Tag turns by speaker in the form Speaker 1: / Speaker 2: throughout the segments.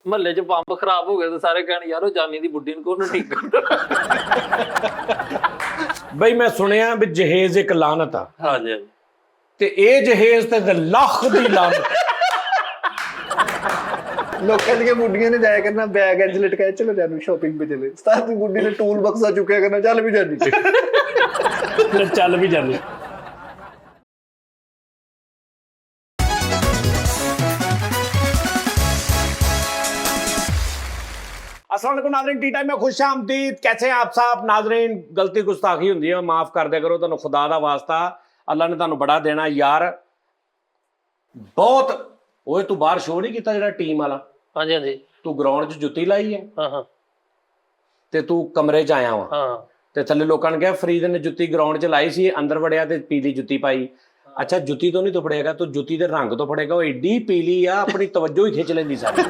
Speaker 1: ਮਹੱਲੇ 'ਚ ਪੰਪ ਖਰਾਬ ਹੋ ਗਿਆ ਤੇ ਸਾਰੇ ਕਹਿਣ ਯਾਰ ਉਹ ਜਾਨੀ ਦੀ ਬੁੱਢੀ ਨੂੰ ਕੋਣ ਠੀਕ ਕਰਦਾ।
Speaker 2: ਬਈ ਮੈਂ ਸੁਣਿਆ ਵੀ ਜਹੇਜ਼ ਇੱਕ ਲਾਨਤ ਆ।
Speaker 1: ਹਾਂਜੀ ਹਾਂਜੀ।
Speaker 2: ਤੇ ਇਹ ਜਹੇਜ਼ ਤੇ ਲੱਖ ਦੀ ਲਾਨਤ।
Speaker 3: ਲੋਕਾਂ ਦੀਆਂ ਬੁੱਢੀਆਂ ਨੇ ਜਾਇਆ ਕਰਨਾ ਬੈਗ ਇੰਜ ਲਟਕਾਇਆ, ਚਲੋ ਜਾਨੂ ਸ਼ਾਪਿੰਗ पे ਚਲੇ। ਉਸਤਾਦ ਦੀ ਬੁੱਢੀ ਨੇ ਟੂਲ ਬਕਸਾ ਚੁੱਕਿਆ ਕਰਨਾ, ਚੱਲ ਵੀ ਜਾਨੀ।
Speaker 2: ਚੱਲ ਵੀ ਜਾਂਦੀ। अस्सलाम वालेकुम नाज़रीन, टी टाइम में खुश आमदीद। कैसे हैं आप सब नाज़रीन? गलती गुस्ताखी होंदी है, माफ़ कर दिया करो। तुहानू खुदा दा वास्ता, अल्लाह ने तुहानू बड़ा देना यार। बहुत ओए तू बाहर शो नहीं कीता जेड़ा टीम वाला?
Speaker 1: हाँ जी हाँ जी।
Speaker 2: तू ग्राउंड च जुत्ती लाई है
Speaker 1: हाँ हाँ
Speaker 2: ते तू कमरे च आया वा
Speaker 1: हाँ।
Speaker 2: ते थल्ले लोकां ने कहा फरीद ने जुत्ती ग्राउंड च लाई सी, अंदर वड़िया ते पीली जुत्ती पाई। अच्छा जुत्ती तो नहीं तो फड़ेगा, तो जुत्ती दे रंग तो फड़ेगा। वो एडी पीली आ, अपनी तवज्जो ही खिंच लेंदी सारी।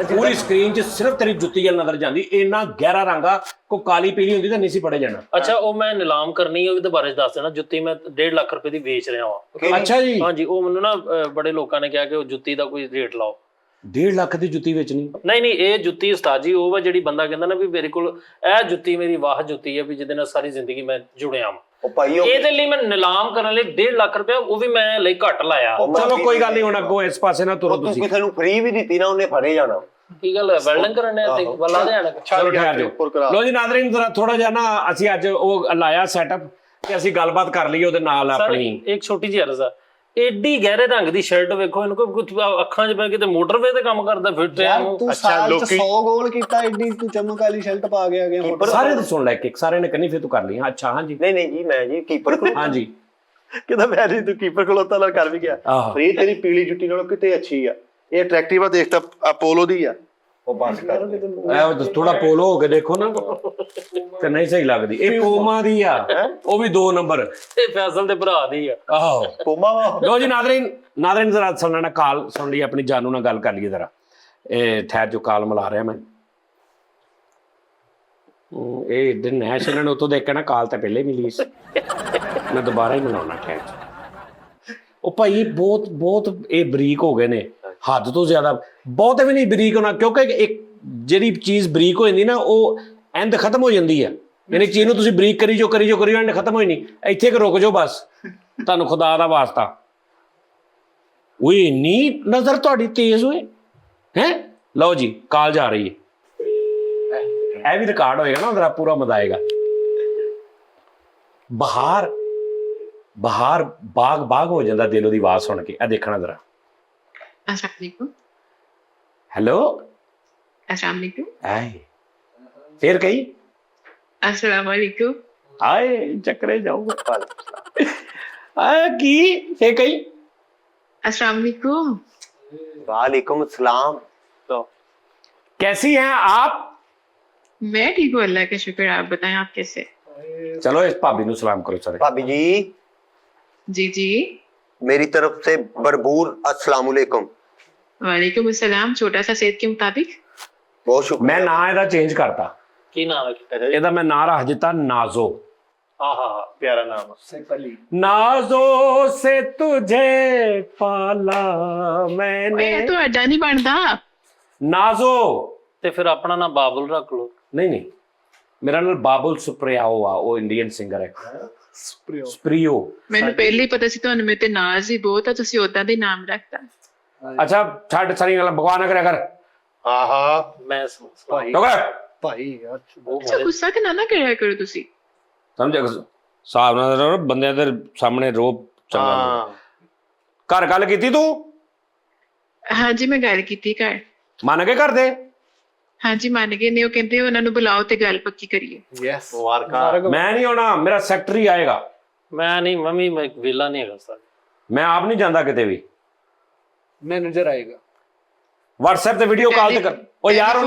Speaker 2: पूरी स्क्रीन च सिर्फ तेरी जुत्ती गल नजर जांदी। इन्ना गहरा रंग आ, को काली पीली हुंदी तां नहीं सी पढ़े जाना।
Speaker 1: अच्छा वो मैं नीलाम करनी है ਉਹਦੇ ਬਾਰੇ ਦੱਸ ਦੇਣਾ। ਜੁੱਤੀ ਮੈਂ 1.5 ਲੱਖ ਰੁਪਏ ਦੀ ਵੇਚ ਰਿਹਾ ਹਾਂ।
Speaker 2: अच्छा जी,
Speaker 1: ਹਾਂਜੀ ਉਹ ਮੈਨੂੰ ਨਾ ਬੜੇ ਲੋਕਾਂ ਨੇ ਕਿਹਾ ਕਿ ਉਹ ਜੁੱਤੀ ਦਾ ਕੋਈ ਰੇਟ ਲਾਓ।
Speaker 2: 1.5 ਲੱਖ ਦੀ ਜੁੱਤੀ ਵੇਚਣੀ?
Speaker 1: ਨਹੀਂ ਨਹੀਂ, ਇਹ ਜੁੱਤੀ ਉਸਤਾਦ ਜੀ ਉਹ ਵਾ ਜਿਹੜੀ ਬੰਦਾ ਕਹਿੰਦਾ ਨਾ ਵੀ ਮੇਰੇ ਕੋਲ ਇਹ ਜੁੱਤੀ ਮੇਰੀ ਵਾਹ ਜੁੱਤੀ ਹੈ ਵੀ ਜਿਹਦੇ ਨਾਲ ਸਾਰੀ ਜ਼ਿੰਦਗੀ ਮੈਂ ਜੁੜਿਆ ਹਾਂ।
Speaker 3: ਉਹ ਭਾਈ
Speaker 1: ਇਹਦੇ ਲਈ ਮੈਂ ਨੀਲਾਮ ਕਰਨ ਲਈ 1.5 ਲੱਖ ਰੁਪਏ ਉਹ ਵੀ ਮੈਂ ਲਈ ਘੱਟ ਲਾਇਆ।
Speaker 2: ਚਲੋ ਕੋਈ ਗੱਲ ਨਹੀਂ, ਹੁਣ ਅੱਗੋਂ ਇਸ ਪਾਸੇ ਨਾ ਤੁਰੋ ਤੁਸੀਂ।
Speaker 3: ਕਿਸੇ ਨੂੰ ਫ੍ਰੀ ਵੀ ਦਿੱਤੀ ਨਾ, ਉਹਨੇ ਫੜੇ ਜਾਣਾ।
Speaker 1: ਕੀ ਗੱਲ ਹੈ, ਵੈਲਡਿੰਗ ਕਰਨ ਨੇ ਤੇ ਬੱਲਾ ਦੇ ਆਣਾ।
Speaker 2: ਚਲੋ ਠਹਿਰ ਜਾਓ। ਲੋ ਜੀ ਨਾਜ਼ਰੀਨ, ਜ਼ਰਾ ਥੋੜਾ ਜਿਹਾ ਨਾ ਅਸੀਂ ਅੱਜ ਉਹ ਲਾਇਆ ਸੈਟਅਪ ਤੇ ਅਸੀਂ ਗੱਲਬਾਤ ਕਰ ਲਈਏ ਉਹਦੇ ਨਾਲ ਆਪਣੀ।
Speaker 1: ਇੱਕ ਛੋਟੀ ਜਿਹੀ ਅਰਜ਼ ਆ, ਏਡੀ ਗਹਿਰੇ ਰੰਗ ਦੀ ਸ਼ਰਟ ਵੇਖੋ, ਇਹਨੂੰ ਕੋਈ ਅੱਖਾਂ 'ਚ ਪੈ ਕਿਤੇ ਮੋਟਰਵੇ ਤੇ ਕੰਮ ਕਰਦਾ ਫਿੱਟ ਆ।
Speaker 3: ਤੂੰ ਸਾਲ 'ਚ 100 ਗੋਲ ਕੀਤਾ, ਏਡੀ ਤੂੰ ਚਮਕ ਵਾਲੀ ਸ਼ਰਟ ਪਾ ਕੇ ਆ ਗਿਆ।
Speaker 2: ਸਾਰੇ ਦੀ ਸੁਣ ਲੈ ਕੇ ਸਾਰੇ ਨੇ ਕੰਨੀ ਫਿਰ ਤੂੰ ਕਰ ਲਈ। ਹਾਂ ਅੱਛਾ, ਹਾਂਜੀ
Speaker 3: ਨਹੀਂ ਨਹੀਂ ਜੀ, ਮੈਂ ਜੀ ਕੀਪਰ ਕੋਲ।
Speaker 2: ਹਾਂਜੀ
Speaker 3: ਕਿਦਾ ਮੈਂ ਜੀ ਤੂੰ ਕੀਪਰ ਖਲੋਤਾ ਨਾਲ ਕਰ ਵੀ ਗਿਆ। ਪਰ ਇਹ ਤੇਰੀ ਪੀਲੀ ਜੁੱਤੀ ਨਾਲੋਂ ਕਿਤੇ ਅੱਛੀ ਆ। ਇਹ ਅਟਰੈਕਟਿਵ ਆ, ਦੇਖ ਤਾਂ ਅਪੋਲੋ ਦੀ ਆ। ਉਹ ਬਸ ਕਰ
Speaker 2: ਇਹ ਥੋੜਾ ਪੋਲੋ ਹੋ ਕੇ ਦੇਖੋ ਨਾ ਤੇ ਨਹੀਂ ਸਹੀ ਲੱਗਦੀ। ਇਹ ਪੂਮਾ ਦੀ ਆ, ਉਹ ਵੀ 2 ਨੰਬਰ।
Speaker 1: ਇਹ ਫੈਸਲ ਦੇ ਭਰਾ ਦੀ ਆ।
Speaker 2: ਆਹੋ
Speaker 3: ਪੂਮਾ ਵਾ।
Speaker 2: ਲੋ ਜੀ ਨਾਜ਼ਰੀਨ ਜ਼ਰਾ ਸੁਣਨਾ, ਕਾਲ ਸੁਣ ਲਈ ਆਪਣੀ ਜਾਨੂ ਨਾਲ ਗੱਲ ਕਰ ਲਈਏ ਜ਼ਰਾ। ਇਹ ਠਹਿਰ ਜੋ ਕਾਲ ਮਿਲਾ ਰਿਹਾ ਮੈਂ। ਇਹ ਦਿਨ ਨੈਸ਼ ਇਹਨਾਂ ਨੇ ਉੱਥੋਂ ਦੇਖ ਕੇ ਨਾ ਕਾਲ ਤਾਂ ਪਹਿਲੇ ਮਿਲੀ ਸੀ, ਮੈਂ ਦੁਬਾਰਾ ਹੀ ਮਿਲਾਉਣਾ ਠਹਿਰ। ਉਹ ਭਾਈ ਬਹੁਤ ਬਹੁਤ ਇਹ ਬਰੀਕ ਹੋ ਗਏ ਨੇ, ਹੱਦ ਤੋਂ ਜ਼ਿਆਦਾ। ਬਹੁਤ ਵੀ ਨਹੀਂ ਬਰੀਕ ਹੋਣਾ, ਕਿਉਂਕਿ ਇੱਕ ਜਿਹੜੀ ਚੀਜ਼ ਬਰੀਕ ਹੋ ਜਾਂਦੀ ਨਾ ਉਹ ਐਂਡ ਖਤਮ ਹੋ ਜਾਂਦੀ ਆ। ਯਾਨੀ ਚੀਜ਼ ਨੂੰ ਤੁਸੀਂ ਬਰੀਕ ਕਰੀ ਜੋ ਐਂਡ ਖਤਮ ਹੋਈ ਨਹੀਂ। ਇੱਥੇ ਕਿ ਰੁਕ ਜਾਓ ਬਸ, ਤੁਹਾਨੂੰ ਖੁਦਾ ਦਾ ਵਾਸਤਾ। ਓਏ ਇੰਨੀ ਨਜ਼ਰ ਤੁਹਾਡੀ ਤੇਜ਼ ਹੋਏ ਹੈ। ਲਓ ਜੀ ਕਾਲ ਜਾ ਰਹੀ ਹੈ। ਇਹ ਵੀ ਰਿਕਾਰਡ ਹੋਏਗਾ ਨਾ, ਉਹਦਾ ਪੂਰਾ ਮਜ਼ਾ ਆਏਗਾ। ਬਾਹਰ ਬਾਗ ਹੋ ਜਾਂਦਾ ਦਿਲ ਉਹਦੀ ਆਵਾਜ਼ ਸੁਣ ਕੇ। ਇਹ ਦੇਖਣਾ ਜ਼ਰਾ।
Speaker 4: अस्सलाम वालेकुम।
Speaker 2: हेलो
Speaker 4: अस्सलाम वालेकुम।
Speaker 2: आए फिर कही
Speaker 4: अस्सलाम वालेकुम।
Speaker 2: आए चक्रे जाऊंगा आए की फिर कही
Speaker 4: अस्सलाम वालेकुम।
Speaker 3: वालेकुम अस्सलाम।
Speaker 1: तो
Speaker 2: कैसी हैं आप?
Speaker 4: मैं ठीक हूँ, अल्लाह का शुक्र। आप बताएं, आप कैसे?
Speaker 2: चलो इस भाभी नु सलाम करो सारे।
Speaker 3: भाभी जी
Speaker 4: जी जी।
Speaker 3: मेरी तरफ से भरपूर अस्सलाम वालेकुम।
Speaker 4: वालेकुम अस्सलाम। छोटा सा सेहत के मुताबिक।
Speaker 3: बहुत शुक्रिया।
Speaker 2: मैं ना ਇਹਦਾ ਚੇਂਜ ਕਰਤਾ।
Speaker 1: ਕੀ ਨਾਮ ਹੈ
Speaker 2: ਇਹਦਾ ਮੈਂ ਨਾਂ ਰੱਖ ਦਿੱਤਾ ਨਾਜ਼ੋ।
Speaker 1: ਆਹਾ ਪਿਆਰਾ ਨਾਮ ਆ।
Speaker 2: नाजो से तुझे पाला मैंने।
Speaker 4: ओए तो अड्डा नहीं बनता।
Speaker 2: नाजो
Speaker 1: ਤੇ ਫਿਰ ਆਪਣਾ ਨਾਮ ਬਾਬੁਲ ਰੱਖ ਲਓ।
Speaker 2: नहीं मेरा नाम बाबुल सुप्रियाओ आ, वो इंडियन सिंगर है सुप्रियो।
Speaker 4: मैंने पहले ही पता सी ਤੁਹਾਨੂੰ ਮੇਰੇ ਤੇ ਨਾਜ਼ ਹੀ ਬਹੁਤ ਆ, ਤੁਸੀਂ ਉਦਾਂ ਦੇ ਨਾਮ ਰੱਖਤਾ।
Speaker 2: अच्छा छੱਡ ਸਾਰੀ ਗੱਲਾਂ ਬਕਵਾਸ ਨਾ ਕਰਿਆ ਕਰ।
Speaker 3: ਆਹਾ
Speaker 1: ਮੈਂ
Speaker 3: ਭਾਈ
Speaker 2: ਟੋਕਰ
Speaker 3: ਭਾਈ ਯਾਰ
Speaker 4: ਅੱਛਾ ਗੁੱਸਾ ਕਿ ਨਾ ਕਰਿਆ ਕਰੋ ਤੁਸੀਂ।
Speaker 2: ਸਮਝ ਹਿਸਾਬ ਨਾਲ ਰਹੋ, ਬੰਦਿਆਂ ਦੇ ਸਾਹਮਣੇ ਰੋਬ ਚੰਗਾ
Speaker 3: ਹਾਂ।
Speaker 2: ਘਰ ਗੱਲ ਕੀਤੀ ਤੂੰ?
Speaker 4: ਹਾਂਜੀ ਮੈਂ ਗੱਲ ਕੀਤੀ ਘਰ।
Speaker 2: ਮੰਨ ਕੇ ਕਰਦੇ?
Speaker 4: ਹਾਂਜੀ ਮੰਨ ਗਏ ਨੇ, ਉਹ ਕਹਿੰਦੇ ਉਹਨਾਂ ਨੂੰ ਬੁਲਾਓ ਤੇ ਗੱਲ ਪੱਕੀ ਕਰੀਏ।
Speaker 3: ਯੈਸ ਮੁਬਾਰਕਾਂ।
Speaker 2: ਮੈਂ ਨਹੀਂ ਆਉਣਾ, ਮੇਰਾ ਸੈਕਟਰੀ ਆਏਗਾ।
Speaker 1: ਮੈਂ ਨਹੀਂ ਮੰਮੀ, ਮੈਂ ਵੇਲਾ ਨਹੀਂ ਹੈਗਾ ਸਰ।
Speaker 2: ਮੈਂ ਆਪ ਨਹੀਂ ਜਾਂਦਾ ਕਿਤੇ ਵੀ।
Speaker 3: ਮੈਨੇਜਰ ਆਏਗਾ।
Speaker 2: WhatsApp ਤੇ ਵੀਡੀਓ ਕਾਲ ਤੇ ਕਰ। ਉਹ ਯਾਰ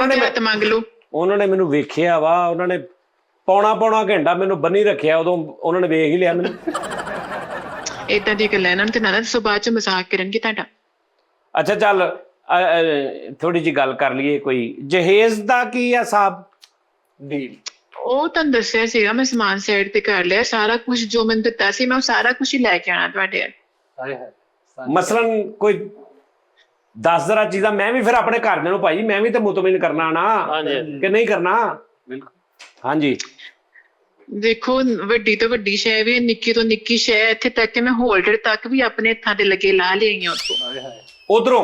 Speaker 4: ਮੰਗ ਲਓ।
Speaker 2: ਉਹਨਾਂ ਨੇ ਮੈਨੂੰ ਵੇਖਿਆ ਵਾ, ਉਹਨਾਂ ਨੇ ਪੌਣਾ ਘੰਟਾ ਮੈਨੂੰ ਬੰਨੀ ਰੱਖਿਆ, ਉਦੋਂ ਉਹਨਾਂ ਨੇ ਵੇਖ ਹੀ ਲਿਆ ਮੈਨੂੰ।
Speaker 4: ਏਦਾਂ ਦੀ ਗੱਲਾਂ ਇਹਨਾਂ ਨੂੰ ਤੇ ਨਾ ਦੱਸੋ, ਬਾਅਦ ਚ ਮਜ਼ਾਕ ਕਰਨਗੇ ਤੁਹਾਡਾ।
Speaker 2: ਅੱਛਾ ਚੱਲ ਥੋੜੀ ਜੀ ਗੱਲ ਕਰ ਲਈਏ। ਕੋਈ ਜਹੇਜ਼ ਦਾ ਕੀ ਆ ਹਿਸਾਬ
Speaker 3: ਡੀਲ?
Speaker 4: ਉਹ ਤੁਹਾਨੂੰ ਦੱਸਿਆ ਸੀਗਾ, ਮੈਂ ਸਮਾਨ ਸਾਈਡ ਤੇ ਕਰ ਲਿਆ ਸਾਰਾ ਕੁਝ। ਜੋ ਮੈਨੂੰ ਦਿੱਤਾ ਸੀ ਮੈਂ ਉਹ ਸਾਰਾ ਕੁਝ ਹੀ ਲੈ ਕੇ ਆਣਾ ਤੁਹਾਡੇ।
Speaker 2: ਮਸਲਨ ਕੋਈ 10 ਜ਼ਰਾ ਚੀਜ਼ਾਂ ਮੈਂ ਵੀ ਫਿਰ ਆਪਣੇ ਘਰਦਿਆਂ ਨੂੰ ਭਾਈ ਮੈਂ ਵੀ ਤੇ ਮੁਤਮਿਨ ਕਰਨਾ ਨਾ
Speaker 1: ਹਾਂਜੀ
Speaker 2: ਕਿ ਨਹੀਂ ਕਰਨਾ।
Speaker 1: ਬਿਲਕੁਲ।
Speaker 2: ਹਾਂਜੀ
Speaker 4: ਦੇਖੋ ਵੱਡੀ ਤੋਂ ਵੱਡੀ ਸ਼ੈ ਵੀ ਨਿੱਕੀ ਤੋਂ ਨਿੱਕੀ ਸ਼ੈ, ਇੱਥੇ ਤੱਕ ਕਿ ਮੈਂ ਹੋਲਡਰ ਤੱਕ ਵੀ ਆਪਣੇ ਹੱਥਾਂ ਦੇ ਲੱਗੇ ਲਾ ਲਈ ਆ ਉੱਥੋਂ।
Speaker 2: ਉਧਰੋਂ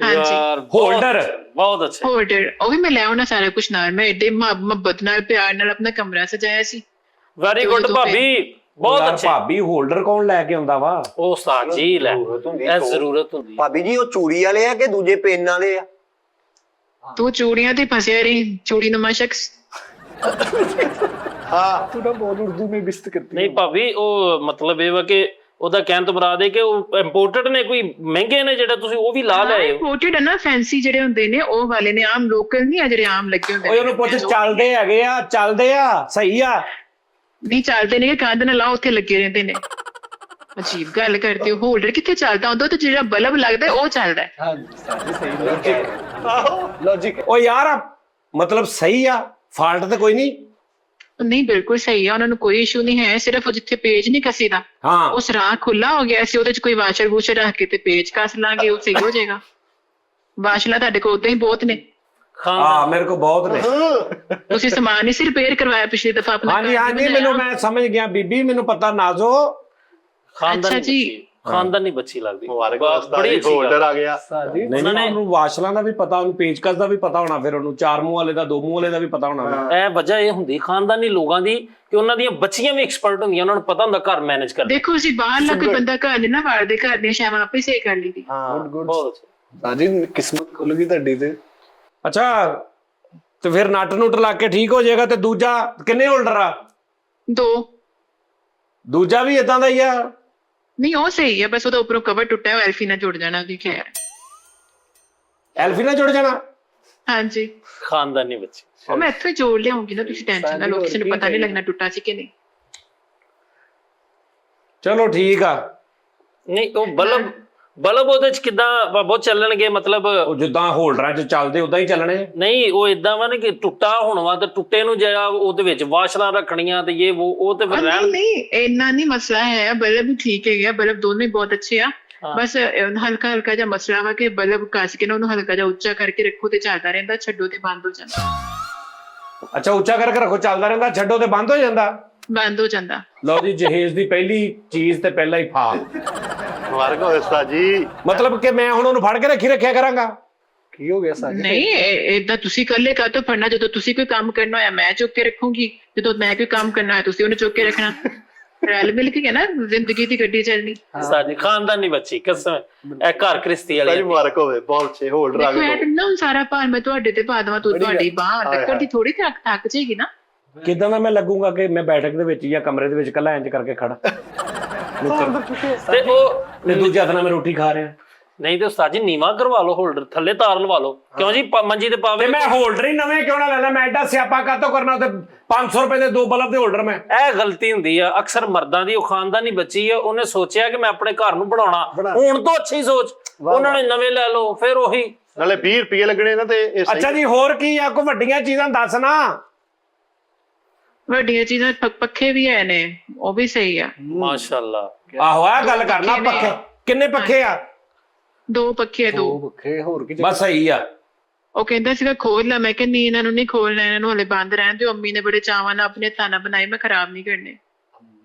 Speaker 4: ਹਾਂਜੀ
Speaker 1: ਯਾਰ
Speaker 2: ਹੋਲਡਰ
Speaker 1: ਬਹੁਤ ਅੱਛਾ।
Speaker 4: ਹੋਲਡਰ ਉਹ ਵੀ ਮੈਂ ਲੈ ਆਉਣਾ ਸਾਰਾ ਕੁਝ ਨਾਲ। ਮੈਂ ਏਡੇ ਮੁਹੱਬਤ ਨਾਲ ਪਿਆਰ ਨਾਲ ਆਪਣਾ ਕਮਰਾ ਸਜਾਇਆ ਸੀ।
Speaker 1: ਵੈਰੀ ਗੁੱਡ ਭਾਬੀ, ਬਹੁਤ
Speaker 2: ਯਾਰ
Speaker 1: ਅੱਛੇ।
Speaker 2: ਭਾਬੀ ਹੋਲਡਰ ਕੌਣ ਲੈ ਕੇ ਆਉਂਦਾ ਵਾ?
Speaker 1: ਉਹ ਉਸਤਾਦ ਜੀ ਲੈ ਇਹ ਜ਼ਰੂਰਤ ਹੁੰਦੀ।
Speaker 5: ਭਾਬੀ ਜੀ ਉਹ ਚੂੜੀ ਵਾਲੇ ਆ ਕਿ ਦੂਜੇ ਪੈਨ ਵਾਲੇ ਆ?
Speaker 4: ਤੂੰ ਚੂੜੀਆਂ ਤੇ ਫਸਿਆ ਰਹੀ, ਚੂੜੀ ਨੁਮਾ ਸ਼ਖਸ।
Speaker 3: हाँ तू ना बहुत उर्दू में बिस्त करती
Speaker 1: ਨਹੀਂ ਭਾਬੀ ਉਹ ਮਤਲਬ ਇਹ ਵਾ ਕਿ ਉਹਦਾ ਕਹਿਣ ਤੋਂ ਮੁਰਾਦ ਹੈ ਕਿ ਉਹ ਇੰਪੋਰਟਡ ਨੇ, ਕੋਈ ਮਹਿੰਗੇ ਨੇ ਜਿਹੜਾ ਤੁਸੀਂ ਉਹ ਵੀ ਲਾ ਲਿਆਏ ਹੋ।
Speaker 4: ਇੰਪੋਰਟਡ ਹੈ ਨਾ, ਫੈਂਸੀ ਜਿਹੜੇ ਹੁੰਦੇ ਨੇ ਉਹ ਵਾਲੇ ਨੇ, ਆਮ ਲੋਕਲ ਨਹੀਂ ਆ ਜਿਹੜੇ ਆਮ ਲੱਗੇ ਹੁੰਦੇ
Speaker 2: ਓਏ ਉਹਨੂੰ ਪੁੱਛ ਚੱਲਦੇ ਹੈਗੇ ਆ, ਚੱਲਦੇ ਆ, ਸਹੀ ਆ?
Speaker 4: ਨਹੀਂ ਚੱਲਦੇ ਨੇ, ਕੰਧ ਨਾਲ ਲਾਓ ਉੱਥੇ ਲੱਗੇ ਰਹਿੰਦੇ ਨੇ। ਅਜੀਬ ਗੱਲ ਕਰਦੇ ਹੋ। ਹੋਲਡਰ ਕਿੱਥੇ ਚੱਲਦਾ ਹੁੰਦਾ? ਤੇ ਜਿਹੜਾ ਬਲਬ ਲੱਗਦਾ ਉਹ ਚੱਲਦਾ।
Speaker 3: लॉजिक
Speaker 2: ਓ ਯਾਰ ਮਤਲਬ ਸਹੀ ਆ, ਫਾਲਟ ਤੇ ਕੋਈ ਨਹੀਂ।
Speaker 4: ਨਹੀਂ ਬਿਲਕੁਲ ਸਹੀ ਆ, ਉਹਨਾਂ ਨੂੰ ਕੋਈ ਇਸ਼ੂ ਨਹੀਂ ਹੈ। ਸਿਰਫ ਉਹ ਜਿੱਥੇ ਪੇਜ ਨਹੀਂ ਕੱਸੀਦਾ,
Speaker 2: ਹਾਂ
Speaker 4: ਉਹ ਸਰਾਖ ਖੁੱਲਾ ਹੋ ਗਿਆ ਸੀ, ਉਹਦੇ ਚ ਕੋਈ ਵਾਸ਼ਰ ਵੂਸ਼ਰ ਰੱਖ ਕੇ ਤੇ ਪੇਜ ਕੱਸ ਲਾਂਗੇ, ਉਹ ਸਹੀ ਹੋ ਜਾਏਗਾ। ਵਾਸ਼ਲਾ ਤੁਹਾਡੇ ਕੋਲ ਉਦਾਂ ਹੀ ਬਹੁਤ ਨੇ।
Speaker 2: ਹਾਂ ਮੇਰੇ ਕੋਲ ਬਹੁਤ ਨੇ।
Speaker 4: ਤੁਸੀਂ ਸਮਾਨ ਹੀ ਸੀ ਰਿਪੇਅਰ ਕਰਵਾਇਆ ਪਿਛਲੀ ਦਫਾ ਆਪਣਾ।
Speaker 2: ਹਾਂਜੀ ਹਾਂਜੀ ਮੈਨੂੰ ਮੈਂ ਸਮਝ ਗਿਆ ਬੀਬੀ, ਮੈਨੂੰ ਪਤਾ ਨਾਜ਼ੋ।
Speaker 1: ਖਾਨਦਾਨੀ
Speaker 4: ਅੱਛਾ ਜੀ।
Speaker 1: ਬੱਚੀ, ਖਾਨਦਾਨੀ ਬੱਚੀ ਲੱਗਦੀ।
Speaker 3: मुबारक
Speaker 1: ਬੜੀ ਅੱਛੀ
Speaker 3: होल्डर
Speaker 1: ਗੱਲ।
Speaker 3: आ गया
Speaker 2: ਨਹੀਂ ਨਹੀਂ ਉਹਨੂੰ ਵਾਸ਼ਲਾਂ ਦਾ ਵੀ ਪਤਾ, ਉਹਨੂੰ ਪੇਚਕਸ ਦਾ ਵੀ ਪਤਾ ਹੋਣਾ, ਫਿਰ ਉਹਨੂੰ 4 ਮੂੰਹ ਵਾਲੇ ਦਾ 2 ਮੂੰਹ ਵਾਲੇ ਦਾ ਵੀ ਪਤਾ ਹੋਣਾ।
Speaker 1: ਇਹ ਵਜ੍ਹਾ ਇਹ ਹੁੰਦੀ ਖਾਨਦਾਨੀ ਲੋਕਾਂ ਦੀ ਕਿ ਉਹਨਾਂ ਦੀਆਂ ਬੱਚੀਆਂ ਵੀ ਐਕਸਪਰਟ ਹੁੰਦੀਆਂ, ਉਹਨਾਂ ਨੂੰ ਪਤਾ ਹੁੰਦਾ ਘਰ ਮੈਨੇਜ ਕਰਨਾ।
Speaker 4: ਦੇਖੋ ਜੀ ਬਾਹਰ ਲਾ ਕੋਈ ਬੰਦਾ ਘਰ ਦੇ ਨਾ ਵਾੜਦੇ, ਘਰ ਦੀਆਂ ਸ਼ਾਵਾਂ ਆਪੇ ਸਹੀ ਕਰ ਲਈਦੀ।
Speaker 1: ਬਹੁਤ ਅੱਛਾ।
Speaker 3: साजी किस्मत खुलगी ਤੁਹਾਡੀ ਤੇ।
Speaker 2: ਅੱਛਾ ਤੇ ਫਿਰ ਨਟ ਨੂਟ ਲਾ ਕੇ ਠੀਕ ਹੋ ਜਾਏਗਾ। ਤੇ ਦੂਜਾ ਕਿੰਨੇ ਹੋਲਡਰ ਆ?
Speaker 4: 2
Speaker 2: ਦੂਜਾ ਵੀ ਇਦਾਂ ਦਾ ਹੀ ਆ?
Speaker 4: ਨਹੀਂ ਉਹ ਸਹੀ ਹੈ, ਬਸ ਉਹਦਾ ਉੱਪਰੋਂ ਕਵਰ ਟੁੱਟਾ ਹੋਇਆ, ਐਲਫੀ ਨਾਲ ਜੁੜ ਜਾਣਾ ਉਹਦੀ। ਖੈਰ
Speaker 2: ਐਲਫੀ ਨਾਲ ਜੁੜ ਜਾਣਾ?
Speaker 4: ਹਾਂਜੀ
Speaker 1: ਖਾਨਦਾਨੀ ਬੱਚੀ।
Speaker 4: ਉਹ ਮੈਂ ਇੱਥੋਂ ਹੀ ਜੋੜ ਲਿਆਉਂਗੀ ਨਾ, ਤੁਸੀਂ ਟੈਨਸ਼ਨ ਨਾ ਲਓ, ਕਿਸੇ ਨੂੰ ਪਤਾ ਨਹੀਂ ਲੱਗਣਾ ਟੁੱਟਾ ਸੀ ਕਿ ਨਹੀਂ।
Speaker 2: ਚਲੋ ਠੀਕ ਆ।
Speaker 1: ਨਹੀਂ ਉਹ ਬਲਬ ਉਹਦੇ ਚ ਕਿਦਾਂ ਬਹੁਤ ਚੱਲਣਗੇ? ਮਤਲਬ
Speaker 2: ਉਹ ਜਿੱਦਾਂ ਹੋਲਡਰਾਂ 'ਚ ਚੱਲਦੇ ਉਦਾਂ ਹੀ ਚੱਲਣੇ।
Speaker 1: ਨਹੀਂ ਉਹ ਇਦਾਂ ਵਾ ਨਾ ਕਿ ਟੁੱਟਾ ਹੋਣ ਵਾ ਤੇ ਟੁੱਟੇ ਨੂੰ ਜਿਹੜਾ ਉਹਦੇ ਵਿੱਚ ਵਾਸ਼ਲਾਂ ਰੱਖਣੀਆਂ ਤੇ ਇਹ ਉਹ ਤੇ ਫਿਰ
Speaker 4: ਨਹੀਂ
Speaker 1: ਰਹਿਣ।
Speaker 4: ਨਹੀਂ ਇੰਨਾ ਨਹੀਂ ਮਸਲਾ ਹੈ, ਬਲਬ ਵੀ ਠੀਕ ਹੈ, ਬਲਬ ਦੋਨੋਂ ਹੀ ਬਹੁਤ ਅੱਛੇ ਆ। ਬਸ ਹਲਕਾ ਹਲਕਾ ਜਿਹਾ ਮਸਲਾ ਵਾ ਕਿ ਬਲਬ ਕੱਸ ਕੇ ਨਾ ਉਹਨੂੰ ਹਲਕਾ ਜਿਹਾ ਉੱਚਾ ਕਰਕੇ ਰੱਖੋ ਤੇ ਚੱਲਦਾ ਰਹਿੰਦਾ, ਛੱਡੋ ਤੇ ਬੰਦ ਹੋ ਜਾਂਦਾ।
Speaker 2: ਅੱਛਾ ਉੱਚਾ ਕਰਕੇ ਰੱਖੋ, ਚੱਲਦਾ ਰਹਿੰਦਾ, ਛੱਡੋ ਤੇ ਬੰਦ ਹੋ ਜਾਂਦਾ।
Speaker 4: ਬੰਦ ਹੋ ਜਾਂਦਾ।
Speaker 2: ਲਓ ਜੀ ਜਹੇਜ਼ ਦੀ ਪਹਿਲੀ ਚੀਜ਼ ਤੇ ਪਹਿਲਾ ਹੀ ਫਾ।
Speaker 3: ਮੁਬਾਰਕ ਹੋਵੇ ਉਸਤਾਦ ਜੀ।
Speaker 2: ਮਤਲਬ ਕਿ ਮੈਂ ਹੁਣ ਉਹਨੂੰ ਫੜ ਕੇ ਰੱਖਿਆ ਕਰਾਂਗਾ?
Speaker 3: ਕੀ ਹੋ ਗਿਆ ਸਾਜੀ?
Speaker 4: ਨਹੀਂ ਏਦਾਂ ਤੁਸੀਂ ਇਕੱਲੇ ਕਾਹਤੋਂ ਫੜਨਾ? ਜਦੋਂ ਤੁਸੀਂ ਕੋਈ ਕੰਮ ਕਰਨਾ ਹੋਇਆ ਮੈਂ ਚੁੱਕ ਕੇ ਰੱਖੂੰਗੀ, ਜਦੋਂ ਮੈਂ ਕੋਈ ਕੰਮ ਕਰਨਾ ਹੋਇਆ ਤੁਸੀਂ ਉਹਨੂੰ ਚੁੱਕ ਕੇ ਰੱਖਣਾ। ਰਲ ਮਿਲ ਕੇ ਨਾ ਜ਼ਿੰਦਗੀ ਦੀ ਗੱਡੀ ਚੱਲਣੀ।
Speaker 1: ਸਾਡੀ ਖਾਨਦਾਨੀ ਬੱਚੀ ਕਸਮ, ਇਹ ਘਰ ਕ੍ਰਿਸਤੀ ਵਾਲੀ।
Speaker 3: ਸਾਜੀ ਮੁਬਾਰਕ ਹੋਵੇ, ਬਹੁਤ ਅੱਛੇ ਹੋਲਡਰ ਆ
Speaker 4: ਦੇਖੋ
Speaker 3: ਗਏ।
Speaker 4: ਇਹ ਨਾ ਹੁਣ ਸਾਰਾ ਭਾਰ ਮੈਂ ਤੁਹਾਡੇ ਤੇ ਪਾ ਦੇਵਾਂ, ਤੁਹਾਡੀ ਬਾਂਹ ਲੱਕੜ ਦੀ ਥੋੜੀ ਥੱਕ ਜਾਏਗੀ ਨਾ।
Speaker 2: ਕਿਦਾਂ ਦਾ ਮੈਂ ਲੱਗੂਗਾ ਕਿ ਮੈਂ ਬੈਠਕ ਦੇ ਵਿੱਚ ਜਾਂ ਕਮਰੇ ਦੇ ਵਿੱਚ ਇਕੱਲਾ ਇੰਜ ਕਰਕੇ ਖੜਾ
Speaker 1: ਤੇ ਉਹ
Speaker 2: ਤੇ ਦੂਜੇ ਹੱਥ ਨਾਲ ਮੈਂ ਰੋਟੀ ਖਾ ਰਿਹਾ?
Speaker 1: ਨਹੀਂ ਤੇ ਉਸਤਾਦ ਜੀ ਨੀਵਾ ਕਰਵਾ ਲਓ, ਹੋਲਡਰ ਥੱਲੇ ਤਾਰ ਲਵਾ ਲਓ। ਕਿਉਂ ਜੀ ਮੰਜੀ ਤੇ
Speaker 2: ਤੇ
Speaker 1: ਪਾਵੇ।
Speaker 2: ਮੈਂ ਹੋਲਡਰ ਹੀ ਨਵੇਂ ਕਿਉਂ ਨਾ ਲੈ ਲਾ? ਮੈਂ ਐਡਾ ਸਿਆਪਾ ਕਾਤੋਂ ਕਰਨਾ? ਤੇ 500 ਰੁਪਏ ਦੇ 2 ਬਲਬ ਦੇ ਹੋਲਡਰ ਮੈਂ।
Speaker 1: ਇਹ ਗਲਤੀ ਹੁੰਦੀ ਆ ਅਕਸਰ ਮਰਦਾਂ ਦੀ। ਉਹ ਖਾਨਦਾਨੀ ਬੱਚੀ ਆ, ਉਹਨੇ ਸੋਚਿਆ ਕਿ ਮੈਂ ਆਪਣੇ ਘਰ ਨੂੰ ਬਣਾਉਣਾ, ਹੁਣ ਤੋਂ ਅੱਛੀ ਸੋਚ ਉਹਨਾਂ ਨੇ ਨਵੇਂ ਲੈ ਲਓ, ਫਿਰ ਉਹੀ
Speaker 3: ਨਾਲੇ 20 ਰੁਪਏ ਲੱਗਣੇ ਨਾ ਤੇ ਇਹ ਸਹੀ।
Speaker 2: ਅੱਛਾ ਜੀ ਹੋਰ ਕੀ ਆ? ਕੋਈ ਵੱਡੀਆਂ ਚੀਜ਼ਾਂ ਦੱਸ ਨਾ।
Speaker 4: ਵੱਡੀਆਂ ਚੀਜ਼ਾਂ ਪੱਖੇ ਵੀ ਹੈ ਨੇ, ਉਹ ਵੀ ਸਹੀ ਆ।
Speaker 1: ਮਾਸ਼ਾਅੱਲਾ।
Speaker 2: ਆਹੋ ਆ ਗੱਲ ਕਰਨਾ। ਪੱਖੇ ਕਿੰਨੇ ਪੱਖੇ ਆ?
Speaker 4: 2 ਪੱਖੇ, 2
Speaker 3: ਭੁੱਖੇ ਹੋਰ ਕੀ।
Speaker 2: ਬਸ ਸਹੀ ਆ।
Speaker 4: ਉਹ ਕਹਿੰਦਾ ਸੀਗਾ ਖੋਲ ਲੈ, ਮੈਂ ਕਿਹਾ ਨਹੀਂ ਇਹਨਾਂ ਨੂੰ ਨਹੀਂ ਖੋਲਣਾ, ਇਹਨਾਂ ਨੂੰ ਹਲੇ ਬੰਦ ਰਹਿਣ ਦਿਓ। ਅੰਮੀ ਨੇ ਬੜੇ ਚਾਵਾਂ ਨਾਲ ਆਪਣੇ ਹੱਥਾਂ ਨਾਲ ਬਣਾਈ, ਮੈਂ ਖਰਾਬ ਨਹੀਂ ਕਰਨੇ।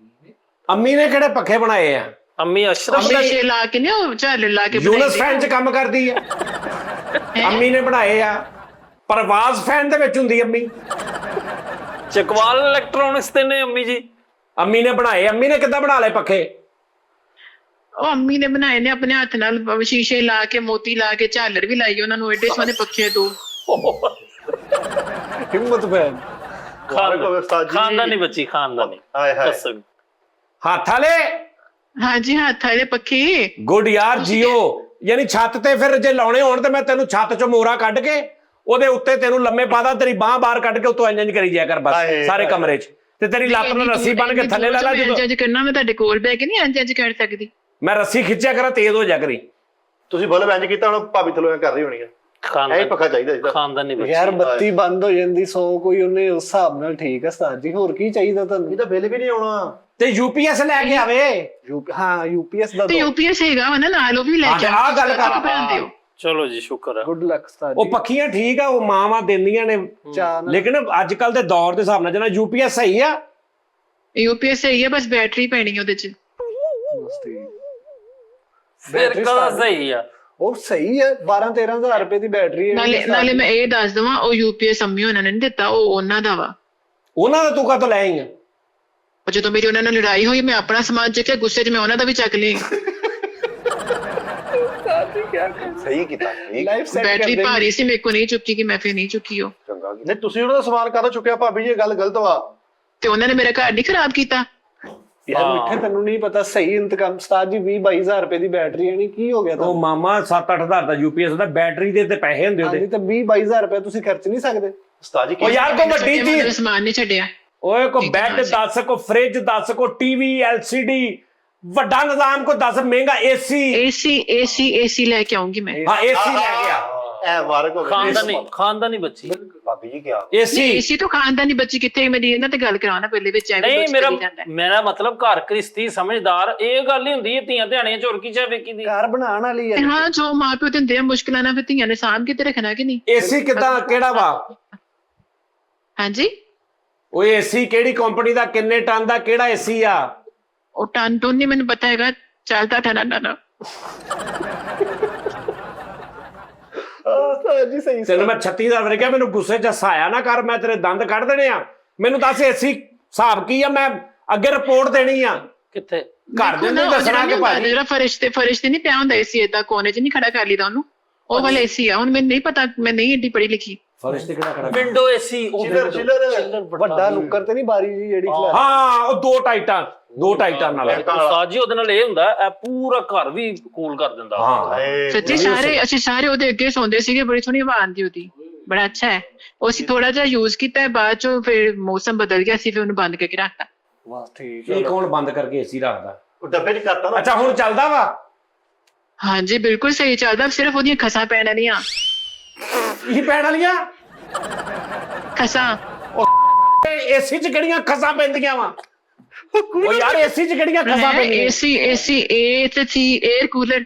Speaker 2: ਅੰਮੀ ਨੇ ਕਿਹੜੇ ਪੱਖੇ ਬਣਾਏ ਆ?
Speaker 1: ਅੰਮੀ ਅਸ਼ਰਫ
Speaker 4: ਸ਼ੀਸ਼ੇ ਲਾ ਕੇ ਨੇ, ਉਹ ਝਾਲਰ ਲਾ ਕੇ
Speaker 2: ਯੂਨਸ ਫੈਨ 'ਚ ਕੰਮ ਕਰਦੀ ਆ। ਅੰਮੀ ਨੇ ਬਣਾਏ ਆ। ਪਰਵਾਜ਼ ਫੈਨ ਦੇ ਵਿੱਚ ਹੁੰਦੀ ਅੰਮੀ।
Speaker 1: ਚਕਵਾਲ ਇਲੈਕਟ੍ਰੋਨਿਕਸ ਤੇ ਨੇ ਅੰਮੀ ਜੀ।
Speaker 2: ਅੰਮੀ ਨੇ ਬਣਾਏ। ਅੰਮੀ ਨੇ ਕਿੱਦਾਂ ਬਣਾ ਲਏ ਪੱਖੇ?
Speaker 4: ਉਹ ਅੰਮੀ ਨੇ ਬਣਾਏ ਨੇ ਆਪਣੇ ਹੱਥ ਨਾਲ, ਸ਼ੀਸ਼ੇ ਲਾ ਕੇ, ਮੋਤੀ ਲਾ ਕੇ, ਝਾਲਰ ਵੀ ਲਾਈ ਉਹਨਾਂ ਨੂੰ। ਐਡੇ ਸੋਹਣੇ ਪੱਖੇ 2।
Speaker 3: ਹਿੰਮਤ ਭੈਣ। ਮੁਬਾਰਕ ਹੋਵੇ ਉਸਤਾਦ ਜੀ।
Speaker 1: ਖਾਨਦਾਨੀ ਬੱਚੀ, ਖਾਨਦਾਨੀ
Speaker 3: ਹਾਏ ਹਾਏ।
Speaker 1: ਕਸਮ।
Speaker 2: ਹੱਥ ਵਾਲੇ?
Speaker 4: ਹਾਂਜੀ ਹੱਥ ਵਾਲੇ ਪੱਖੇ।
Speaker 2: ਗੁੱਡ ਯਾਰ ਜੀਓ। ਯਾਨੀ ਛੱਤ ਤੇ ਫਿਰ ਜੇ ਲਾਉਣੇ ਹੋਣ ਤੇ ਮੈਂ ਤੈਨੂੰ ਛੱਤ 'ਚੋਂ ਮੋਰਾ ਕੱਢ ਕੇ ਉਹਦੇ ਉੱਤੇ ਤੈਨੂੰ ਲੰਮੇ ਪਾਦਾ, ਤੇਰੀ ਬਾਹ ਬਾਹਰ ਕੱਢ ਕੇ ਉਤੋਂ ਇੰਜ ਕਰੀ ਜਾਇਆ ਕਰ ਬਸ ਸਾਰੇ ਕਮਰੇ 'ਚ। ਤੇ ਤੇਰੀ ਲੱਤ ਨੂੰ ਰੱਸੀ ਬੰਨ ਕੇ ਥੱਲੇ ਲਾ ਲਾ। ਜਦੋਂ
Speaker 4: ਇੰਜ ਕਰਨਾ ਮੈਂ ਤੁਹਾਡੇ ਕੋਲ ਬਹਿ ਕੇ ਨਹੀਂ ਇੰਜ ਕਰ ਸਕਦੀ।
Speaker 2: ਮੈਂ ਰੱਸੀ ਖਿੱਚਿਆ ਕਰਾਂ ਤੇਜ਼ ਹੋ ਜਾ ਕਰੀ।
Speaker 3: ਤੁਸੀਂ ਬਲਬ ਇੰਜ ਕੀਤਾ, ਹੁਣ ਭਾਬੀ ਥਲੋਂ ਕਰ ਰਹੀ ਹੋਣੀ ਆ। ਇਹ ਪੱਖਾ ਚਾਹੀਦਾ ਜੀ।
Speaker 1: ਖਾਨਦਾਨੀ ਬੱਚੀ।
Speaker 6: ਯਾਰ ਬੱਤੀ ਬੰਦ ਹੋ ਜਾਂਦੀ 100 ਕੋਈ, ਉਹਨੇ ਉਸ ਹਿਸਾਬ ਨਾਲ ਠੀਕ ਹੈ ਉਸਤਾਦ ਜੀ। ਹੋਰ ਕੀ ਚਾਹੀਦਾ ਤੁਹਾਨੂੰ?
Speaker 3: ਇਹਦਾ ਬਿੱਲ ਵੀ ਨਹੀਂ ਆਉਣਾ।
Speaker 2: ਤੇ ਯੂਪੀਐਸ ਲੈ ਕੇ ਆਵੇ।
Speaker 6: ਹਾਂ ਯੂਪੀਐਸ ਦਾ
Speaker 4: ਤੇ ਯੂਪੀਐਸ ਹੈਗਾ ਵਾ ਨਾ ਨਾਲ, ਉਹ ਵੀ ਲੈ ਕੇ
Speaker 2: ਆਹ ਗੱਲ ਕਰ।
Speaker 4: ਬਣਾਉਂਦੇ ਹੋ।
Speaker 1: ਚਲੋ ਜੀ ਸ਼ੁਕਰ ਹੈ।
Speaker 6: ਗੁੱਡ ਲੱਕ ਉਸਤਾਦ
Speaker 2: ਉਹ
Speaker 6: ਜੀ।
Speaker 2: ਪੱਖੀਆਂ ਠੀਕ ਆ, ਉਹ ਮਾਵਾਂ ਦਿੰਦੀਆਂ ਨੇ,
Speaker 6: ਚਾਹ ਨਾਲ।
Speaker 2: ਲੇਕਿਨ ਅੱਜ ਕੱਲ ਦੇ ਦੌਰ ਦੇ ਹਿਸਾਬ ਨਾਲ ਜਿਹੜਾ UPS ਸਹੀ ਆ।
Speaker 4: UPS ਸਹੀ ਹੈ, ਬਸ ਬੈਟਰੀ ਪੈਣੀ ਹੈ ਉਹਦੇ ਚ।
Speaker 6: ਬਸ ਠੀਕ।
Speaker 1: ਫਿਰ
Speaker 6: Battery
Speaker 1: ਕਦਾ
Speaker 6: start-
Speaker 1: ਸਹੀ ਆ?
Speaker 6: ਉਹ ਸਹੀ ਹੈ, 12-13 ਹਜ਼ਾਰ ਰੁਪਏ ਦੀ ਬੈਟਰੀ ਹੈ।
Speaker 4: ਨਾਲੇ ਮੈਂ ਇਹ ਦੱਸ ਦਵਾਂ, ਉਹ UPS ਅੰਮੀ ਉਹਨਾਂ ਨੇ ਨਹੀਂ ਦਿੱਤਾ, ਉਹ ਉਹਨਾਂ ਦਾ ਵਾ।
Speaker 2: ਉਹਨਾਂ ਦਾ ਤੂੰ ਕਾਹਤੋਂ ਲੈ ਆਈ ਆ?
Speaker 4: ਉਹ ਜਦੋਂ ਮੇਰੀ ਉਹਨਾਂ ਨਾਲ ਲੜਾਈ ਹੋਈ, ਮੈਂ ਆਪਣਾ ਸਮਾਨ ਚੱਕਿਆ, ਗੁੱਸੇ 'ਚ ਮੈਂ ਉਹਨਾਂ ਦਾ ਵੀ ਚੱਕ ਲਈ।
Speaker 5: ਸਹੀ ਕੀਤਾ ਠੀਕ
Speaker 6: ਲਾਈਫ ਸੈਟ
Speaker 4: ਬੈਟਰੀ ਭਾਰੀ ਸੀ, ਮੇਰੇ ਕੋ ਨਹੀਂ ਚੁੱਕੀ ਕਿ ਮੈਂ ਫਿਰ ਨਹੀਂ ਚੁੱਕੀ ਉਹ।
Speaker 5: ਚੰਗਾ ਕੀਤਾ।
Speaker 3: ਨਹੀਂ ਤੁਸੀਂ ਉਹਨਾਂ ਦਾ ਸਮਾਨ ਕਾਹਦਾ ਚੁੱਕਿਆ ਭਾਬੀ ਜੀ? ਇਹ ਗੱਲ ਗਲਤ ਵਾ।
Speaker 4: ਤੇ ਉਹਨਾਂ ਨੇ ਮੇਰਾ ਘਰ ਨਹੀਂ ਖਰਾਬ ਕੀਤਾ।
Speaker 6: ਯਾਰ ਮਿੱਠੇ ਤੈਨੂੰ ਨਹੀਂ ਪਤਾ ਸਹੀ ਇੰਤਕਾਮ ਉਸਤਾਦ ਜੀ 20-22 ਹਜ਼ਾਰ ਰੁਪਏ ਦੀ ਬੈਟਰੀ ਹੈ ਨਹੀਂ, ਕੀ ਹੋ ਗਿਆ
Speaker 2: ਉਹ
Speaker 6: ਤੁਹਾਨੂੰ?
Speaker 2: ਮਾਮਾ 7-8 ਹਜ਼ਾਰ ਦਾ UPS ਦਾ, ਬੈਟਰੀ ਦੇ ਤੇ ਪੈਸੇ ਹੁੰਦੇ
Speaker 6: ਹਾਂਜੀ
Speaker 2: ਉਹਦੇ।
Speaker 6: ਤਾਂ 20-22 ਹਜ਼ਾਰ ਰੁਪਏ ਤੁਸੀਂ ਖਰਚ ਨਹੀਂ ਸਕਦੇ।
Speaker 3: ਉਸਤਾਦ ਜੀ
Speaker 2: ਉਹ ਯਾਰ ਕੋਈ ਵੱਡੀ
Speaker 4: ਮੈਂ
Speaker 2: ਚੀਜ਼,
Speaker 4: ਸਮਾਨ ਨਹੀਂ ਛੱਡਿਆ।
Speaker 2: ਓਏ ਕੋ ਬੈੱਡ ਦੱਸ, ਕੋ ਫ੍ਰਿਜ ਦੱਸ, ਕੋ TV LCD, ਵੱਡਾ ਨਿਜ਼ਾਮ ਕੋ ਦੱਸ, ਮਹਿੰਗਾ
Speaker 4: AC ਲੈ ਕੇ ਆਉਂਗੀ ਮੈਂ।
Speaker 2: ਹਾਂ AC ਲੈ ਗਿਆ,
Speaker 3: ਐ ਵਾਰਕ ਹੋ ਗਿਆ।
Speaker 1: ਖਾਨਦਾਨੀ ਬੱਚੀ।
Speaker 5: ਭਾਬੀ ਜੀ ਕਿਹਾ
Speaker 2: AC।
Speaker 4: AC ਤੋਂ ਖਾਨਦਾਨੀ ਬੱਚੀ ਕਿੱਥੇ? ਮੇਰੀ ਇਹਨਾਂ ਤੇ ਗੱਲ ਕਰਾਉਣਾ ਪਹਿਲੇ ਵਿੱਚ ਐਵੇਂ
Speaker 1: ਨਹੀਂ,
Speaker 4: ਕੁਛ ਕਰੀ ਜਾਂਦਾ ਹੈ।
Speaker 1: ਮੇਰਾ ਮਤਲਬ ਘਰ ਗ੍ਰਸਤੀ ਸਮਝਦਾਰ ਇਹ ਗੱਲ ਹੀ ਹੁੰਦੀ ਹੈ। ਧੀਆਂ ਧਿਆਣੀਆਂ ਚੋਰ ਕੀ ਚਾਹ ਵੇਖੀ ਦੀ।
Speaker 6: ਘਰ ਬਣਾਉਣ ਵਾਲੀ ਹੈ।
Speaker 4: ਹਾਂ, ਜੋ ਮਾਂ ਪਿਓ ਦਿੰਦੇ ਆ ਮੁਸ਼ਕਲਾਂ ਨਾਲ, ਫਿਰ ਧੀਆਂ ਨੇ ਸਾਂਭ ਕੇ ਤੇ ਰੱਖਣਾ ਕਿ ਨਹੀਂ?
Speaker 2: AC ਕਿਦਾਂ, ਕਿਹੜਾ ਵਾ?
Speaker 4: ਹਾਂਜੀ,
Speaker 2: ਓਏ AC ਕਿਹੜੀ ਕੰਪਨੀ ਦਾ, ਕਿੰਨੇ ਟਨ ਦਾ, ਕਿਹੜਾ AC ਆ?
Speaker 4: ਉਹ ਟਨ ਟੋਨ ਨਹੀਂ ਮੈਨੂੰ ਪਤਾ ਹੈਗਾ, ਚੱਲਦਾ ਠਾਣਾ।
Speaker 6: ਉਸਤਾਦ ਜੀ ਸਹੀ
Speaker 2: ਤੈਨੂੰ ਮੈਂ 36,000 ਵਾਰ ਕਿਹਾ, ਮੈਨੂੰ ਗੁੱਸੇ 'ਚ ਹਸਾਇਆ ਨਾ ਕਰ, ਮੈਂ ਤੇਰੇ ਦੰਦ ਕੱਢ ਦੇਣੇ ਆ। ਮੈਨੂੰ ਦੱਸ AC ਹਿਸਾਬ ਕੀ ਆ, ਮੈਂ ਅੱਗੇ ਰਿਪੋਰਟ ਦੇਣੀ ਆ।
Speaker 1: ਕਿੱਥੇ?
Speaker 2: ਘਰ ਦੇ ਨੂੰ ਦੱਸਣਾ ਕਿ ਭਾਜੀ
Speaker 4: ਜਿਹੜਾ ਫਰਿਸ਼ ਤੇ ਨਹੀਂ ਪਿਆ ਹੁੰਦਾ AC, ਏਦਾਂ ਕੋਨੇ 'ਚ ਨਹੀਂ ਖੜਾ ਕਰ ਲਈਦਾ ਉਹਨੂੰ, ਉਹ ਵਾਲਾ AC ਆ। ਹੁਣ ਮੈਨੂੰ ਨਹੀਂ ਪਤਾ, ਮੈਂ ਨਹੀਂ ਏਡੀ ਪੜ੍ਹੀ ਲਿਖੀ।
Speaker 2: ਫਰਸ਼ ਤੇ ਕਿਹੜਾ ਖੜਾ?
Speaker 1: Window AC।
Speaker 3: ਚਿਲਰ
Speaker 6: ਵੱਡਾ ਨੁੱਕਰ ਤੇ ਨਹੀਂ ਬਾਰੀ ਜੀ ਜਿਹੜੀ ਖਿਲਾ।
Speaker 2: ਹਾਂ, ਉਹ ਦੋ ਟਾਈਟਾਂ ਨਾਲ।
Speaker 1: ਉਸਤਾਦ ਜੀ ਉਹਦੇ ਨਾਲ ਇਹ ਹੁੰਦਾ, ਇਹ ਪੂਰਾ ਘਰ ਵੀ ਕੂਲ ਕਰ ਦਿੰਦਾ।
Speaker 2: ਹਾਂ,
Speaker 4: ਸੱਚੀ ਅਸੀਂ ਸਾਰੇ ਉਹਦੇ ਅੱਗੇ ਸੌਂਦੇ ਸੀਗੇ, ਬੜੀ ਸੋਹਣੀ ਹਵਾ ਆਉਂਦੀ ਉਹਦੀ, ਬੜਾ ਅੱਛਾ ਹੈ। ਉਹ ਅਸੀਂ ਥੋੜਾ ਜਿਹਾ ਯੂਜ਼ ਕੀਤਾ ਹੈ, ਬਾਅਦ ਚੋਂ ਫਿਰ ਮੌਸਮ ਬਦਲ ਗਿਆ ਸੀ, ਫਿਰ ਉਹਨੂੰ ਬੰਦ ਕਰਕੇ ਰੱਖਤਾ।
Speaker 6: ਵਾਹ ਠੀਕ
Speaker 2: ਇਹ ਕੌਣ ਬੰਦ ਕਰਕੇ AC ਰੱਖਦਾ?
Speaker 3: ਉਹ ਡੱਬੇ 'ਚ ਕਰਤਾ ਨਾ।
Speaker 2: ਅੱਛਾ ਹੁਣ ਚੱਲਦਾ ਵਾ?
Speaker 4: ਹਾਂਜੀ ਬਿਲਕੁਲ ਸਹੀ ਚੱਲਦਾ, ਸਿਰਫ ਉਹਦੀਆਂ ਖਸਾਂ ਪੈਣ ਵਾਲੀਆਂ।
Speaker 2: ਕੀ ਪੈਣ ਵਾਲੀਆਂ?
Speaker 4: ਖਸਾਂ
Speaker 2: AC 'ਚ ਕਿਹੜੀਆਂ ਖਸਾਂ ਪੈਂਦੀਆਂ ਵਾ? ਉਹ ਯਾਰ AC 'ਚ ਕਿਹੜੀਆਂ ਖਸਾਂ ਪੈਂਦੀਆਂ?
Speaker 4: AC A ਤੇ C 에ਅਰ ਕੂਲਰ।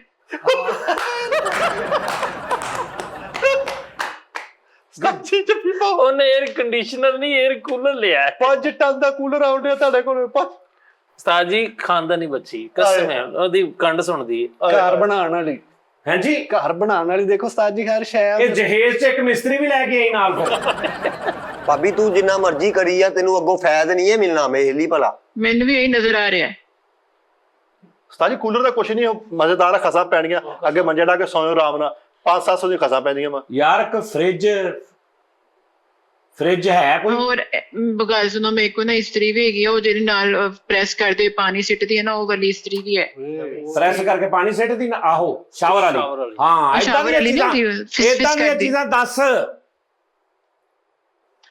Speaker 3: ਸੱਚੀ ਚ ਪੀਪਾ
Speaker 1: ਉਹਨੇ 에ਅਰ ਕੰਡੀਸ਼ਨਰ ਨਹੀਂ, 에ਅਰ ਕੂਲਰ ਲਿਆ।
Speaker 3: 5 ਟਨ ਦਾ ਕੂਲਰ ਆਉਂਦੇ ਤੁਹਾਡੇ ਕੋਲ।
Speaker 1: ਉਸਤਾਦ ਜੀ ਖਾਨਦਾਨੀ ਬੱਚੀ, ਕਸਮ ਹੈ, ਉਹਦੀ ਕੰਡ ਸੁਣਦੀ ਹੈ।
Speaker 6: ਘਰ ਬਣਾਉਣ ਵਾਲੀ।
Speaker 2: ਹਾਂਜੀ,
Speaker 6: ਘਰ ਬਣਾਉਣ ਵਾਲੀ ਦੇਖੋ ਉਸਤਾਦ ਜੀ, ਹਰ
Speaker 2: ਇਹ
Speaker 6: ਸ਼ਾਇਦ
Speaker 2: ਜਹੇਜ਼ 'ਚ ਇੱਕ ਮਿਸਤਰੀ ਵੀ ਲੈ ਕੇ ਆਈ ਨਾਲ ਫਿਰ।
Speaker 5: ਭਾਬੀ ਤੂੰ ਜਿੰਨਾ ਮਰਜ਼ੀ ਕਰੀ ਆ, ਤੈਨੂੰ ਅੱਗੋਂ ਫਾਇਦਾ ਨਹੀਂ ਹੈ ਮਿਲਣਾ ਮੇਹਲੀ ਭਲਾ।
Speaker 4: ਮੈਨੂੰ ਵੀ ਇਹੀ ਨਜ਼ਰ ਆ ਰਿਹਾ ਹੈ।
Speaker 3: ਉਸਤਾਦ ਜੀ ਕੂਲਰ ਦਾ ਕੁਛ ਨਹੀਂ, ਮਜ਼ੇਦਾਰ ਖਸਾਂ ਪੈਣਗੀਆਂ। ਅੱਗੇ ਮੰਜੇ ਢਾ ਕੇ ਸੌਂਓ ਆਰਾਮ ਨਾਲ, 500-700 ਦੀ ਖਸਾਂ ਪੈਂਦੀਆਂ ਵਾ।
Speaker 2: ਯਾਰ ਇੱਕ ਫ੍ਰਿਜ ਹੈ ਕੋਈ?
Speaker 4: ਹੋਰ ਗੱਲ ਸੁਣੋ, ਮੇਰੇ ਕੋਲ ਨਾ ਇਸਤਰੀ ਵੀ ਹੈਗੀ ਆ, ਉਹ ਜਿਹੜੀ ਨਾਲ ਪ੍ਰੈਸ ਕਰਦੇ ਪਾਣੀ ਸਿੱਟਦੀ ਹੈ ਨਾ, ਉਹ ਵਾਲੀ ਇਸਤਰੀ ਵੀ ਹੈ।
Speaker 2: ਪ੍ਰੈਸ ਕਰਕੇ ਪਾਣੀ ਸਿੱਟਦੀ ਨਾ, ਆਹੋ ਸ਼ਾਵਰ ਵਾਲੀ। ਹਾਂ, ਏਦਾਂ
Speaker 4: shower ਵਾਲੀ
Speaker 2: ਦੀਆਂ
Speaker 4: ਨਹੀਂ
Speaker 2: ਚੀਜ਼ਾਂ,
Speaker 4: ਹੁੰਦੀ, ਫਿਸ
Speaker 2: ਏਦਾਂ ਦੀਆਂ
Speaker 4: ਕਰਦੀ।
Speaker 2: ਚੀਜ਼ਾਂ ਦੱਸ।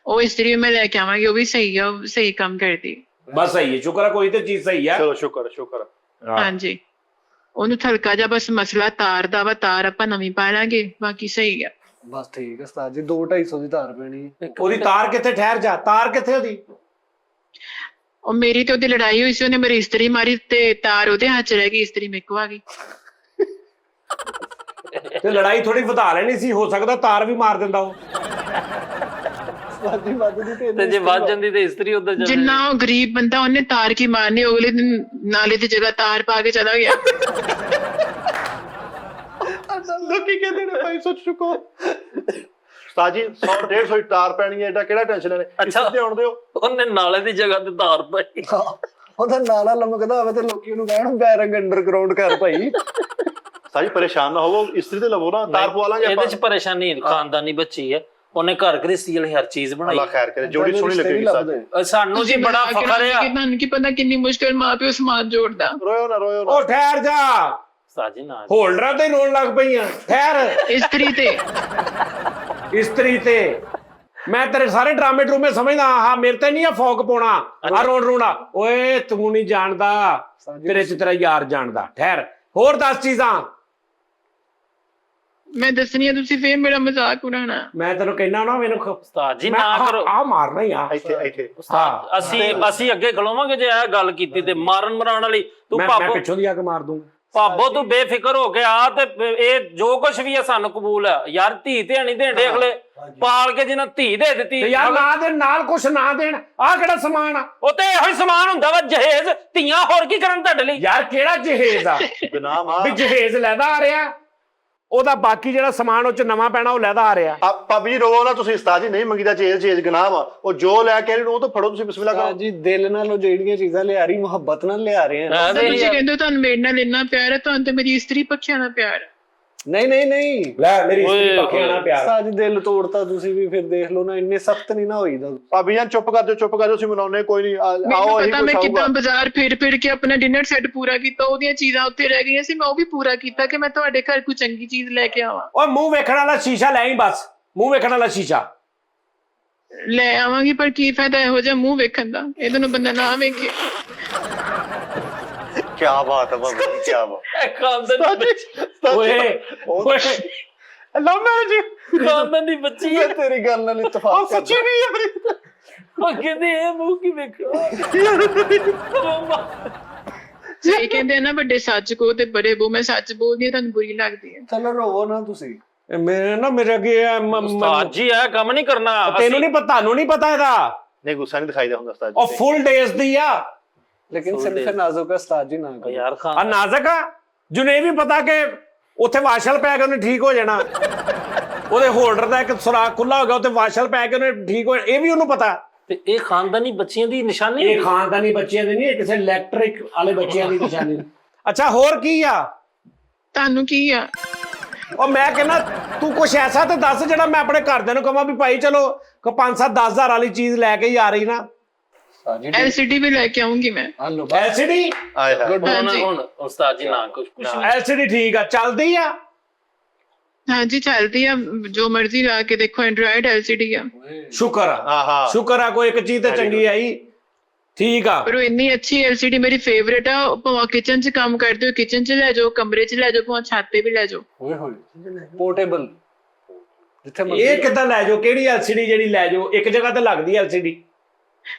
Speaker 4: ਉਹ ਇਸਤਰੀ ਮੈਂ ਲੈ ਕੇ ਆਵਾਂਗੀ, ਉਹ ਵੀ ਸਹੀ ਆ, ਉਹ ਸਹੀ ਕੰਮ ਕਰਦੀ।
Speaker 2: ਬਸ ਸਹੀ ਹੈ, ਸ਼ੁਕਰ ਹੈ ਕੋਈ ਤੇ ਚੀਜ਼ ਸਹੀ ਹੈ।
Speaker 3: ਚਲੋ ਸ਼ੁਕਰ।
Speaker 4: ਹਾਂਜੀ, ਉਹਨੂੰ ਹਲਕਾ ਜਿਹਾ ਬਸ ਮਸਲਾ ਤਾਰ ਦਾ ਵਾ, ਤਾਰ ਆਪਾਂ ਨਵੀਂ ਪਾ ਲਾਂਗੇ, ਬਾਕੀ ਸਹੀ ਆ।
Speaker 6: ਬਸ ਠੀਕ ਹੈ ਉਸਤਾਦ ਜੀ, 200-250 ਦੀ ਤਾਰ ਪੈਣੀ ਹੈ।
Speaker 2: ਉਹਦੀ ਤਾਰ ਕਿੱਥੇ? ਠਹਿਰ ਜਾ, ਤਾਰ ਕਿੱਥੇ ਉਹਦੀ?
Speaker 4: ਉਹ ਮੇਰੀ ਤੇ ਉਹਦੀ ਲੜਾਈ ਹੋਈ ਸੀ, ਉਹਨੇ ਮੇਰੀ ਇਸਤਰੀ ਮਾਰੀ ਤੇ ਤਾਰ ਉਹਦੇ ਹੱਥ 'ਚ ਰਹਿ ਗਈ, ਇਸਤਰੀ ਮੇਰੇ ਕੋਲ ਆ ਗਈ।
Speaker 2: ਤੇ ਲੜਾਈ ਥੋੜੀ ਵਧਾ ਲੈਣੀ ਸੀ, ਹੋ ਸਕਦਾ ਤਾਰ ਵੀ ਮਾਰ ਦਿੰਦਾ ਉਹ।
Speaker 6: ਉਸਤਾਦ ਜੀ ਵੱਧਦੀ
Speaker 1: ਤੇ ਜੇ ਵੱਜ ਜਾਂਦੀ ਤੇ ਇਸਤਰੀ ਉਧਰ ਜਾਂਦੀ।
Speaker 4: ਜਿੰਨਾ ਉਹ ਗਰੀਬ ਬੰਦਾ, ਉਹਨੇ ਤਾਰ ਕੀ ਮਾਰਨੀ, ਅਗਲੇ ਦਿਨ ਨਾਲੇ ਦੀ ਜਗ੍ਹਾ ਤਾਰ ਪਾ ਕੇ ਚਲਾ ਗਿਆ।
Speaker 3: ਲੋਕੀ ਕਹਿੰਦੇ ਨੇ ਭਾਈ ਸੋਚ ਚੁੱਕੋ। ਉਸਤਾਦ ਜੀ 100-150 ਤਾਰ ਪੈਣੀ ਹੈ, ਐਡਾ ਕਿਹੜਾ ਟੈਨਸ਼ਨ ਨੇ।
Speaker 1: ਅੱਛਾ
Speaker 3: ਤੇ ਆਉਣ ਦਿਓ।
Speaker 1: ਉਹਨੇ ਨਾਲੇ ਦੀ ਜਗ੍ਹਾ ਤੇ ਤਾਰ ਪਾਈ।
Speaker 6: ਉਹਦਾ ਨਾਲਾ ਲਮਕਦਾ ਹੋਵੇ ਤੇ ਲੋਕੀ ਉਹਨੂੰ ਕਹਿਣ ਬੈਰੰਗ ਅੰਡਰਗਰਾਉਂਡ ਕਰ ਭਾਈ।
Speaker 3: ਉਸਤਾਦ ਜੀ ਪਰੇਸ਼ਾਨ ਨਾ ਹੋਵੋ, ਇਸਤਰੀ ਤੇ ਲਵੋ ਨਾ, ਤਾਰ ਪਵਾ ਲਾਂਗੇ
Speaker 1: ਇਹਦੇ
Speaker 3: ਆਪਾਂ।
Speaker 1: ਚ ਪਰੇਸ਼ਾਨੀ ਨਹੀਂ, ਖਾਨਦਾਨੀ ਬੱਚੀ ਹੈ, ਉਹਨੇ ਘਰ ਗ੍ਰਸਤੀ ਵਾਲੀ ਹਰ ਚੀਜ਼ ਬਣਾਈ।
Speaker 3: ਅੱਲਾ ਖੈਰ ਕਰੇ, ਜੋੜੀ ਸੋਹਣੀ ਲੱਗੇਗੀ ਸਾਡੀ।
Speaker 1: ਸਾਨੂੰ ਜੀ ਬੜਾ ਫਖਰ ਆ।
Speaker 4: ਤੁਹਾਨੂੰ ਕੀ ਪਤਾ ਕਿੰਨੀ ਮੁਸ਼ਕਿਲ ਮਾਂ ਪਿਓ ਸਮਾਜ ਜੋੜਦਾ।
Speaker 3: ਰੋਇਓ ਨਾ।
Speaker 2: ਉਹ ਠਹਿਰ ਜਾ,
Speaker 1: ਸਾਜੀ ਨਾ
Speaker 2: ਹੋਲਡਰਾਂ ਤੇ ਰੋਣ ਲੱਗ ਪਈਆਂ। ਠਹਿਰ, ਇਸਤਰੀ ਤੇ ਮੈਂ ਤੇਰੇ ਸਾਰੇ ਡਰਾਮੇ ਡਰੂਮੇ ਸਮਝਦਾ। ਆਹ ਮੇਰੇ ਤੇ ਨਹੀਂ ਆ ਫੌਕ ਪਾਉਣਾ, ਆ ਰੋਣਾ। ਓਏ ਤੂੰ ਨਹੀਂ ਜਾਣਦਾ, ਤੇਰੇ ਚ ਤੇਰਾ ਯਾਰ ਜਾਣਦਾ। ਠਹਿਰ, ਹੋਰ 10 ਚੀਜ਼ਾਂ
Speaker 4: ਮੈਂ ਦੱਸਣੀ ਆ, ਤੁਸੀਂ ਫੇਰ ਮੇਰਾ ਮਜ਼ਾਕ ਉਡਾਣਾ।
Speaker 2: ਮੈਂ ਤੈਨੂੰ ਕਹਿਣਾ ਨਾ, ਮੈਨੂੰ
Speaker 1: ਉਸਤਾਦ ਜੀ ਨਾ ਕਰੋ।
Speaker 2: ਆ ਮਾਰਨਾ ਹੀ ਆ
Speaker 3: ਇੱਥੇ।
Speaker 1: ਅਸੀਂ ਅੱਗੇ ਖਲੋਵਾਂਗੇ ਜੇ ਇਹ ਗੱਲ ਕੀਤੀ ਤੇ ਮਾਰਨ ਮਰਾਉਣ ਵਾਲੀ। ਤੂੰ
Speaker 2: ਮੈਂ
Speaker 1: ਭਾਬੋ
Speaker 2: ਪਿੱਛੋਂ ਦੀ ਆ ਕੇ ਮਾਰ ਦੂੰਗਾ।
Speaker 1: ਭਾਬੋ ਤੂੰ ਬੇਫਿਕਰ ਹੋ ਕੇ ਆ ਤੇ ਇਹ ਜੋ ਕੁਝ ਵੀ ਹੈ ਸਾਨੂੰ ਕਬੂਲ ਹੈ ਯਾਰ। ਧੀ ਤੇ ਨਹੀਂ ਦੇਣ ਅਗਲੇ ਪਾਲ ਕੇ ਜਿਹਨਾਂ ਧੀ ਦੇ ਦਿੱਤੀ
Speaker 2: ਤੇ ਯਾਰ ਨਾ ਦੇ ਨਾਲ ਕੁਛ ਨਾ ਦੇਣ, ਆਹ ਕਿਹੜਾ ਸਮਾਨ ਆ?
Speaker 1: ਉਹ ਤੇ ਇਹੋ ਹੀ ਸਮਾਨ ਹੁੰਦਾ ਵਾ ਜਹੇਜ਼। ਧੀਆਂ ਹੋਰ ਕੀ ਕਰਨ ਤੁਹਾਡੇ ਲਈ?
Speaker 2: ਯਾਰ ਕਿਹੜਾ ਜਹੇਜ਼ ਆ?
Speaker 3: ਗੁਨਾਮ ਆ
Speaker 2: ਵੀ ਜਹੇਜ਼ ਲੈਦਾ ਆ ਰਿਹਾ, ਉਹਦਾ ਬਾਕੀ ਜਿਹੜਾ ਸਮਾਨ ਉਹ ਚ ਨਵਾਂ ਪੈਣਾ ਉਹ ਲੈਦਾ ਆ ਰਿਹਾ।
Speaker 3: ਭਾਬੀ ਜੀ ਰੋਵੋ ਨਾ ਤੁਸੀਂ, ਉਸਤਾਦ ਜੀ ਨਹੀਂ ਮੰਗੀਦਾ ਚੇਜ ਗੁਨਾਮ ਆ। ਉਹ ਜੋ ਲੈ ਕੇ ਉਹ ਤਾਂ ਫੜੋ ਤੁਸੀਂ, ਬਿਸਮਿਲ੍ਲਾ ਕਰੋ
Speaker 6: ਜੀ। ਦਿਲ ਨਾਲ ਉਹ ਜਿਹੜੀਆਂ ਚੀਜ਼ਾਂ ਲਿਆ ਰਹੀ, ਮੁਹੱਬਤ ਨਾਲ ਲਿਆ ਰਹੇ ਆ।
Speaker 4: ਤੁਸੀਂ ਕਹਿੰਦੇ ਤੁਹਾਨੂੰ ਮੇਰੇ ਨਾਲ ਇੰਨਾ ਪਿਆਰ ਹੈ, ਤੁਹਾਨੂੰ ਤੇ ਮੇਰੀ ਇਸਤਰੀ ਪੱਖਿਆਂ ਨਾਲ ਪਿਆਰ ਹੈ।
Speaker 6: ਨਹੀਂ ਨਹੀਂ ਨਹੀਂ,
Speaker 2: ਲੈ ਮੇਰੀ ਇਸਤਰੀ ਪੱਖਿਆਂ ਨਾਲ ਪਿਆਰ।
Speaker 6: ਉਸਤਾਦ ਜੀ ਦਿਲ ਤੋੜਤਾ ਤੁਸੀਂ ਵੀ, ਫਿਰ ਦੇਖ ਲਓ ਨਾ, ਇੰਨੇ ਸਖਤ ਨਹੀਂ ਨਾ ਹੋਈਦਾ।
Speaker 3: ਭਾਬੀ ਜਾਨ ਚੁੱਪ ਕਰ ਜਾਓ, ਚੁੱਪ ਕਰ ਜਾਓ, ਅਸੀਂ ਮਨਾਉਨੇ ਕੋਈ ਨਹੀਂ।
Speaker 4: ਮੈਨੂੰ
Speaker 3: ਆਓ
Speaker 4: ਪਤਾ ਮੈਂ ਕਿੱਦਾਂ ਬਾਜ਼ਾਰ ਫਿਰ ਕੇ ਆਪਣਾ ਡਿਨਰ ਸੈੱਟ ਪੂਰਾ ਕੀਤਾ, ਉਹਦੀਆਂ ਚੀਜ਼ਾਂ ਉੱਥੇ ਰਹਿ ਗਈਆਂ ਸੀ, ਮੈਂ ਉਹ ਵੀ ਪੂਰਾ ਕੀਤਾ ਕਿ ਮੈਂ ਤੁਹਾਡੇ ਘਰ ਕੋਈ ਚੰਗੀ ਚੀਜ਼ ਲੈ ਕੇ ਆਵਾਂ।
Speaker 2: ਓਏ ਮੂੰਹ ਵੇਖਣ ਵਾਲਾ ਸ਼ੀਸ਼ਾ ਲੈ ਆਈ ਬਸ, ਮੂੰਹ ਵੇਖਣ ਵਾਲਾ ਸ਼ੀਸ਼ਾ
Speaker 4: ਲੈ ਆਵਾਂਗੀ, ਪਰ ਕੀ ਫਾਇਦਾ ਇਹੋ ਜਿਹਾ ਮੂੰਹ ਵੇਖਣ ਦਾ, ਇਹਦੇ ਨੂੰ ਬੰਦਾ ਨਾ ਵੇਖੇ।
Speaker 5: ਕੀ ਬਾਤ ਹੈ ਭਾਬੀ ਜੀ, ਕੀ ਬਾਤ।
Speaker 1: ਖਾਨਦਾਨੀ ਬੱਚੀ,
Speaker 2: ਓਏ
Speaker 3: ਲਵ ਮੈਰਿਜ
Speaker 1: ਖਾਨਦਾਨੀ ਬੱਚੀ ਹੈ।
Speaker 3: ਤੇਰੀ ਗੱਲ ਨਾਲ ਇਤਫਾਕ ਸੱਚੀ ਨਹੀਂ ਹੈ ਮੇਰੀ।
Speaker 1: ਉਹ ਕਹਿੰਦੇ ਇਹ ਮੂੰਹ ਕੀ ਵੇਖੋ।
Speaker 4: ਸਹੀ ਕਹਿੰਦੇ ਆ ਨਾ, ਵੱਡੇ ਸੱਚ ਕੋ ਤੇ ਬੜੇ ਬੋ। ਮੈਂ ਸੱਚ ਬੋਲਦੀ ਹਾਂ, ਤੁਹਾਨੂੰ ਬੁਰੀ ਲੱਗਦੀ ਹੈ।
Speaker 6: ਚਲੋ ਰੋਵੋ ਨਾ ਤੁਸੀਂ।
Speaker 2: ਮੇਰੇ ਅੱਗੇ
Speaker 1: ਉਸਤਾਦ ਜੀ ਇਹ ਕੰਮ ਨਹੀਂ ਕਰਨਾ।
Speaker 2: ਤੈਨੂੰ ਨਹੀਂ ਪਤਾ, ਤੁਹਾਨੂੰ ਨਹੀਂ ਪਤਾ ਇਹਦਾ।
Speaker 3: ਨਹੀਂ ਗੁੱਸਾ ਨਹੀਂ ਦਿਖਾਈਦਾ ਹੁੰਦਾ ਉਸਤਾਦ
Speaker 2: ਉਹ ਫੁੱਲ ਡੇਜ਼ ਦੀ ਆ
Speaker 6: ਲੇਕਿਨ ਸਿਰਫ ਨਾਜ਼ੁਕ ਹੈ ਉਸਤਾਦ ਜੀ, ਨਾ ਕਰੋ
Speaker 1: ਯਾਰ
Speaker 2: ਆ
Speaker 1: ਖਾਨ
Speaker 2: ਨਾਜ਼ਕ ਆ, ਜਿਹਨੂੰ ਇਹ ਵੀ ਪਤਾ ਕਿ ਉੱਥੇ ਵਾਸ਼ਲ ਪੈ ਕੇ ਉਹਨੇ ਠੀਕ ਹੋ ਜਾਣਾ। ਉਹਦੇ ਹੋਲਡਰ ਦਾ ਇੱਕ ਸੁਰਾਖ ਖੁੱਲਾ ਹੋ ਗਿਆ, ਉੱਥੇ ਵਾਸ਼ਲ ਪੈ ਕੇ ਉਹਨੇ ਠੀਕ ਹੋ, ਇਹ ਵੀ ਉਹਨੂੰ ਪਤਾ।
Speaker 1: ਤੇ ਇਹ ਖਾਨਦਾਨੀ ਬੱਚੀਆਂ ਦੀ ਨਿਸ਼ਾਨੀ
Speaker 2: ਇਹ ਖਾਨਦਾਨੀ ਬੱਚਿਆਂ ਦੀ ਨਹੀਂ, ਇਹ ਕਿਸੇ ਇਲੈਕਟ੍ਰਿਕ ਵਾਲੇ ਬੱਚਿਆਂ ਦੀ ਨਿਸ਼ਾਨੀ। ਅੱਛਾ ਹੋਰ ਕੀ ਆ?
Speaker 4: ਤੁਹਾਨੂੰ ਕੀ ਆ?
Speaker 2: ਉਹ ਮੈਂ ਕਹਿੰਦਾ ਤੂੰ ਕੁਛ ਐਸਾ ਤੇ ਦੱਸ ਜਿਹੜਾ ਮੈਂ ਆਪਣੇ ਘਰਦਿਆਂ ਨੂੰ ਕਹਾਂ ਵੀ ਭਾਈ ਚਲੋ 5-7-10 ਹਜ਼ਾਰ ਵਾਲੀ ਚੀਜ਼ ਲੈ ਕੇ ਹੀ ਆ ਰਹੀ ਨਾ।
Speaker 4: LCD ਵੀ ਲੈ ਕੇ ਆਉਂਗੀ ਮੈਂ।
Speaker 2: LCD
Speaker 3: ਆਏ ਹਾਏ।
Speaker 1: ਹੁਣ ਉਸਤਾਦ ਜੀ ਨਾ ਕੁਛ
Speaker 2: LCD ਠੀਕ ਆ, ਚੱਲਦੀ ਆ?
Speaker 4: ਹਾਂਜੀ ਚੱਲਦੀ ਆ, ਜੋ ਮਰਜ਼ੀ ਲਾ ਕੇ ਦੇਖੋ, ਐਂਡਰੋਇਡ LCD ਆ।
Speaker 2: ਸ਼ੁਕਰ ਆ,
Speaker 3: ਆਹਾ
Speaker 2: ਸ਼ੁਕਰ ਆ ਕੋਈ ਇੱਕ ਚੀਜ਼ ਤੇ ਚੰਗੀ ਆਈ। ਠੀਕ ਆ,
Speaker 4: ਪਰ ਉਹ ਇੰਨੀ ਅੱਛੀ LCD ਮੇਰੀ ਫੇਵਰੇਟ ਆ। ਭਾਵੇਂ ਕਿਚਨ 'ਚ ਕੰਮ ਕਰਦੇ ਹੋ ਕਿਚਨ 'ਚ ਲੈ ਜਾਓ, ਕਮਰੇ 'ਚ ਲੈ ਜਾਓ, ਭਾਵੇਂ ਛੱਤ ਤੇ ਵੀ ਲੈ ਜਾਓ।
Speaker 6: ਹੋਏ ਹੋਏ ਪੋਰਟੇਬਲ ਜਿੱਥੇ
Speaker 2: ਇਹ ਕਿੱਦਾਂ ਲੈ ਜਾਓ? ਕਿਹੜੀ LCD ਜਿਹੜੀ ਲੈ ਜਾਓ? ਇੱਕ ਜਗ੍ਹਾ ਤੇ ਲੱਗਦੀ LCD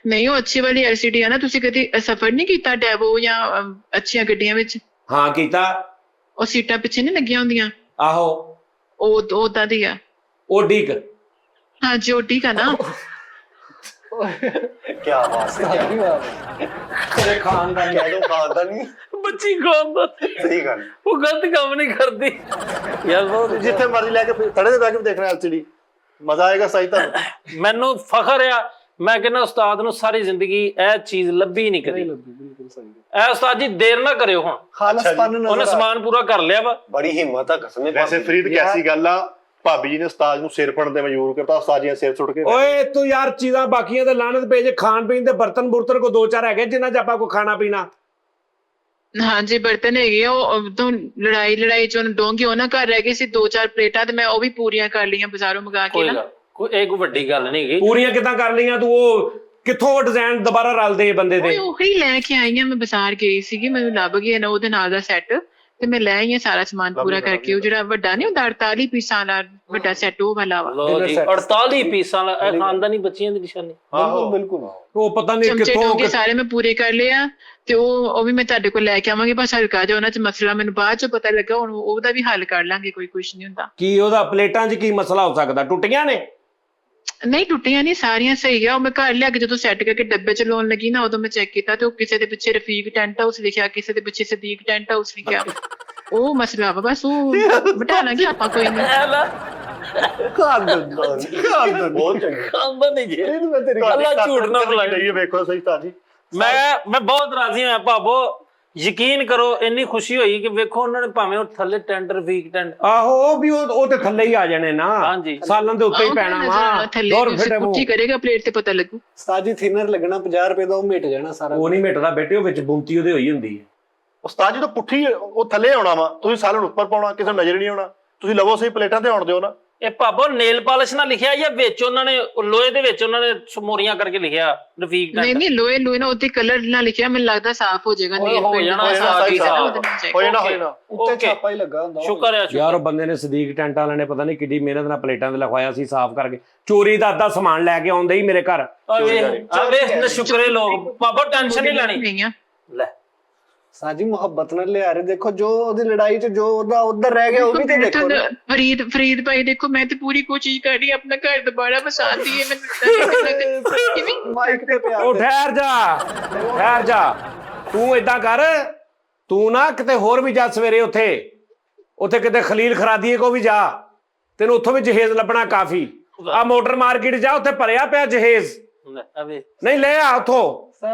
Speaker 4: ਨਹੀਂ, ਉਹ ਅੱਛੀ ਵਾਲੀ LCD ਆ ਨਾ। ਤੁਸੀਂ ਕਦੀ ਸਫ਼ਰ ਨਹੀਂ ਕੀਤਾ ਡੈਵੋ ਜਾਂ ਅੱਛੀਆਂ ਗੱਡੀਆਂ ਵਿੱਚ?
Speaker 2: ਹਾਂ ਕੀਤਾ।
Speaker 4: ਉਹ ਸੀਟਾਂ ਪਿੱਛੇ ਨਹੀਂ ਲੱਗੀਆਂ ਹੁੰਦੀਆਂ,
Speaker 2: ਆਹੋ
Speaker 4: ਉਹ ਉਦਾਂ ਦੀ ਆ।
Speaker 2: ਉਹ ਡਿੱਗ
Speaker 4: ਹਾਂਜੀ ਉਹ ਠੀਕ ਆ ਨਾ।
Speaker 5: ਕੀ ਬਾਤ ਹੈ।
Speaker 2: ਤੇਰੇ ਖਾਨਦਾਨ
Speaker 5: ਕਹਿ ਦੋ ਖਾਦਾ ਨਹੀਂ,
Speaker 1: ਬੱਚੀ ਖਾਨਦਾਨ
Speaker 5: ਸਹੀ ਗੱਲ।
Speaker 1: ਉਹ ਗਲਤ ਕੰਮ ਨਹੀਂ ਕਰਦੀ ਯਾਰ। ਬਹੁਤ
Speaker 3: ਜਿੱਥੇ ਮਰਜ਼ੀ ਲੈ ਕੇ ਥੜੇ ਤੇ ਬੈ ਕੇ ਦੇਖਣਾ LCD, ਮਜ਼ਾ ਆਏਗਾ ਸਹੀ ਤੁਹਾਨੂੰ।
Speaker 1: ਮੈਨੂੰ ਫਖਰ ਆ, ਮੈਂ ਕਹਿੰਦਾ ਉਸਤਾਦ ਨੂੰ ਸਾਰੀ ਜ਼ਿੰਦਗੀ ਇਹ ਚੀਜ਼ ਲੱਭੀ ਨਹੀਂ ਕਦੀ।
Speaker 6: ਬਿਲਕੁਲ ਸਹੀ
Speaker 1: ਇਹ ਉਸਤਾਦ ਜੀ ਦੇਰ ਨਾ ਕਰਿਓ। ਹੁਣ
Speaker 6: ਖਾਲਸਪਨ
Speaker 1: ਉਹਨੇ
Speaker 6: ਨਜ਼ਰ
Speaker 1: ਸਮਾਨ ਪੂਰਾ ਕਰ ਲਿਆ ਵਾ।
Speaker 5: ਬੜੀ ਹਿੰਮਤ ਆ ਕਸਮੇ।
Speaker 3: ਵੈਸੇ ਫਰੀਦ ਕੈਸੀ ਗੱਲ ਆ, ਭਾਬੀ ਜੀ ਨੇ ਉਸਤਾਦ ਨੂੰ ਸਿਰ ਫੜਨ ਤੇ ਮਜਬੂਰ ਕਰਤਾ। ਉਸਤਾਦ ਜੀ ਨੇ ਸਿਰ ਸੁੱਟ ਕੇ
Speaker 2: ਓਏ ਤੂੰ ਯਾਰ ਚੀਜ਼ਾਂ ਬਾਕੀਆਂ ਤੇ ਲਾਣਤ ਪੇਜ, ਖਾਣ ਪੀਣ ਦੇ ਬਰਤਨ ਬੁਰਤਨ ਕੋ 2-4 ਹੈਗੇ ਜਿਨ੍ਹਾਂ 'ਚ ਆਪਾਂ ਕੋ ਖਾਣਾ ਪੀਣਾ।
Speaker 4: ਹਾਂਜੀ ਬਰਤਨ ਹੈਗੇ ਆ, ਉਹ ਤੋਂ ਲੜਾਈ 'ਚ ਡੋਂਗੇ ਉਹਨਾਂ ਘਰ ਰਹਿ ਗਏ ਸੀ 2-4 ਪਲੇਟਾਂ, ਤੇ ਮੈਂ ਉਹ ਵੀ ਪੂਰੀਆਂ ਕਰ ਲਈਆਂ ਬਾਜ਼ਾਰੋਂ ਮੰਗਾ ਕੇ ਨਾ।
Speaker 1: ਇਹ ਕੋਈ ਵੱਡੀ ਗੱਲ ਨਹੀਂ ਹੈਗੀ।
Speaker 2: ਪੂਰੀਆਂ ਕਿੱਦਾਂ ਕਰ ਲਈਆਂ ਤੂੰ? ਉਹ ਕਿੱਥੋਂ ਡਿਜ਼ਾਈਨ ਦੁਬਾਰਾ ਰਲਦੇ ਬੰਦੇ ਦੇ?
Speaker 4: ਉਹੀ ਲੈ ਕੇ ਆਈ ਆ ਮੈਂ, ਬਾਜ਼ਾਰ ਗਈ ਸੀਗੀ, ਮੈਨੂੰ ਲੱਭ ਗਿਆ ਨਾ ਉਹਦੇ ਨਾਲ ਦਾ ਸੈੱਟ, ਤੇ ਮੈਂ ਲੈ ਆਈ ਆ ਸਾਰਾ ਸਮਾਨ ਪੂਰਾ ਕਰਕੇ। ਉਹ ਜਿਹੜਾ ਵੱਡਾ ਨਹੀਂ ਹੁੰਦਾ 48 ਪੀਸਾਂ ਦਾ ਵੱਡਾ ਸੈੱਟ, ਉਹ ਵਾਲਾ ਵਾ।
Speaker 1: ਲੋ ਜੀ 48 ਪੀਸਾਂ ਵਾਲਾ। ਇਹ ਖਾਨਦਾਨੀ ਬੱਚੀਆਂ ਦੀ ਨਿਸ਼ਾਨੀ।
Speaker 6: ਬਿਲਕੁਲ।
Speaker 2: ਉਹ ਪਤਾ ਨਹੀਂ
Speaker 4: ਚਮਚੇ
Speaker 2: ਕਿੱਥੋਂ
Speaker 4: ਡੋਂਗੇ ਸਾਰੇ ਮੈਂ ਪੂਰੇ ਕਰ ਲਿਆ, ਤੇ ਉਹ ਵੀ ਮੈਂ ਤੁਹਾਡੇ ਕੋਲ ਲੈ ਕੇ ਆਵਾਂਗੀ। ਬਸ ਹਲਕਾ ਜਿਹਾ ਉਹਨਾਂ 'ਚ ਮਸਲਾ ਮੈਨੂੰ ਬਾਅਦ 'ਚ ਪਤਾ ਲੱਗਾ, ਹੁਣ ਉਹਦਾ ਵੀ ਹੱਲ ਕਰ ਲਾਂਗੇ, ਕੋਈ ਕੁਛ ਨਹੀਂ ਹੁੰਦਾ।
Speaker 2: ਕੀ ਉਹਦਾ ਪਲੇਟਾਂ 'ਚ ਕੀ ਮਸਲਾ ਹੋ ਸਕਦਾ? ਟੁੱਟੀਆਂ ਨੇ?
Speaker 4: ਨਹੀਂ ਟੁੱਟੀਆਂ ਨਹੀਂ, ਸਾਰੀਆਂ ਸਹੀ ਆ। ਉਹ ਮੈਂ ਘਰ ਲਿਆ ਕੇ ਜਦੋਂ ਸੈੱਟ ਕਰਕੇ ਡੱਬੇ 'ਚ ਲਾਉਣ ਲੱਗੀ ਨਾ, ਉਦੋਂ ਮੈਂ ਚੈੱਕ ਕੀਤਾ ਤੇ ਉਹ ਕਿਸੇ ਦੇ ਪਿੱਛੇ ਰਫੀਕ ਟੈਂਟ ਹਾਊਸ ਲਿਖਿਆ, ਕਿਸੇ ਦੇ ਪਿੱਛੇ ਸਦੀਕ ਟੈਂਟ ਹਾਊਸ ਲਿਖਿਆ। ਉਹ ਮਸਲਾ ਵਾ, ਬਸ ਉਹ ਬਟਾ ਲਾਂਗੇ ਆਪਾਂ, ਕੋਈ ਨਹੀਂ।
Speaker 3: ਬਹੁਤ ਚੰਗਾ।
Speaker 1: ਖਾਨਦਾਨੀ ਜੀ
Speaker 3: ਮੈਂ ਤੇਰੀ
Speaker 1: ਅੱਲਾ ਝੂਠ ਨਾ ਬੁਲਾਏ।
Speaker 3: ਵੇਖੋ ਸਹੀ ਤਾਂ ਜੀ।
Speaker 1: ਮੈਂ ਬਹੁਤ ਰਾਜ਼ੀ ਹਾਂ ਭਾਬੋ, ਯਕੀਨ ਕਰੋ। ਇੰਨੀ ਖੁਸ਼ੀ ਹੋਈ ਕਿ ਵੇਖੋ ਉਹਨਾਂ ਨੇ ਭਾਵੇਂ ਉਹ ਥੱਲੇ ਟੈਂਡਰ ਵੀਕ ਟੈਂਡ।
Speaker 2: ਆਹੋ ਉਹ ਵੀ ਉਹ ਤੇ ਥੱਲੇ ਹੀ ਆ ਜਾਣੇ ਨਾ।
Speaker 1: ਹਾਂਜੀ।
Speaker 2: ਸਾਲਾਂ ਦੇ ਉੱਤੇ ਹੀ ਪੈਣਾ ਵਾ।
Speaker 4: ਥੱਲੇ ਪੁੱਠੀ ਕਰੇਗਾ ਪਲੇਟ ਤੇ ਪਤਾ ਲੱਗੂ।
Speaker 6: ਉਸਤਾਦ ਜੀ ਥਿਨਰ ਲੱਗਣਾ 50 ਰੁਪਏ ਦਾ, ਉਹ ਮਿਟ ਜਾਣਾ ਸਾਰਾ।
Speaker 2: ਉਹ ਨਹੀਂ ਮਿਟਦਾ ਬੇਟੇ, ਉਹ ਵਿੱਚ ਬੁੰਤੀ ਉਹਦੇ ਹੋਈ ਹੁੰਦੀ ਹੈ।
Speaker 3: ਉਸਤਾਦ ਜੀ ਤਾਂ ਪੁੱਠੀ ਉਹ ਥੱਲੇ ਆਉਣਾ ਵਾ, ਤੁਸੀਂ ਸਾਲ ਨੂੰ ਉੱਪਰ ਪਾਉਣਾ, ਕਿਸੇ ਨੂੰ ਨਜ਼ਰ ਨਹੀਂ ਆਉਣਾ। ਤੁਸੀਂ ਲਵੋ ਸਹੀ ਪਲੇਟਾਂ ਤੇ ਆਉਣ ਦਿਓ ਨਾ।
Speaker 1: ਇਹ ਭਾਬੋ ਨੇਲ ਪਾਲਿਸ਼ ਨਾਲ ਲਿਖਿਆ ਜਾਂ ਵਿੱਚ ਉਹਨਾਂ ਨੇ ਲੋਹੇ ਦੇ ਵਿੱਚ ਉਹਨਾਂ ਨੇ ਸਮੋਰੀਆਂ ਕਰਕੇ ਲਿਖਿਆ ਰਫੀਕ ਟੈਂਟ?
Speaker 4: ਨਹੀਂ ਲੋਏ ਨਾ ਉਹਦੇ ਕਲਰ ਨਾਲ ਲਿਖਿਆ, ਮੈਨੂੰ ਲੱਗਦਾ ਸਾਫ਼ ਹੋ ਜਾਏਗਾ।
Speaker 1: ਹੋ ਜਾਣਾ
Speaker 3: ਹੋ ਜਾਣਾ
Speaker 6: ਉੱਤੇ ਛਾਪਾ ਹੀ ਲੱਗਾ ਹੁੰਦਾ।
Speaker 1: ਸ਼ੁਕਰ ਹੈ
Speaker 2: ਯਾਰ ਉਹ ਬੰਦੇ ਨੇ ਸਦੀਕ ਟੈਂਟ ਵਾਲਿਆਂ ਨੇ ਪਤਾ ਨਹੀਂ ਕਿੱਡੀ ਮਿਹਨਤ ਨਾਲ ਪਲੇਟਾਂ ਤੇ ਲਿਖਵਾਇਆ ਸੀ ਸਾਫ਼ ਕਰਕੇ। ਚੋਰੀ ਦਾ ਅੱਧਾ ਸਮਾਨ ਲੈ ਕੇ ਆਉਂਦੇ ਹੀ ਮੇਰੇ ਘਰ।
Speaker 1: ਵੇ ਸ਼ੁਕਰੇ ਲੋਕ ਭਾਬੋ, ਟੈਨਸ਼ਨ ਨਹੀਂ ਲੈਣੀ।
Speaker 4: ਨਹੀਂ ਆ
Speaker 1: ਲੈ
Speaker 6: ਸਾਜੀ ਮੁਹੱਬਤ ਨਾਲ ਲਿਆ ਰਹੇ, ਦੇਖੋ ਜੋ ਉਹਦੀ ਲੜਾਈ 'ਚ ਜੋ ਉਹਦਾ ਉਧਰ ਰਹਿ ਗਿਆ ਉਹ ਵੀ ਤੇ ਦੇਖੋ ਨਾ।
Speaker 4: ਫਰੀਦ ਭਾਈ ਦੇਖੋ, ਮੈਂ ਤੇ ਪੂਰੀ ਕੋਸ਼ਿਸ਼ ਕਰ ਰਹੀ ਆਪਣਾ ਘਰ ਦੁਬਾਰਾ ਵਸਾਉਣ ਦੀ, ਮੈਨੂੰ
Speaker 6: ਮਾਈਕ ਤੇ ਪਿਆ
Speaker 2: ਉਹ ਠਹਿਰ ਜਾ ਤੂੰ ਏਦਾਂ ਕਰ, ਤੂੰ ਨਾ ਕਿਤੇ ਹੋਰ ਵੀ ਜਾ ਸਵੇਰੇ, ਉੱਥੇ ਕਿਤੇ ਖਲੀਲ ਖਰਾਦੀਏ ਕੋ ਵੀ ਜਾ, ਤੈਨੂੰ ਉੱਥੋਂ ਵੀ ਜਹੇਜ਼ ਲੱਭਣਾ ਕਾਫੀ। ਆ ਮੋਟਰ ਮਾਰਕੀਟ ਜਾ, ਉੱਥੇ ਭਰਿਆ ਪਿਆ ਜਹੇਜ਼, ਨਹੀਂ ਲੈ ਆ ਉੱਥੋਂ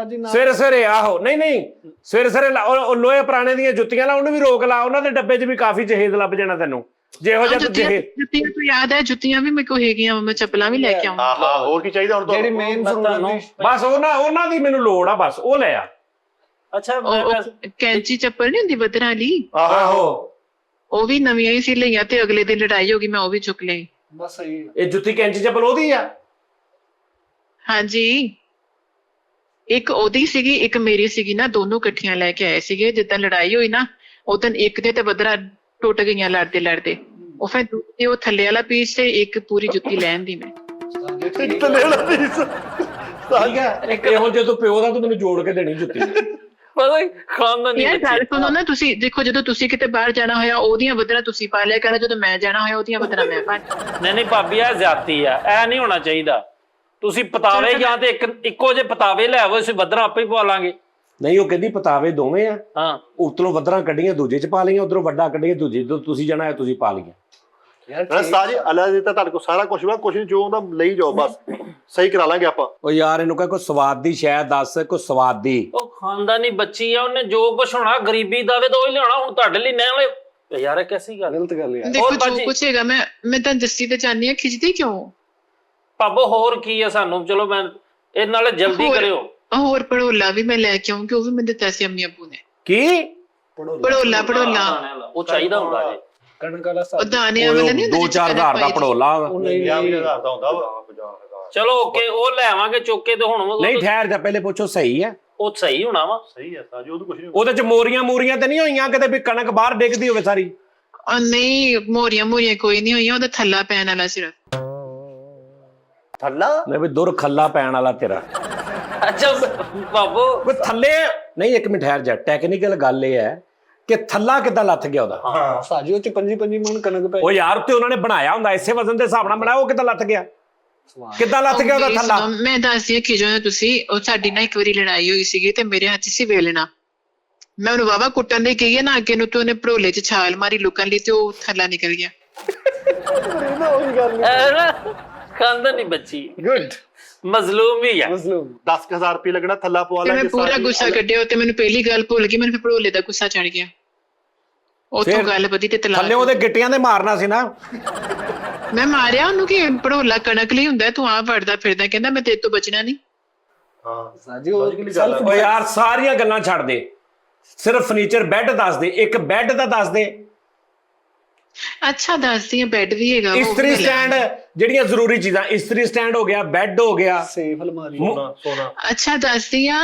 Speaker 2: ਸਵੇਰੇ ਆਹੋ, ਨਹੀਂ ਸਵੇਰੇ ਲੋਹੇ ਪੁਰਾਣੇ ਦੀਆਂ ਜੁੱਤੀਆਂ ਲਾ, ਉਹਨੂੰ ਵੀ ਰੋਕ ਲਾ, ਉਹਨਾਂ ਦੇ ਡੱਬੇ 'ਚ ਵੀ ਕਾਫੀ ਜਹੇਜ਼ ਲੱਭ ਜਾਣਾ ਤੈਨੂੰ, ਜਿਹੋ ਜਿਹਾ ਤੂੰ ਜਹੇਜ਼।
Speaker 4: ਜੁੱਤੀਆਂ ਤੋਂ ਯਾਦ ਹੈ, ਜੁੱਤੀਆਂ ਵੀ ਮੇਰੇ ਕੋਲ ਹੈਗੀਆਂ, ਮੈਂ ਚੱਪਲਾਂ ਵੀ ਲੈ ਕੇ ਆਉਂਗੀ।
Speaker 3: ਆਹਾ, ਹੋਰ ਕੀ ਚਾਹੀਦਾ ਹੁਣ
Speaker 6: ਜਿਹੜੀ
Speaker 3: ਤੁਹਾਨੂੰ?
Speaker 6: ਮੇਨ ਜ਼ਰੂਰਤ
Speaker 2: ਬਸ ਉਹਨਾਂ ਦੀ ਮੈਨੂੰ ਲੋੜ ਆ, ਬਸ ਉਹ ਲੈ ਆ।
Speaker 1: ਅੱਛਾ
Speaker 4: ਕੈਂਚੀ ਚੱਪਲ ਨਹੀਂ ਹੁੰਦੀ ਬਦਰਾਂ ਵਾਲੀ,
Speaker 2: ਆਹੋ
Speaker 4: ਉਹ ਵੀ ਨਵੀਆਂ ਹੀ ਸੀ ਲਈਆਂ, ਤੇ ਅਗਲੇ ਦਿਨ ਲੜਾਈ ਹੋ ਗਈ, ਮੈਂ ਉਹ ਵੀ ਚੁੱਕ ਲਈ।
Speaker 6: ਬਸ ਸਹੀ।
Speaker 2: ਇਹ ਜੁੱਤੀ ਕੈਂਚੀ ਚੱਪਲ ਉਹਦੀ ਆ?
Speaker 4: ਹਾਂਜੀ, ਇੱਕ ਉਹਦੀ ਸੀਗੀ, ਇੱਕ ਮੇਰੀ ਸੀਗੀ ਨਾ, ਦੋਨੋਂ ਇਕੱਠੀਆਂ ਲੈ ਕੇ ਆਏ ਸੀਗੇ। ਜਿੱਦਾਂ ਲੜਾਈ ਹੋਈ ਨਾ, ਉਦੋਂ ਇੱਕ ਦੇ ਤੇ ਬਦਰਾ ਟੁੱਟ ਗਈਆਂ ਲੜਦੇ, ਉਹ ਫਿਰ ਦੂਜੇ ਉਹ ਥੱਲੇ ਵਾਲਾ ਪੀਸ ਤੇ ਇੱਕ ਪੂਰੀ ਜੁੱਤੀ ਲੈਣ ਦੀ ਮੈਂ।
Speaker 3: ਇੱਕ ਲੈ ਲਾ ਪੀਸ।
Speaker 2: ਠੀਕ ਹੈ, ਇਹੋ ਜੇ ਤੂੰ ਪਿਓ ਦਾ ਤੂੰ ਮੈਨੂੰ ਜੋੜ ਕੇ ਦੇਣੀ ਜੁੱਤੀ।
Speaker 1: ਪਤਾ ਖਾਨਦਾਨੀ
Speaker 4: ਯਾਰ ਗੱਲ ਸੁਣੋ ਨਾ, ਤੁਸੀਂ ਦੇਖੋ ਜਦੋਂ ਤੁਸੀਂ ਕਿਤੇ ਬਾਹਰ ਜਾਣਾ ਹੋਇਆ ਉਹਦੀਆਂ ਬਦਰਾਂ ਤੁਸੀਂ ਪਾ ਲਿਆ ਕਰਨਾ, ਜਦੋਂ ਮੈਂ ਜਾਣਾ ਹੋਇਆ ਉਹਦੀਆਂ ਬਦਰਾਂ ਮੈਂ ਪਾ।
Speaker 1: ਨਹੀਂ ਭਾਬੀ, ਇਹ ਜ਼ਿਆਦਤੀ ਆ, ਇਹ ਨਹੀਂ ਹੋਣਾ ਚਾਹੀਦਾ। ਤੁਸੀਂ ਪਤਾਵੇ ਜਾਂ ਤੇ ਇੱਕੋ ਜਿਹੇ ਪਤਾਵੇ ਲੈ ਆਵੋ, ਅਸੀਂ ਬੱਦਰਾਂ ਆਪੇ ਹੀ ਪਵਾ ਲਾਂਗੇ।
Speaker 2: ਨਹੀਂ, ਉਹ ਕਹਿੰਦੀ ਪਤਾਵੇ ਦੋਵੇਂ ਆ,
Speaker 1: ਹਾਂ,
Speaker 2: ਉਤਲੋਂ ਬੱਦਰਾਂ ਕੱਢੀਆਂ ਦੂਜੇ 'ਚ ਪਾ ਲਈਆਂ, ਉਧਰੋਂ ਵੱਡਾ ਕੱਢੀਆਂ ਦੂਜੇ, ਜਦੋਂ ਤੁਸੀਂ ਜਾਣਾ ਹੈ ਤੁਸੀਂ ਪਾ ਲਈਆਂ।
Speaker 3: ਯਾਰ ਸਾਜੀ ਅੱਲਾ ਦੇ ਤਾਂ ਤੁਹਾਡੇ ਕੋਲ ਸਾਰਾ ਕੁਝ ਵਾ, ਕੁਝ ਨਹੀਂ, ਜੋ ਉਹਦਾ ਲਈ ਜਾਓ, ਬਸ ਸਹੀ ਕਰਾ ਲਾਂਗੇ ਆਪਾਂ।
Speaker 2: ਉਹ ਯਾਰ ਇਹਨੂੰ ਕਹ ਕੋਈ ਸਵਾਦ ਦੀ ਸ਼ਾਇਦ ਦੱਸ, ਕੋਈ ਸਵਾਦ ਦੀ।
Speaker 1: ਉਹ ਖਾਨਦਾਨੀ ਬੱਚੀ ਆ, ਉਹਨੇ ਜੋ ਕੁਛ ਹੋਣਾ ਗਰੀਬੀ ਦਾਵੇ ਤਾਂ ਉਹੀ ਲਿਆਉਣਾ। ਹੁਣ ਤੁਹਾਡੇ ਲਈ ਨਹਿ ਯਾਰ, ਇਹ ਕੈਸੀ ਗੱਲ?
Speaker 6: ਗਲਤ ਗੱਲ ਯਾਰ।
Speaker 4: ਦੇਖੋ ਜੋ ਕੁਛ ਹੈਗਾ, ਮੈਂ ਤਾਂ ਦੱਸੀ ਤੇ ਚਾਹਨੀ ਆ, ਖਿੱਚਦੀ ਕਿਉਂ?
Speaker 1: ਭਾਬੋ ਹੋਰ ਕੀ ਆ ਸਾਨੂੰ, ਚਲੋ ਮੈਂ ਇਹ ਨਾਲ ਜਲਦੀ ਕਰਿਓ।
Speaker 4: ਹੋਰ ਪੜੋਲਾ ਵੀ ਮੈਂ ਲੈ ਕੇ ਆਉਂਗੀ, ਉਹ ਵੀ ਮੈਨੂੰ ਦਿੱਤਾ ਸੀ ਅੰਮੀ ਅੱਬੂ ਨੇ।
Speaker 2: ਕੀ
Speaker 4: ਪੜੋਲਾ
Speaker 1: ਉਹ ਚਾਹੀਦਾ ਹੁੰਦਾ ਜੇ
Speaker 6: ਕਣਕ ਵਾਲਾ
Speaker 4: ਉਹ ਦਾਣਿਆਂ ਵਾਲਾ ਨਹੀਂ ਹੁੰਦਾ,
Speaker 2: 2-4 ਹਜ਼ਾਰ ਦਾ ਪੜੋਲਾ।
Speaker 6: ਨਹੀਂ
Speaker 3: 50,000 ਦਾ ਹੁੰਦਾ ਵਾ।
Speaker 1: ਚਲੋ ਓਕੇ, ਉਹ ਲੈ ਆਵਾਂਗੇ ਚੁੱਕ ਕੇ। ਤੇ ਹੁਣ
Speaker 2: ਨਹੀਂ ਠਹਿਰ ਜਾ, ਪਹਿਲੇ ਪੁੱਛੋ ਸਹੀ ਹੈ?
Speaker 1: ਉਹ ਸਹੀ ਹੋਣਾ ਵਾ।
Speaker 3: ਸਹੀ ਹੈ ਸਾਜੀ, ਉਹਨੂੰ ਕੁਝ ਨਹੀਂ।
Speaker 2: ਉਹਦੇ 'ਚ ਮੋਰੀਆਂ ਤੇ ਨਹੀਂ ਹੋਈਆਂ ਕਿਤੇ ਵੀ ਕਣਕ ਬਾਹਰ ਡਿੱਗਦੀ ਹੋਵੇ ਸਾਰੀ?
Speaker 4: ਨਹੀਂ, ਮੋਰੀਆਂ ਕੋਈ ਨਹੀਂ ਹੋਈਆਂ, ਉਹਦਾ ਥੱਲਾ ਪੈਣ ਵਾਲਾ ਸਿਰਫ।
Speaker 5: ਥੱਲਾ
Speaker 2: ਨਹੀਂ ਵੀ ਦੁਰ ਖੱਲਾ ਪੈਣ ਵਾਲਾ ਤੇਰਾ।
Speaker 1: ਅੱਛਾ ਭਾਬੋ,
Speaker 2: ਉਹ ਥੱਲੇ ਨਹੀਂ, ਇੱਕ ਮਿੰਟ ਠਹਿਰ ਜਾ, ਟੈਕਨੀਕਲ ਗੱਲ ਇਹ ਹੈ ਕਿ ਥੱਲਾ ਕਿੱਦਾਂ ਲੱਥ ਗਿਆ ਉਹਦਾ?
Speaker 6: ਹਾਂ ਸਾਜੀ, ਉਹ 'ਚ 25 ਮਣ ਕਣਕ ਪੈ।
Speaker 2: ਉਹ ਯਾਰ ਤੇ ਉਹਨਾਂ ਨੇ ਬਣਾਇਆ ਹੁੰਦਾ ਇਸੇ ਵਜ਼ਨ ਦੇ ਹਿਸਾਬ ਨਾਲ ਬਣਾਇਆ, ਉਹ ਕਿੱਦਾਂ ਲੱਥ ਗਿਆ? ਕਿੱਦਾਂ ਲੱਥ ਗਿਆ ਉਹਦਾ ਥੱਲਾ?
Speaker 4: ਮੈਂ ਦੱਸਦੀ ਹਾਂ ਕਿਜੋ ਤੁਸੀਂ, ਉਹ ਸਾਡੀ ਨਾ ਇੱਕ ਵਾਰੀ ਲੜਾਈ ਹੋਈ ਸੀਗੀ ਤੇ ਮੇਰੇ ਹੱਥ ਸੀ ਵੇਲਣਾ, ਮੈਂ ਉਹਨੂੰ ਵਾਵਾ ਕੁੱਟਣ ਦੇ ਕਹੀ ਨਾ ਅੱਗੇ ਨੂੰ, ਤੇ ਉਹਨੇ ਭਰੋਲੇ 'ਚ ਛਾਲ ਮਾਰੀ ਲੁਕਣ ਲਈ, ਤੇ ਉਹ ਥੱਲਾ ਨਿਕਲ ਗਿਆ।
Speaker 1: ਖਾਨਦਾਨੀ ਬੱਚੀ
Speaker 6: ਗੁੱਡ,
Speaker 1: ਮਜ਼ਲੂਮ ਵੀ ਆ।
Speaker 6: ਮਜ਼ਲੂਮ।
Speaker 3: 10,000 ਰੁਪਏ ਲੱਗਣਾ, ਥੱਲਾ ਪਵਾ
Speaker 4: ਤੇ ਮੈਂ
Speaker 3: ਲਾਂਗੇ।
Speaker 4: ਪੂਰਾ ਗੁੱਸਾ ਕੱਢਿਆ ਤੇ ਮੈਨੂੰ ਪਹਿਲੀ ਗੱਲ ਭੁੱਲ ਗਈ, ਮੈਨੂੰ ਫਿਰ ਭਰੋਲੇ ਦਾ ਗੁੱਸਾ ਚੜ ਗਿਆ। ਉੱਥੋਂ ਗੱਲ ਵਧੀ ਤੇ ਤਲਾਕ।
Speaker 2: ਥੱਲੇ ਉਹਦੇ ਗਿੱਟਿਆਂ ਦੇ ਮਾਰਨਾ ਸੀ ਨਾ।
Speaker 4: ਮੈਂ ਮਾਰਿਆ ਉਹਨੂੰ ਕਿ ਭਰੋਲਾ ਕਣਕ ਲਈ ਹੁੰਦਾ, ਤੂੰ ਆਪ ਵੜਦਾ ਫਿਰਦਾ, ਕਹਿੰਦਾ ਮੈਂ ਤੇਰੇ ਤੋਂ ਬਚਣਾ ਨਹੀਂ।
Speaker 3: ਹਾਂ
Speaker 6: ਸਾਜੀ ਉਹ
Speaker 2: ਉਹ ਯਾਰ ਸਾਰੀਆਂ ਗੱਲਾਂ ਛੱਡ ਦੇ, ਸਿਰਫ ਫਰਨੀਚਰ ਬੈੱਡ ਦੱਸ ਦੇ, ਇੱਕ ਬੈੱਡ ਦਾ ਦੱਸ ਦੇ।
Speaker 4: ਅੱਛਾ ਦੱਸਦੀ ਆ, ਬੈੱਡ ਵੀ ਹੈਗਾ,
Speaker 2: ਇਸਤਰੀ ਸਟੈਂਡ, ਜਿਹੜੀਆਂ ਜ਼ਰੂਰੀ ਚੀਜ਼ਾਂ, ਇਸਤਰੀ ਸਟੈਂਡ ਹੋ ਗਿਆ, ਬੈੱਡ ਹੋ ਗਿਆ,
Speaker 6: ਸੇਫ ਅਲਮਾਰੀ।
Speaker 3: ਸੋਨਾ।
Speaker 4: ਅੱਛਾ ਦੱਸਦੀ ਆ,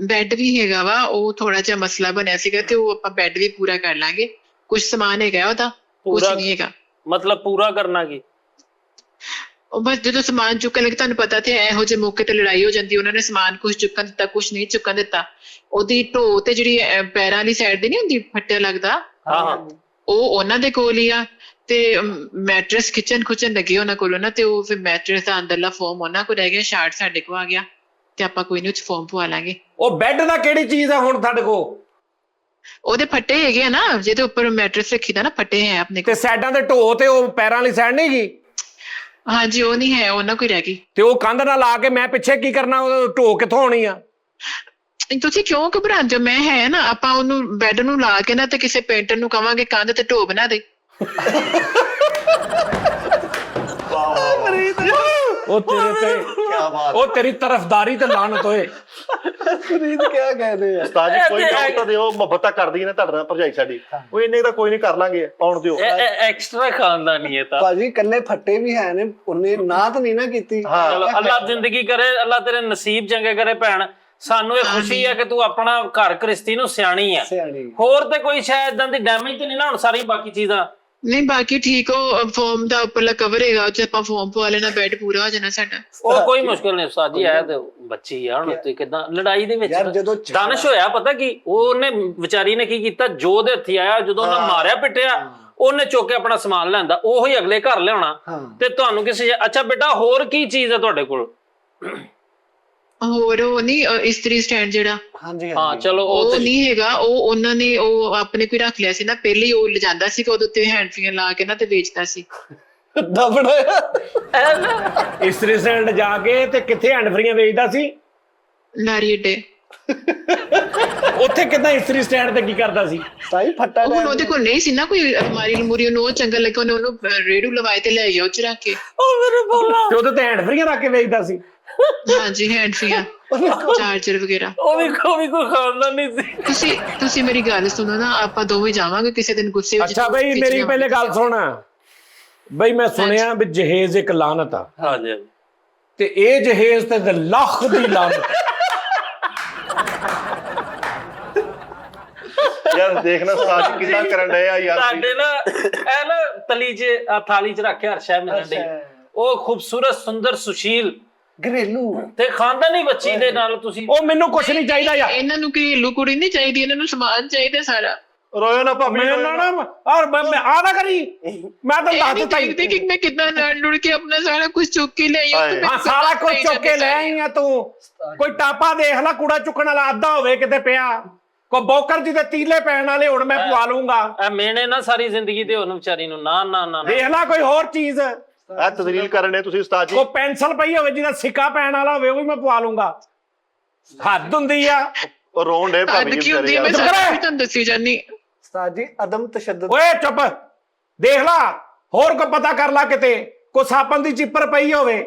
Speaker 4: ਬੈੱਡ ਵੀ ਹੈਗਾ ਵਾ, ਉਹ ਥੋੜਾ ਜਿਹਾ ਮਸਲਾ ਬਣਿਆ ਸੀਗਾ, ਤੇ ਉਹ ਆਪਾਂ ਬੈੱਡ ਵੀ ਪੂਰਾ ਕਰ ਲਾਂਗੇ। ਕੁਝ ਸਮਾਨ ਹੈਗਾ ਉਹਦਾ, ਕੁਝ ਨਹੀਂ ਹੈਗਾ।
Speaker 1: ਮਤਲਬ ਪੂਰਾ ਕਰਨਾ ਕੀ?
Speaker 4: ਉਹ ਬਸ ਜਦੋਂ ਸਮਾਨ ਚੁੱਕਣ ਲੱਗੇ, ਤੁਹਾਨੂੰ ਪਤਾ ਤੇ ਇਹੋ ਜਿਹੇ ਮੌਕੇ ਤੇ ਲੜਾਈ ਹੋ ਜਾਂਦੀ, ਉਹਨਾਂ ਨੇ ਸਮਾਨ ਕੁਝ ਚੁੱਕਣ ਦਿੱਤਾ, ਕੁਝ ਨਹੀਂ ਚੁੱਕਣ ਦਿੱਤਾ। ਉਹਦੀ ਢੋ ਤੇ ਜਿਹੜੀ ਪੈਰਾਂ ਵਾਲੀ ਸਾਈਡ ਤੇ ਨਹੀਂ ਹੁੰਦੀ ਫੱਟਿਆ ਲੱਗਦਾ,
Speaker 1: ਹਾਂ
Speaker 4: ਉਹ ਉਹਨਾਂ ਦੇ ਕੋਲ ਹੀ ਆ। ਤੇ ਮੈਟਰਸ ਖੁੱਚਣ ਲੱਗੇ ਉਹਨਾਂ ਕੋਲੋਂ ਨਾ, ਤੇ ਉਹ ਫਿਰ ਮੈਟਰਸ ਦਾ ਅੰਦਰਲਾ ਫੋਮ ਉਹਨਾਂ ਕੋਲ ਰਹਿ ਗਿਆ, ਸ਼ਾਰਟ ਸਾਡੇ ਕੋਲ ਆ ਗਿਆ, ਤੇ ਆਪਾਂ ਕੋਈ ਨਹੀਂ ਉਹ 'ਚ ਫੋਮ ਪਵਾ ਲਾਂਗੇ।
Speaker 2: ਉਹ ਬੈੱਡ ਦਾ ਕਿਹੜੀ ਚੀਜ਼ ਆ ਹੁਣ ਤੁਹਾਡੇ ਕੋਲ?
Speaker 4: ਉਹਦੇ ਫੱਟੇ ਹੈਗੇ ਆ ਨਾ, ਜਿਹਦੇ ਉੱਪਰ ਮੈਟਰਸ ਰੱਖੀ ਦਾ ਨਾ, ਫੱਟੇ ਹੈ ਆਪਣੇ
Speaker 2: ਤੇ
Speaker 4: ਕੋਲ।
Speaker 2: ਸਾਈਡਾਂ ਤੇ ਢੋ ਤੇ ਉਹ ਪੈਰਾਂ ਵਾਲੀ ਸਾਈਡ ਨਹੀਂ ਗਈ?
Speaker 4: ਹਾਂਜੀ ਉਹ ਨਹੀਂ ਹੈ, ਉਹਨਾਂ ਕੋਈ ਰਹਿ ਗਈ।
Speaker 2: ਤੇ ਉਹ ਕੰਧ ਨਾਲ ਲਾ ਕੇ ਮੈਂ ਪਿੱਛੇ ਕੀ ਕਰਨਾ? ਉਹ ਢੋ ਕਿੱਥੋਂ ਆਉਣੀ ਆ?
Speaker 4: ਤੁਸੀਂ ਕਿਉਂ ਘਬਰਾਉਂਦੇ ਹੋ? ਮੈਂ ਹੈ ਨਾ, ਆਪਾਂ ਉਹਨੂੰ ਬੈੱਡ ਨੂੰ ਲਾ ਕੇ ਨਾ, ਤੇ ਕਿਸੇ ਪੇਂਟਰ ਨੂੰ ਕਵਾਂਗੇ ਕੰਧ ਤੇ ਢੋ ਬਣਾ ਦੇ।
Speaker 2: ਉਹ ਤੇਰੇ ਤੇ
Speaker 3: ਕੀ ਬਾਤ।
Speaker 2: ਉਹ ਤੇਰੀ ਤਰਫਦਾਰੀ ਤੇ ਲਾਨਤ ਹੋਏ।
Speaker 6: ਫਰੀਦ ਕਿਆ ਕਹਦੇ ਆ?
Speaker 3: ਉਸਤਾਦ ਜੀ ਕੋਈ ਕੰਮ ਤਾਂ ਦਿਓ, ਮੁਹੱਬਤ ਕਰਦੀ ਹੈ ਨਾ ਤੁਹਾਡੇ ਨਾਲ ਭਰਜਾਈ ਸਾਡੀ, ਉਹ ਇੰਨੇ ਤਾਂ ਕੋਈ ਨਹੀਂ ਕਰ ਲਾਂਗੇ, ਆਉਣ ਦਿਓ।
Speaker 1: ਐਕਸਟਰਾ ਖਾਨਦਾਨੀ ਹੈ ਤਾਂ।
Speaker 6: ਭਾਜੀ ਕੱਲੇ ਫੱਟੇ ਵੀ ਹੈ ਨੇ, ਉਹਨੇ ਨਾ ਤਾਂ ਨਹੀਂ ਨਾ ਕੀਤੀ।
Speaker 1: ਚਲੋ ਅੱਲਾ ਜ਼ਿੰਦਗੀ ਕਰੇ, ਅੱਲਾ ਤੇਰੇ ਨਸੀਬ ਚੰਗੇ ਕਰੇ ਭੈਣ। ਸਾਨੂੰ ਇਹ ਖੁਸ਼ੀ ਹੈ ਕਿ ਤੂੰ ਆਪਣਾ ਘਰ ਗ੍ਰਸਤੀ ਨੂੰ ਸਿਆਣੀ ਆ।
Speaker 6: ਸਿਆਣੀ।
Speaker 1: ਹੋਰ ਤੇ ਕੋਈ ਸ਼ਾਇਦ ਇਦਾਂ ਦੀ ਡੈਮੇਜ ਤੇ ਨਹੀਂ ਨਾ ਹੁਣ ਸਾਰੀ ਬਾਕੀ ਚੀਜ਼ਾਂ
Speaker 4: ਨਹੀਂ ਬਾਕੀ ਠੀਕ ਹੋ, ਫੋਮ ਦਾ ਉੱਪਰਲਾ ਕਵਰ ਹੈਗਾ, ਉਹ 'ਚ ਆਪਾਂ ਫੋਮ ਪਵਾ ਲੈਣਾ, ਬੈੱਡ ਪੂਰਾ ਹੋ ਜਾਣਾ ਸਾਡਾ।
Speaker 1: ਉਹ ਕੋਈ ਮੁਸ਼ਕਲ ਨਹੀਂ ਉਸਤਾਦ ਜੀ, ਆਇਆ ਤੇ ਬੱਚੀ ਆ ਹੁਣ ਤੇ ਕਿਦਾਂ ਲੜਾਈ ਦੇ ਵਿੱਚ
Speaker 6: ਯਾਰ ਜਦੋਂ
Speaker 1: ਦਾਨਿਸ਼ ਹੋਇਆ ਪਤਾ ਕੀ, ਉਹਨੇ ਵਿਚਾਰੀ ਨੇ ਕੀ ਕੀਤਾ, ਜੋ ਦੇ ਹੱਥੀ ਆਇਆ ਜਦੋਂ ਉਹਨੇ ਮਾਰਿਆ ਪਿੱਟਿਆ, ਉਹਨੇ ਚੁੱਕ ਕੇ ਆਪਣਾ ਸਮਾਨ ਲੈਂਦਾ, ਉਹੀ ਅਗਲੇ ਘਰ ਲਿਆਉਣਾ ਤੇ ਤੁਹਾਨੂੰ ਕਿਸੇ। ਅੱਛਾ ਬੇਟਾ ਹੋਰ ਕੀ ਚੀਜ਼ ਹੈ ਤੁਹਾਡੇ ਕੋਲ?
Speaker 4: ਹੋਰ ਉਹ ਨਹੀਂ ਇਸਤਰੀ ਸਟੈਂਡ ਜਿਹੜਾ,
Speaker 6: ਹਾਂਜੀ
Speaker 1: ਹਾਂ ਚਲੋ
Speaker 4: ਉਹ ਨਹੀਂ ਹੈਗਾ, ਉਹ ਉਹਨਾਂ ਨੇ ਉਹ ਆਪਣੇ ਕੋਈ ਰੱਖ ਲਿਆ ਸੀ ਨਾ ਪਹਿਲੇ ਹੀ, ਉਹ ਲਿਜਾਂਦਾ ਸੀ ਉਹਦੇ ਉੱਤੇ ਹੈਂਡ ਫ੍ਰੀ ਲਾ ਕੇ ਨਾ ਤੇ ਵੇਚਦਾ ਸੀ।
Speaker 6: ਦਬੜਾਇਆ
Speaker 2: ਇਸਤਰੀ ਸਟੈਂਡ ਜਾ ਕੇ ਤੇ ਕਿੱਥੇ ਹੈਂਡ ਫਰੀਆਂ ਵੇਚਦਾ ਸੀ?
Speaker 4: ਲਾਰੀ ਅੱਡੇ।
Speaker 2: ਉੱਥੇ ਕਿੱਦਾਂ ਇਸਤਰੀ ਸਟੈਂਡ ਤੇ ਕੀ ਕਰਦਾ ਸੀ?
Speaker 6: ਸਾਈ ਫੱਟਾ
Speaker 4: ਹੁਣ ਉਹਦੇ ਕੋਲ ਨਹੀਂ ਸੀ ਨਾ ਕੋਈ ਅਲਮਾਰੀ ਲਮੂਰੀ, ਉਹਨੂੰ ਉਹ ਚੰਗਾ ਲੱਗਾ, ਉਹਨੇ ਉਹਨੂੰ ਰੇੜੂ ਲਵਾਏ ਤੇ ਲੈ ਗਿਆ ਉਹ ਚ ਰੱਖ ਕੇ।
Speaker 2: ਤੇ ਉਹਦੇ ਤੇ ਹੈਂਡ ਫਰੀਆਂ ਰੱਖ ਕੇ ਵੇਚਦਾ ਸੀ?
Speaker 4: ਹਾਂਜੀ ਹੈਂਡ ਫ੍ਰੀਆਂ, ਚਾਰਜਰ ਵਗੈਰਾ।
Speaker 1: ਉਹ ਵੀ ਕੋਈ ਖਾਨਦਾਨ ਨਹੀਂ ਸੀ।
Speaker 4: ਤੁਸੀਂ ਮੇਰੀ ਗੱਲ ਸੁਣੋ ਨਾ, ਆਪਾਂ ਦੋਵੇਂ ਜਾਵਾਂਗੇ ਕਿਸੇ ਦਿਨ ਗੁੱਸੇ ਵਿੱਚ।
Speaker 2: ਅੱਛਾ ਬਈ ਮੇਰੀ ਪਹਿਲੇ ਗੱਲ ਸੁਣ ਬਈ, ਮੈਂ ਸੁਣਿਆ ਵੀ ਜਹੇਜ਼ ਇੱਕ ਲਾਨਤ ਆ,
Speaker 1: ਹਾਂਜੀ
Speaker 2: ਤੇ ਇਹ ਜਹੇਜ਼ ਤੇ ਲੱਖ ਦੀ ਲਾਨਤ।
Speaker 3: ਯਾਰ ਦੇਖਣਾ ਸਾਜ ਕਿੱਦਾਂ ਕਰਨ ਡਏ ਆ ਯਾਰ।
Speaker 1: ਸਾਡੇ ਨਾ ਇਹ ਨਾ ਤਲੀ 'ਚ ਥਾਲੀ 'ਚ ਰੱਖਿਆ ਹਰਸ਼ਾ ਮਿਲਣ ਡਈ, ਉਹ ਖੂਬਸੂਰਤ ਸੁੰਦਰ ਸੁਸ਼ੀਲ
Speaker 6: ਘਰੇਲੂ
Speaker 1: ਤੇ ਖਾਨਦਾਨੀ ਬੱਚੀ ਦੇ ਨਾਲ ਤੁਸੀਂ।
Speaker 2: ਉਹ ਮੈਨੂੰ ਕੁਛ ਨਹੀਂ ਚਾਹੀਦਾ ਯਾਰ,
Speaker 4: ਇਹਨਾਂ ਨੂੰ ਘਰੇਲੂ ਕੁੜੀ ਨਹੀਂ ਚਾਹੀਦੀ, ਇਹਨਾਂ ਨੂੰ ਸਮਾਨ ਚਾਹੀਦਾ ਸਾਰਾ।
Speaker 3: ਰੋਇਓ ਨਾ ਭਾਬੀ,
Speaker 2: ਮੈਂ ਨਾ ਔਰ ਮੈਂ ਆ ਨਾ ਕਰੀ, ਮੈਂ ਤਾਂ ਦੱਸ ਦਿੱਤਾ ਹੀ।
Speaker 4: ਦੇਖਦੇ ਕਿ ਮੈਂ ਕਿੱਦਾਂ ਲੜ ਲੁੜ ਕੇ ਆਪਣਾ ਸਾਰਾ ਕੁਝ ਚੁੱਕ ਕੇ ਲੈ ਆਈ।
Speaker 2: ਹਾਂ ਸਾਰਾ ਕੁਝ ਚੁੱਕ ਕੇ ਲੈ ਆਈ ਆ ਤੂੰ। ਕੋਈ ਟਾਪਾ ਦੇਖ ਲੈ, ਕੂੜਾ ਚੁੱਕਣ ਵਾਲਾ ਅੱਧਾ ਹੋਵੇ ਕਿਤੇ ਪਿਆ, ਕੋਈ ਬੋਕਰ ਜੀ ਦੇ ਤੀਲੇ ਪੈਣ ਵਾਲੇ ਹੁਣ ਮੈਂ ਪਵਾ ਲੂੰਗਾ।
Speaker 1: ਇਹ ਮੇਨੇ ਨਾ ਸਾਰੀ ਜ਼ਿੰਦਗੀ ਤੇ ਉਹਨੂੰ ਵਿਚਾਰੀ ਨੂੰ ਨਾ ਨਾ ਨਾ
Speaker 2: ਦੇਖ ਲੈ ਕੋਈ ਹੋਰ ਚੀਜ਼,
Speaker 3: ਆ ਤਦਲੀਲ ਕਰਨ ਨੇ ਤੁਸੀਂ ਉਸਤਾਦ ਜੀ।
Speaker 2: ਕੋਈ ਪੈਨਸਲ ਪਈ ਹੋਵੇ ਜਿਹਦਾ ਸਿੱਕਾ ਪੈਣ ਵਾਲਾ ਹੋਵੇ, ਉਹ ਵੀ ਮੈਂ ਪਵਾ ਲੂੰਗਾ। ਹੱਦ ਹੁੰਦੀ ਆ।
Speaker 3: ਉਹ ਰੋਣ ਡੇ ਭਾਬੀ ਜੀ
Speaker 4: ਕੀ ਹੁੰਦੀ ਹੈ, ਮੈਂ
Speaker 3: ਵਿਚਾਰੇ।
Speaker 4: ਸਾਰਾ ਕੁਝ ਤੁਹਾਨੂੰ ਦੱਸੀ ਜਾਨੀ।
Speaker 6: ਉਸਤਾਦ ਜੀ ਅਦਮ ਤਸ਼ੱਦਦ।
Speaker 2: ਓਏ ਚੁੱਪ, ਦੇਖ ਲਾ ਹੋਰ ਕੋ ਪਤਾ ਕਰ ਲਾ, ਕਿਤੇ ਕੋਈ ਸਾਬਣ ਦੀ ਚਿੱਪਰ ਪਈ ਹੋਵੇ,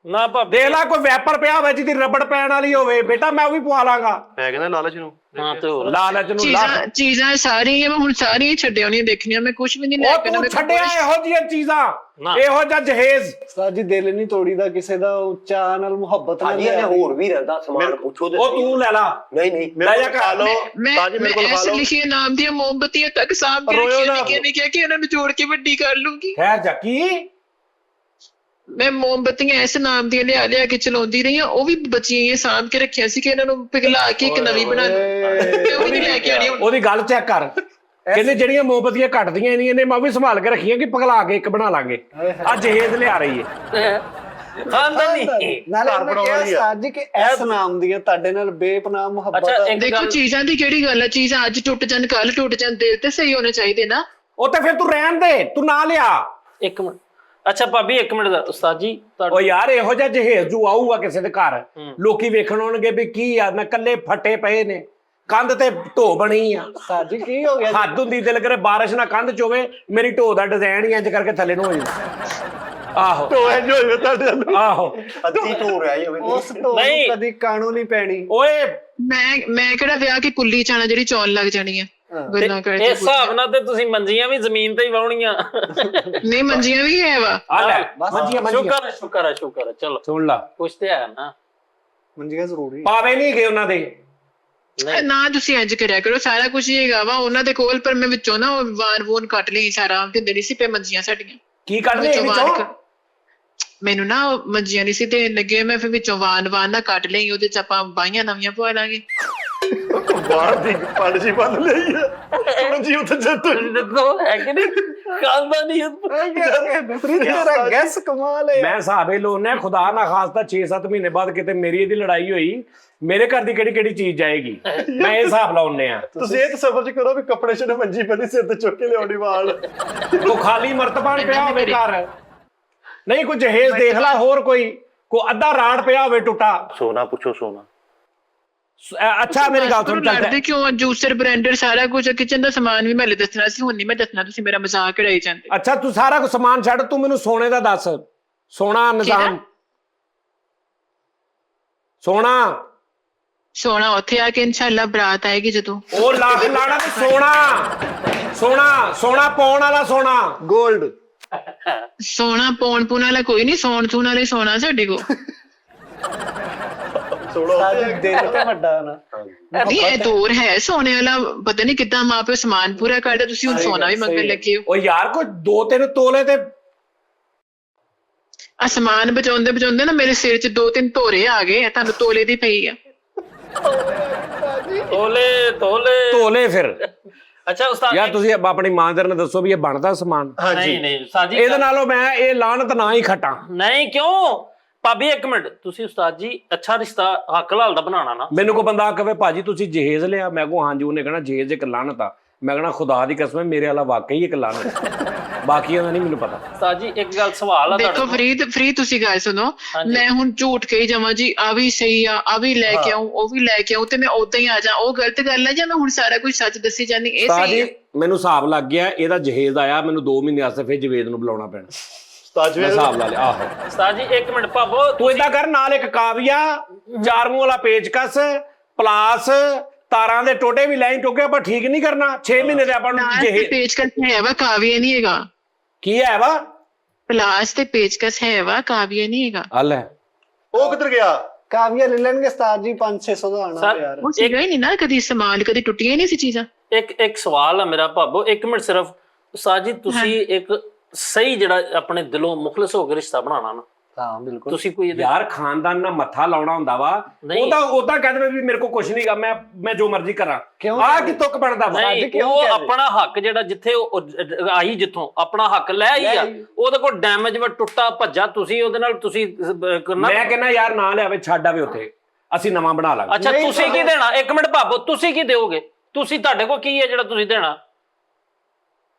Speaker 1: ਨਾ ਭਾਬੀ।
Speaker 2: ਦੇਖ ਲਾ ਕੋਈ ਵੈਪਰ ਪਿਆ ਹੋਵੇ ਜਿਹਦੀ ਰਬੜ ਪੈਣ ਵਾਲੀ ਹੋਵੇ, ਬੇਟਾ ਮੈਂ ਉਹ ਵੀ ਪਵਾ ਲਾਂਗਾ।
Speaker 3: ਮੈਂ ਕਹਿੰਦਾ ਲਾਲਚ ਨੂੰ।
Speaker 1: ਹਾਂ ਤੇ ਹੋਰ
Speaker 2: ਲਾਲਚ ਨੂੰ ਲਾ।
Speaker 4: ਚੀਜ਼ਾਂ ਸਾਰੀਆਂ ਮੈਂ ਹੁਣ ਸਾਰੀਆਂ ਛੱਡਿਆ ਨਹੀਂ ਦੇਖਣੀਆਂ, ਮੈਂ ਕੁਝ ਵੀ ਨਹੀਂ ਲੈ
Speaker 2: ਉਹ
Speaker 4: ਕੇ।
Speaker 2: ਤੂੰ ਛੱਡਿਆ ਇਹੋ ਜਿਹੀਆਂ ਚੀਜ਼ਾਂ, ਇਹੋ ਜਿਹਾ ਜਹੇਜ਼।
Speaker 6: ਉਸਤਾਦ ਜੀ ਦਿਲ ਨਹੀਂ ਤੋੜੀਦਾ ਕਿਸੇ ਦਾ, ਉੱਚਾ ਨਾਲ ਮੁਹੱਬਤ ਨਾਲ।
Speaker 5: ਭਾਜੀ ਇਹਨੇ ਹੋਰ ਵੀ ਰਹਿੰਦਾ ਸਮਾਨ, ਪੁੱਛੋ ਤੇ
Speaker 2: ਉਹ ਤੂੰ ਲੈ ਲਾ।
Speaker 5: ਨਹੀਂ ਨਹੀਂ
Speaker 3: ਮੇਰੇ ਕੋਲ ਖਾ ਲਓ
Speaker 4: ਮੈਂ
Speaker 3: ਤਾਜੀ, ਮੇਰੇ ਕੋਲ ਖਾ
Speaker 4: ਇਸ
Speaker 3: ਲਓ।
Speaker 4: ਲਿਖੇ ਨਾਮ ਦੀਆਂ ਮੋਮਬੱਤੀਆਂ ਤੱਕ ਸਾਂਭ ਕੇ
Speaker 3: ਰੋਇਓ
Speaker 4: ਰੱਖੀਆਂ
Speaker 3: ਨਾ।
Speaker 4: ਨੇ ਕਿ ਇਹਨਾਂ ਨੂੰ ਜੋੜ ਕੇ ਵੱਡੀ ਕਰ ਲੂੰਗੀ।
Speaker 2: ਖੈਰ ਜਾਕੀ,
Speaker 4: ਮੈਂ ਮੋਮਬੱਤੀਆਂ ਇਸ ਨਾਮ ਦੀਆਂ ਲਿਆ ਕੇ ਚਲਾਉਂਦੀ ਰਹੀ ਹਾਂ, ਉਹ ਵੀ ਬਚੀਆਂ ਸਾਂਭ ਕੇ ਰੱਖਿਆ ਸੀ ਕਿ ਇਹਨਾਂ ਨੂੰ ਪਿਘਲਾ ਕੇ ਇੱਕ ਨਵੀਂ ਬਣਾ ਲੂੰ। ਉਹ ਵੀ ਨਹੀਂ ਲੈ ਕੇ ਆਣੀ ਹੁਣ।
Speaker 2: ਉਹਦੀ ਗੱਲ ਚੈੱਕ ਕਰ, ਕਹਿੰਦੇ ਜਿਹੜੀਆਂ ਮੋਮਬੱਤੀਆਂ ਘਟਦੀਆਂ ਨਹੀਂ, ਇਹਨੇ ਮੈਂ ਵੀ ਸੰਭਾਲ ਕੇ ਰੱਖੀਆਂ ਕਿ ਪਗਲਾ ਕੇ ਇੱਕ ਬਣਾ ਲਾਂਗੇ। ਆ ਜਹੇਜ਼ ਲਿਆ ਰਹੀ ਹੈ
Speaker 1: ਖਾਨਦਾਨੀ।
Speaker 6: ਨਾਲੇ
Speaker 3: ਘਰ
Speaker 6: ਮੈਂ
Speaker 3: ਬਣਾਉਣ
Speaker 6: ਕਿਹਾ
Speaker 3: ਵਾਲੀ ਆ।
Speaker 6: ਉਸਤਾਦ ਜੀ ਕਿ ਇਸ ਨਾਮ ਦੀਆਂ ਤੁਹਾਡੇ ਨਾਲ ਬੇਪਨਾਹ ਮੁਹੱਬਤ
Speaker 1: ਅੱਛਾ
Speaker 6: ਆ।
Speaker 1: ਇੱਕ
Speaker 4: ਦੇਖੋ
Speaker 1: ਗੱਲ,
Speaker 4: ਚੀਜ਼ਾਂ ਦੀ ਕਿਹੜੀ ਗੱਲ ਹੈ, ਚੀਜ਼ਾਂ ਅੱਜ ਟੁੱਟ ਜਾਣ ਕੱਲ ਟੁੱਟ ਜਾਣ, ਦਿਲ ਤੇ ਸਹੀ ਹੋਣੇ ਚਾਹੀਦੇ ਨਾ।
Speaker 2: ਉਹ ਤੇ ਫਿਰ ਤੂੰ ਰਹਿਣ ਦੇ, ਤੂੰ ਨਾ ਲਿਆ।
Speaker 1: ਇੱਕ ਮਿੰਟ। ਅੱਛਾ ਭਾਬੀ ਇੱਕ ਮਿੰਟ ਦਾ ਉਸਤਾਦ ਜੀ
Speaker 2: ਉਹ ਯਾਰ ਇਹੋ ਜਿਹਾ ਜਹੇਜ਼ ਜੂ ਆਊਗਾ ਕਿਸੇ ਦੇ ਘਰ, ਲੋਕੀ ਵੇਖਣ ਆਉਣਗੇ ਵੀ ਕੀ ਆ, ਮੈਂ ਕੱਲੇ ਫੱਟੇ ਪਏ ਨੇ, ਕੰਧ ਤੇ ਢੋ ਬਣੀ ਆ।
Speaker 6: ਉਸਤਾਦ ਜੀ ਕੀ ਹੋ ਗਿਆ?
Speaker 2: ਹੱਦ ਹੁੰਦੀ, ਦਿਲ ਕਰੇ ਬਾਰਿਸ਼ ਨਾ ਕੰਧ ਚ ਹੋਵੇ, ਮੇਰੀ ਢੋ ਦਾ ਡਿਜ਼ਾਈਨ ਹੀ ਇੰਜ ਕਰਕੇ ਥੱਲੇ ਨੂੰ ਹੋ ਜਾਂਦਾ। ਆਹੋ
Speaker 3: ਤੋ ਇੰਜ ਹੋਵੇ ਤੁਹਾਡੇ ਨਾਲ।
Speaker 2: ਆਹੋ।
Speaker 5: ਅੱਧੀ ਢੋ ਰਹਿ ਜਾਵੇ।
Speaker 6: ਉਸ ਤੋਂ
Speaker 1: ਨਹੀਂ।
Speaker 6: ਕਦੀ ਕਾਣੂ ਨਹੀਂ ਪੈਣੀ।
Speaker 2: ਓਏ
Speaker 4: ਮੈਂ ਕਿਹੜਾ ਵਿਆਹ ਕੇ ਕੁੱਲੀ ਚਾਣਾ ਜਿਹੜੀ ਚੌਲ ਲੱਗ ਜਾਣੀ ਆ ਗੱਲਾਂ ਕਰਕੇ।
Speaker 1: ਇਸ ਹਿਸਾਬ ਨਾਲ ਤੇ ਤੁਸੀਂ ਮੰਜੀਆਂ ਵੀ ਜ਼ਮੀਨ ਤੇ ਹੀ ਵਾਉਣੀਆਂ।
Speaker 4: ਨਹੀਂ ਮੰਜੀਆਂ ਵੀ ਹੈ ਵਾ।
Speaker 2: ਆ ਲੈ ਮੰਜੀਆਂ ਮੰਜੀਆਂ
Speaker 1: ਸ਼ੁਕਰ ਹੈ ਚਲੋ
Speaker 2: ਸੁਣ ਲਾ,
Speaker 1: ਕੁਛ ਤੇ ਹੈ ਨਾ।
Speaker 6: ਮੰਜੀਆਂ ਜ਼ਰੂਰੀ।
Speaker 2: ਪਾਵੇ ਨਹੀਂ ਗਏ ਉਹਨਾਂ ਦੇ।
Speaker 4: ਨਾ ਤੁਸੀਂ ਇੰਜ ਕਰਿਆ ਕਰੋ, ਸਾਰਾ ਕੁਝ ਹੀ ਹੈਗਾ ਵਾ ਉਹਨਾਂ ਦੇ ਕੋਲ, ਪਰ ਮੈਂ ਵਿੱਚੋਂ ਨਾ ਵਾਰ ਵੂਨ ਕੱਟ ਲਈ ਸਾਰਾ, ਦਿੰਦੇ ਨਹੀਂ ਸੀ ਪਏ ਮੰਜੀਆਂ ਸਾਡੀਆਂ।
Speaker 2: ਕੀ ਕੱਢਦੇ
Speaker 4: ਵਿੱਚੋਂ ਵਾਰ
Speaker 2: ਵਿੱਚੋਂ?
Speaker 4: ਮੈਨੂੰ ਨਾ ਮੰਜੀਆਂ ਨਹੀਂ ਸੀ ਦੇਣ ਲੱਗੇ, ਮੈਂ ਫਿਰ ਵਿੱਚੋਂ ਵਾਨ ਨਾ ਕੱਟ ਲਈ, ਉਹਦੇ ਚ ਆਪਾਂ ਬਾਈਆਂ ਨਵੀਆਂ ਪਵਾ ਲਾਂਗੇ।
Speaker 3: ਬਾਹਰ ਦੀ ਪੰਡ ਜੀ ਬੰਦ ਲਈ ਆ। ਸੁਣ ਜੀ ਉੱਥੇ ਜੱਟ
Speaker 1: ਦੱਸੋ ਹੈ ਕਿ ਨਹੀਂ ਖਾਨਦਾਨੀ।
Speaker 6: ਤੇਰਾ ਗੈਸ ਕਮਾਲ ਹੈ।
Speaker 2: ਮੈਂ ਹਿਸਾਬੇ ਲੋਨੇ ਖੁਦਾ ਨਾ ਖਾਸਤਾ 6-7 ਮਹੀਨੇ ਬਾਅਦ ਕਿਤੇ ਮੇਰੀ ਇਹਦੀ ਲੜਾਈ ਹੋਈ, ਮੇਰੇ ਘਰ ਦੀ ਕਿਹੜੀ ਚੀਜ਼ ਜਾਏਗੀ, ਮੈਂ ਇਹ ਹਿਸਾਬ ਲਾਉਨੇ ਆ।
Speaker 3: ਤੁਸੀਂ ਇਹ ਤਸੱਵਰ ਚ ਕਰੋ ਵੀ ਕੱਪੜੇ ਚ ਮੰਜੀ ਪੈਂਦੀ, ਸਿਰ ਤੇ ਚੁੱਕ ਕੇ ਲਿਆਉਣੀ ਵਾਲ।
Speaker 2: ਕੋਈ ਖਾਲੀ ਮਰਤਬਾਨ ਪਿਆ ਹੋਵੇ ਘਰ, ਨਹੀਂ ਕੋਈ ਜਹੇਜ਼ ਦੇਖ ਲੈ, ਹੋਰ ਕੋਈ ਅੱਧਾ ਰਾੜ ਪਿਆ ਹੋਵੇ ਟੁੱਟਾ।
Speaker 3: ਸੋਨਾ ਪੁੱਛੋ ਸੋਨਾ।
Speaker 2: ਅੱਛਾ ਮੇਰੀ ਗੱਲ ਸੁਣ,
Speaker 4: ਲੜਦੇ ਕਿਉਂ? ਜੂਸਰ ਬ੍ਰਾਂਡਰ ਸਾਰਾ ਕੁਝ, ਕਿਚਨ ਦਾ ਸਮਾਨ ਵੀ ਮੈਂ ਦੱਸਣਾ ਸੀ, ਹੁਣ ਨਹੀਂ ਮੈਂ ਦੱਸਣਾ, ਤੁਸੀਂ ਮੇਰਾ ਮਜ਼ਾਕ ਉਡਾਈ ਜਾਂਦੇ।
Speaker 2: ਅੱਛਾ ਤੂੰ ਸਾਰਾ ਕੁਝ ਸਮਾਨ ਛੱਡ, ਤੂੰ ਮੈਨੂੰ ਸੋਨੇ ਦਾ ਦੱਸ। ਸੋਨਾ ਨਿਜ਼ਾਮ,
Speaker 4: ਸੋਨਾ ਉੱਥੇ ਆ ਕੇ ਇਨਸ਼ਾਅੱਲਾ ਬਰਾਤ ਆਏਗੀ ਜਦੋਂ।
Speaker 2: ਉਹ ਲੱਖ ਲਾਣਾ ਤੇ ਸੋਨਾ ਪਾਉਣ ਵਾਲਾ ਸੋਨਾ,
Speaker 6: ਗੋਲਡ।
Speaker 4: ਸੋਨਾ ਪਾਉਣ ਵਾਲਾ ਕੋਈ ਨਹੀਂ, ਸੌਣ ਵਾਲੇ ਸੋਨਾ ਸਾਡੇ ਕੋਲ।
Speaker 3: 16
Speaker 6: ਉਸਤਾਦ ਜੀ ਦਿਲ ਤੇ ਵੱਡਾ ਨਾ
Speaker 4: ਨਹੀਂ ਇਹ ਦੌਰ ਹੈ ਸੋਨੇ ਵਾਲਾ, ਪਤਾ ਨਹੀਂ ਕਿੱਦਾਂ ਮਾਂ ਪਿਓ ਸਮਾਨ ਪੂਰਾ ਕਰਦਾ, ਤੁਸੀਂ ਹੁਣ ਸੋਨਾ ਵੀ ਮੰਗਣ ਲੱਗੇ ਹੋ।
Speaker 2: ਉਹ ਯਾਰ ਕੋਈ 2-3 ਤੋਲੇ ਤੇ
Speaker 4: ਅਸਮਾਨ ਬਚਾਉਂਦੇ ਬਚਾਉਂਦੇ ਨਾ ਮੇਰੇ ਸਿਰ 'ਚ 2-3 ਧੋਰੇ ਆ ਗਏ ਆ, ਤੁਹਾਨੂੰ ਤੋਲੇ ਦੀ ਪਈ ਆ।
Speaker 2: ਤੋਲੇ ਫਿਰ।
Speaker 1: ਅੱਛਾ ਉਸਤਾਦ
Speaker 2: ਯਾਰ ਤੁਸੀਂ ਆਪਣੀ ਇਮਾਨਦਾਰ ਨਾਲ ਦੱਸੋ ਵੀ ਇਹ ਬਣਦਾ ਸਮਾਨ?
Speaker 1: ਨਹੀਂ ਨਹੀਂ ਉਸਤਾਦ ਜੀ
Speaker 2: ਇਹਦੇ ਨਾਲੋਂ ਮੈਂ ਇਹ ਲਾਹਨਤ ਨਾ ਹੀ ਖਟਾਂ।
Speaker 1: ਨਹੀਂ ਕਿਉਂ ਭਾਬੀ, ਇੱਕ ਮਿੰਟ, ਤੁਸੀਂ ਉਸਤਾਦ ਜੀ ਅੱਛਾ ਰਿਸ਼ਤਾ ਹੱਕ ਲਾਲ ਦਾ ਬਣਾਉਣਾ ਨਾ।
Speaker 2: ਮੈਨੂੰ ਕੋ ਬੰਦਾ ਕਹੇ ਭਾਜੀ ਤੁਸੀਂ ਜਹੇਜ਼ ਲਿਆ, ਮੈਂ ਕੋ ਹਾਂਜੀ, ਉਹਨੇ ਕਹਣਾ ਜਹੇਜ਼ ਇੱਕ ਲਾਹਨਤ ਆ, ਮੈਂ ਕਹਣਾ ਖੁਦਾ ਦੀ ਕਸਮ ਹੈ ਮੇਰੇ ਵਾਲਾ ਵਾਕਈ ਇੱਕ ਲਾਹਨਤ, ਬਾਕੀਆਂ ਦਾ ਨਹੀਂ ਮੈਨੂੰ ਪਤਾ।
Speaker 1: ਉਸਤਾਦ ਜੀ ਇੱਕ ਗੱਲ ਸਵਾਲ ਆ
Speaker 4: ਦੇਖੋ ਫਰੀਦ ਤੁਸੀਂ ਗੱਲ ਸੁਣੋ, ਮੈਂ ਹੁਣ ਝੂਠ ਕਹੀ ਜਾਵਾਂ ਜੀ ਆ ਵੀ ਸਹੀ ਆ ਵੀ ਲੈ ਕੇ ਆਉਂ, ਉਹ ਵੀ ਲੈ ਕੇ ਆਉਂ ਤੇ ਮੈਂ ਉਦਾਂ ਹੀ ਆ ਜਾ, ਉਹ ਗਲਤ ਗੱਲ ਹੈ ਜਾਂ ਮੈਂ ਹੁਣ ਸਾਰਾ ਕੁਝ ਸੱਚ ਦੱਸੀ ਜਾਂਦੀ, ਇਹ ਸਹੀ ਹੈ?
Speaker 2: ਮੈਨੂੰ ਹਿਸਾਬ ਲੱਗ ਗਿਆ ਇਹਦਾ ਜਹੇਜ਼ ਆਇਆ, ਮੈਨੂੰ 2 ਮਹੀਨੇ ਵਾਸਤੇ ਫਿਰ ਜਵੇਦ ਨੂੰ ਬੁਲਾਉਣਾ ਪੈਣਾ। ਮੈਂ ਹਿਸਾਬ ਲਾ ਲਿਆ। ਆਹੋ
Speaker 1: ਉਸਤਾਦ ਜੀ ਇੱਕ ਮਿੰਟ ਭਾਬੋ,
Speaker 2: ਤੂੰ ਏਦਾਂ ਕਰ, ਨਾਲ ਇੱਕ ਕਾਵੀਆ, 4 ਮੂੰਹ ਵਾਲਾ ਪੇਚਕਸ, ਪਲਾਸ, ਤਾਰਾਂ ਦੇ ਟੋਟੇ ਵੀ ਲੈ ਟੋਕੇ, ਆਪਾਂ ਠੀਕ ਨਹੀਂ ਕਰਨਾ 6 ਮਹੀਨੇ ਦੇ ਆਪਾਂ ਨੂੰ ਜਹੇਜ਼।
Speaker 4: ਪੇਚਕਸ ਹੈ ਵਾ, ਕਾਵੀਆ ਨਹੀਂ ਹੈਗਾ।
Speaker 2: ਕੀ ਹੈ ਵਾ?
Speaker 4: ਪਲਾਸ ਤੇ ਪੇਚਕਸ ਹੈ ਵਾ, ਕਾਵੀਆ ਨਹੀਂ ਹੈਗਾ।
Speaker 2: ਹੱਲ ਹੈ।
Speaker 3: ਉਹ ਕਿੱਧਰ ਗਿਆ?
Speaker 6: ਕਾਵੀਆ ਲੈ ਲੈਣਗੇ ਉਸਤਾਦ ਜੀ, 500-600 ਦਾ ਆਣਾ ਯਾਰ।
Speaker 4: ਉਹ ਸੀਗਾ ਹੀ ਨਹੀਂ ਨਾ, ਕਦੀ ਇਸਤੇਮਾਲ ਕਦੀ ਟੁੱਟੀਆਂ ਹੀ ਨਹੀਂ ਸੀ ਚੀਜ਼ਾਂ।
Speaker 1: ਇੱਕ ਸਵਾਲ ਆ ਮੇਰਾ ਭਾਬੋ, 1 ਮਿੰਟ ਸਿਰਫ। ਉਸਤਾਦ ਜੀ ਤੁਸੀਂ ਇੱਕ ਸਹੀ ਜਿਹੜਾ ਆਪਣੇ ਦਿਲੋਂ ਮੁਖਲਿਸ ਹੋ ਕੇ ਰਿਸ਼ਤਾ ਬਣਾਉਣਾ ਨਾ,
Speaker 6: ਹਾਂ ਬਿਲਕੁਲ।
Speaker 1: ਤੁਸੀਂ ਕੋਈ
Speaker 2: ਯਾਰ ਖਾਨਦਾਨ ਨਾਲ ਮੱਥਾ ਲਾਉਣਾ ਹੁੰਦਾ ਵਾ, ਉਹ ਤਾਂ ਕਹਿੰਦੇ ਵੀ ਮੇਰੇ ਕੋਲ ਕੁਝ ਨਹੀਂਗਾ, ਮੈਂ ਜੋ ਮਰਜ਼ੀ ਕਰਾਂ। ਆਹ ਕੀ ਤੁੱਕ ਬਣਦਾ ਵਾ?
Speaker 1: ਨਹੀਂ, ਉਹ ਆਪਣਾ ਹੱਕ ਜਿਹੜਾ ਜਿੱਥੇ ਆਈ, ਜਿੱਥੋਂ ਆਪਣਾ ਹੱਕ ਲੈ ਆਈ ਆ, ਉਹਦੇ ਕੋਲ ਡੈਮੇਜ ਵਾ, ਟੁੱਟਾ ਭੱਜਾ, ਤੁਸੀਂ ਉਹਦੇ ਨਾਲ ਤੁਸੀਂ ਕਰਨਾ।
Speaker 2: ਮੈਂ ਕਹਿੰਦਾ ਯਾਰ ਨਾ ਲਿਆਵੇ, ਛੱਡ ਆਵੇ ਉੱਥੇ, ਅਸੀਂ ਨਵਾਂ ਬਣਾ ਲਾਂਗੇ।
Speaker 1: ਅੱਛਾ ਤੁਸੀਂ ਕੀ ਦੇਣਾ? 1 ਮਿੰਟ ਭਾਬੋ, ਤੁਸੀਂ ਕੀ ਦਿਓਗੇ? ਤੁਸੀਂ ਤੁਹਾਡੇ ਕੋਲ ਕੀ ਹੈ ਜਿਹੜਾ ਤੁਸੀਂ ਦੇਣਾ?